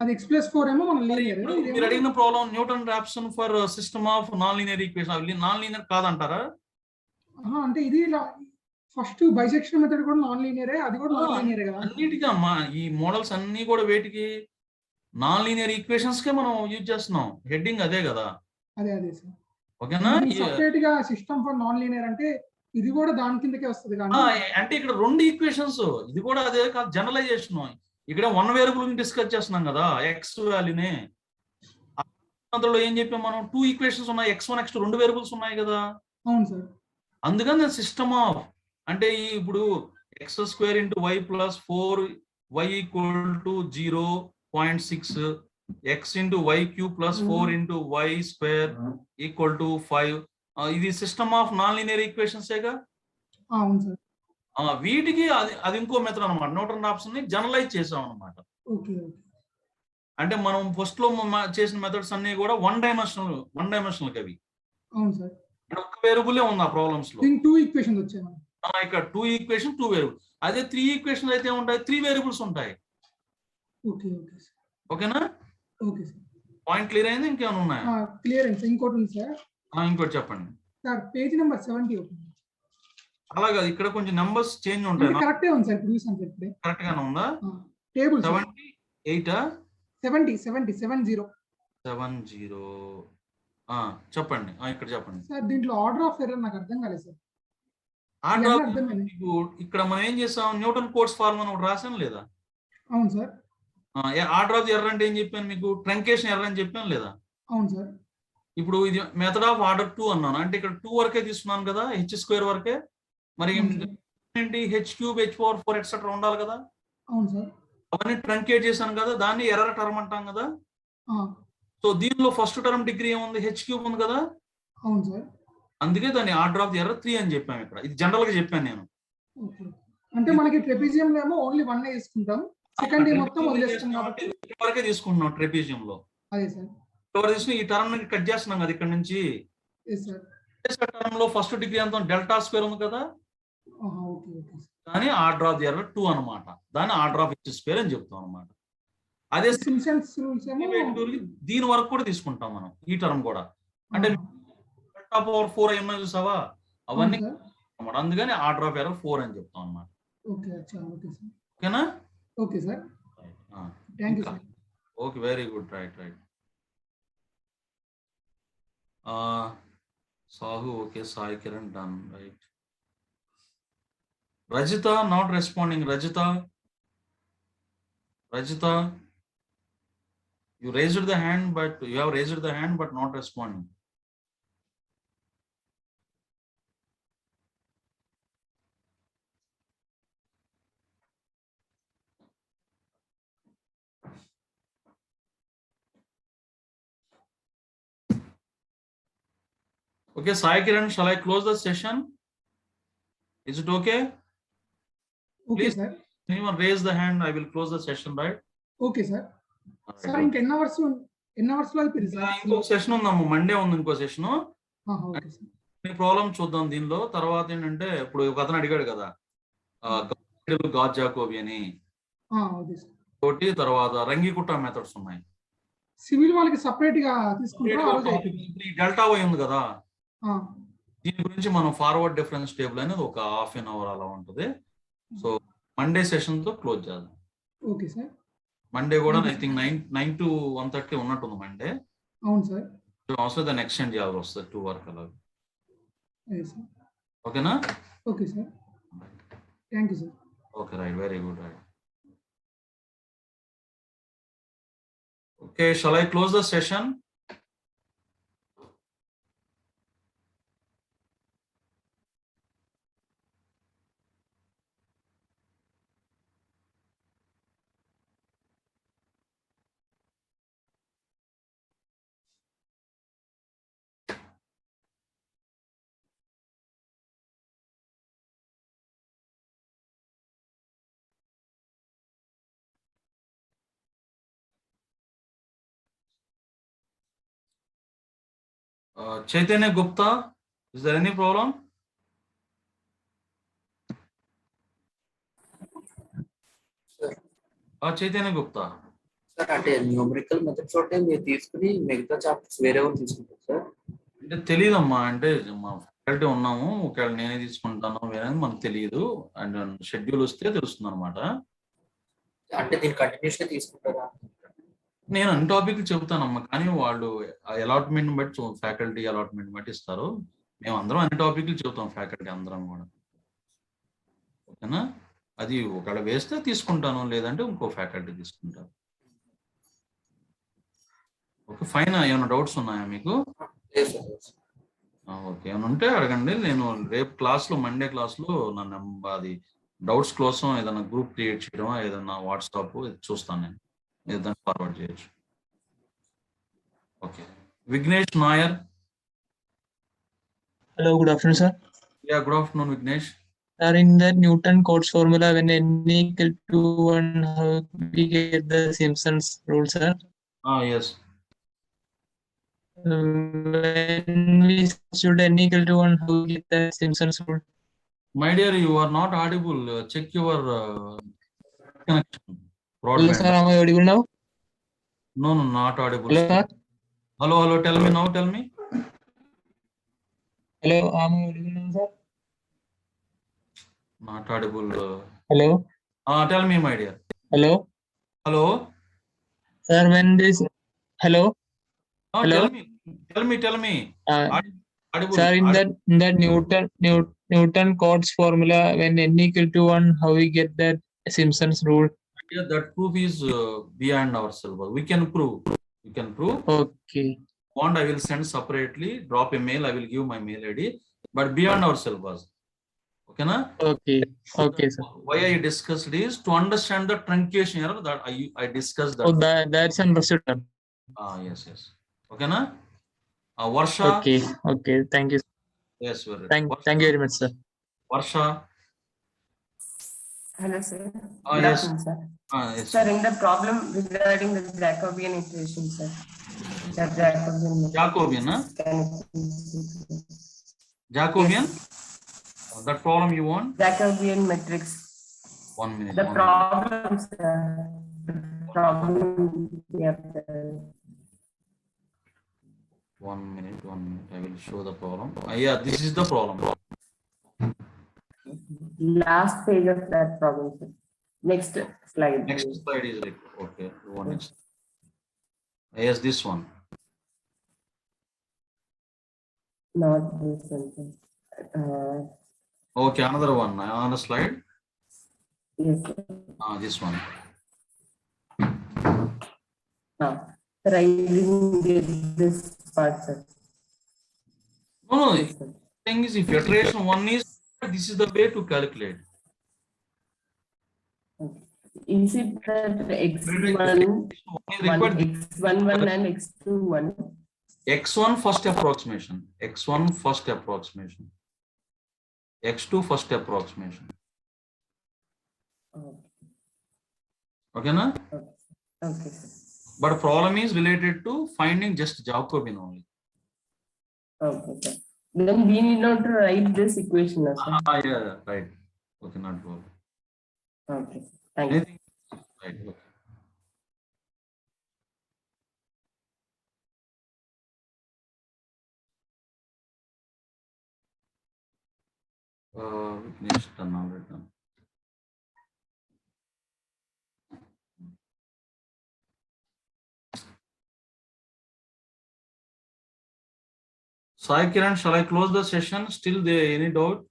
అది x+4 ఏమో మన లీనియర్. మీరు అడిగిన problem Newton Raphson for system of non linear equation, non linear కాదంటారా? అంటే ఇది ఫస్ట్ బైసెక్షన్ మెథడ్ కూడా నాన్ లీనియరే, అది కూడా నాన్ లీనియరే కదా? అన్నిటికీ అమ్మా, ఈ మోడల్స్ అన్ని కూడా వేటికి? నాన్ లీనియర్ ఈక్వేషన్స్ కే మనం యూజ్ చేస్తున్నాం. హెడ్డింగ్ అదే కదా? అదే సార్. ఓకేనా? సెపరేట్ గా సిస్టమ్ ఫర్ నాన్ లీనియర్ అంటే ఇది కూడా దాని కిందకే వస్తుంది కానీ, అంటే ఇక్కడ రెండు ఈక్వేషన్స్, ఇది కూడా అదే కాదు, జనరలైజేషన్. ఇక్కడ 1 వేరియబుల్ డిస్కస్ చేస్తున్నాం కదా, ఎక్స్ వాల్యూనే. అందులో ఏం చెప్పాం మనం? 2 ఈక్వేషన్స్ ఉన్నాయి, x1 x2 2 వేరియబుల్స్ ఉన్నాయి కదా. అవును సార్. అందుకని సిస్టమ్ ఆఫ్ అంటే ఇప్పుడు x² × y + 4y = 0.6, x × y³ + 4 × y² = 5. ఇది system of non linear equations ఏగా? అవును సార్. వీటికి అది ఇంకో మెథడ్ అన్నమాట. న్యూటన్ రాప్సన్ ని జనరలైజ్ చేసాం అన్నమాట. అంటే మనం ఫస్ట్ లో చేసిన మెథడ్స్ అన్ని కూడా వన్ డైమెన్షనల్ అవి. అవును సార్. ఒక్క వేరియబుల్ ఉంది ఆ ప్రాబ్లమ్స్ లో. దీనికి 2 ఈక్వేషన్స్ వచ్చాయి. ఇక్కడ 2 ఈక్వేషన్ 2 వేరియబుల్. అదే 3 ఈక్వేషన్ అయితే ఉంటాయి 3 వేరియబుల్స్ ఉంటాయి. Okay okay sir. ఓకేనా? Okay sir. పాయింట్ క్లియర్ అయింది? ఇంకేమైనా ఉన్నాయా? క్లియర్ అయింది సార్. ఇంకోటి ఉంది సార్. ఇంకోటి చెప్పండి సార్. Page number 70 open. అలాగా ఇక్కడ కొంచెం నంబర్స్ చేంజ్ ఉంటాయి. కరెక్టే ఉంది సార్. చూసాను సార్ ఇప్పుడే. కరెక్ట్ గానే ఉందా? టేబుల్ 78 70 చెప్పండి. ఇక్కడ చెప్పండి సార్. దీంట్లో ఆర్డర్ ఆఫ్ ఎర్రర్ నాకు అర్థం కాలేదు సార్. ఇక్కడ మనం ఏం చేసాం, న్యూటన్ కోట్స్ ఫార్ములా ఒకటి రాసాను లేదా? అవును సార్. ఆర్డర్ ఆఫ్ ఎర్రర్ అంటే ఏం చెప్పాను మీకు? ట్రంకేషన్ ఎర్రర్ అని చెప్పాను లేదా? అవును సార్. ఇప్పుడు ఇది మెథడ్ ఆఫ్ ఆర్డర్ 2 అన్నాను, అంటే ఇక్కడ 2 వరకే తీసుకున్నాను కదా, h² వరకే. మరి ఏంటి, h³ h⁴ ఎట్సెట్రా ఉండాలి కదా. అవును సార్. అవన్నీ ట్రంకేట్ చేశాను కదా, దాన్ని ఎర్రర్ టర్మ్ అంటాం కదా. సో దీనిలో ఫస్ట్ టర్మ్ డిగ్రీ ఏముంది, h³ ఉంది కదా. అవును సార్. అందుకే దాన్ని ఆర్డర్ ఆఫ్ ది ఎర్రర్ 3 అని చెప్పాను. ఇక్కడ ఇది జనరల్ గా చెప్పాను నేను. అంటే మనకి ట్రెపిజియం లో ఏమో ఓన్లీ 1 తీసుకుంటాం, సెకండ్ మొత్తం వదిలేస్తాం కాబట్టి వరకే తీసుకుంటున్నాం ట్రెపిజియం లో. అదే సార్. ఈ టర్మ్ ని కట్ చేస్తున్నాం కదా ఇక్కడ నుంచి. టర్మ్ లో ఫస్ట్ డిగ్రీ అంతా ∇² ఉంది కదా, దాని ఆర్డర్ ఆఫ్ ది ఎర్రర్ 2 అనమాట. దాన్ని ఆర్డర్ ఆఫ్ h² అని చెప్తాం అనమాట. అదే దీని వరకు కూడా తీసుకుంటాం మనం ఈ టర్మ్ కూడా. అంటే ∇⁴ అయి ఉన్నాయి చూసావా, అవన్నీ అందుకని ఆర్డర్ ఆఫ్ ఎర్రర్ 4 అని చెప్తాం అనమాట. ఓకేనా? Okay sir. Thank you sir. Okay, very good. Right. Sahu, okay. Sai Kiran, done. Right. Rajita not responding. Rajita, you raised the hand, but you have raised the hand but not responding. Okay, Sai Kiran, shall I close the session? Is it okay? Okay, please, sir. Anyone raise the hand, I will close the session, right? Okay, sir. Sir, ఇంక ఎన్ని hours లో అయిపోయింది sir? ఇంకో session ఉందమ్మ, Monday ఉంది ఇంకో session. Okay sir. మీ problem చూద్దాం దీనిలో. తర్వాత ఏంటంటే, ఇప్పుడు ఒక అతను అడిగాడు కదా, గాజ్ జాకోబి అని తోటి, తర్వాత రంగికుట్ట మెథడ్స్ ఉన్నాయి. సివిల్ వాళ్ళకి సెపరేట్ గా తీసుకుంటాం. డెల్టా వై ఉంది కదా, దీని గురించి మనం ఫార్వర్డ్ డిఫరెన్స్ టేబుల్ అనేది ఒక ½ an hour అలా ఉంటుంది. సో మండే సెషన్ తో క్లోజ్ చేద్దాం. Okay sir. మండే కూడా ఐ థింక్ 9 to 1:30 ఉన్నట్టుంది మండే. అవును సార్. అవసరం దాన్ని ఎక్స్టెండ్ చేయాల్సి వస్తుంది 2 వరకు అలా. ఓకేనా? Okay sir. Thank you sir. Okay, right. Very good. Right. Okay, shall I close the session? Chaitanya Gupta, is there any problem? Chaitanya Gupta. Sir, అంటే న్యూమరికల్ మెథడ్స్ ఒకటే మీరు తీసుకుని మిగతా చాప్టర్స్ వేరే వాళ్ళు తీసుకుంటారు సార్? అంటే తెలియదమ్మా, అంటే మా ఫ్యాకల్టీ ఉన్నాము, ఒకవేళ నేనే తీసుకుంటాను వేరే మనకు తెలియదు. అండ్ షెడ్యూల్ వస్తే తెలుస్తుంది అనమాట. అంటే దీన్ని కంటిన్యూస్ గా తీసుకుంటారా? నేను అన్ని టాపిక్లు చెబుతానమ్మా, కానీ వాళ్ళు అలాట్మెంట్ బట్టి, ఫ్యాకల్టీ అలాట్మెంట్ బట్టి ఇస్తారు. మేము అందరం అన్ని టాపిక్లు చెబుతాం, ఫ్యాకల్టీ అందరం కూడా. ఓకేనా? అది ఒకవేళ వేస్తే తీసుకుంటాను, లేదంటే ఇంకో ఫ్యాకల్టీ తీసుకుంటాను. Okay, fine. ఏమైనా డౌట్స్ ఉన్నాయా మీకు? ఓకే, ఏమైనా ఉంటే అడగండి. నేను రేపు క్లాస్లో, మండే క్లాస్లో నన్ను అది డౌట్స్ కోసం ఏదైనా గ్రూప్ క్రియేట్ చేయడం, ఏదైనా వాట్సాప్ చూస్తాను, నేను ఏదైనా ఫార్వర్డ్ చేయొచ్చు. Okay, Vignesh Nair. Hello, good afternoon sir. Yeah, good afternoon Vignesh. Sir, in the Newton Cotes formula, when n equal to 1, how we get the Simpson's rule, sir? Yes. When we substitute n equal to 1, how we get the Simpson's rule? My dear, you are not audible. Check your connection. Hello, sir. Am I audible now? No, not audible. Hello, sir. Hello. Tell me now. Tell me. Hello, am I audible now, sir? Not audible. Hello. Tell me, my dear. Hello. Hello. Sir, when this. Hello. Hello. Tell me. Audible. Sir, in that Newton Cotes formula, when n equal to 1, how we get that Simpson's rule? Yeah, that proof is beyond our syllabus. We can prove. You can prove. Okay. I will send separately. Drop a mail. I will give my mail ID. But beyond our syllabus. Okay, na? Okay. Okay, sir. Why I discussed is to understand the truncation error that I discussed. Oh, that's understood. Yes. Okay, na? Varsha. Okay. Thank you. Yes, very. Thank you very much, sir. Varsha. Hello, sir. Yes. Good afternoon, sir. Yes. Sir, in the problem regarding the Jacobian equation, sir. Jacobian, huh? Jacobian? That problem you want? Jacobian matrix. 1 minute. The problem, sir. The problem. Yeah. 1 minute. I will show the problem. Yeah, this is the problem. Last page of that problem, sir. Next slide. Next slide is like, okay. One next. Yes, this one. Not this one. Okay, another one. Another slide. Yes, sir. This one. Sir, I didn't get this part, sir. No. The thing is, if iteration 1 is, this is the way to calculate. Is it that x1, x11 and x21? X1 first approximation. X1 first approximation. X2 first approximation. Okay, na? Okay, sir. But problem is related to finding just Jacobian only. Okay, sir. Then we need not to write this equation, sir. Yeah, right. Okay, not problem. Okay, thank you. Right, okay. Next turn already done. Sai Kiran, shall I close the session? Still there any doubt?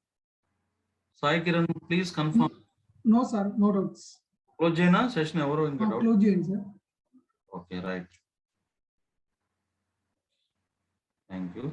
Sai Kiran, please confirm. No, sir. No doubts. Close Jena session ever in doubt. Close చేయండి, sir. Okay, right. Thank you.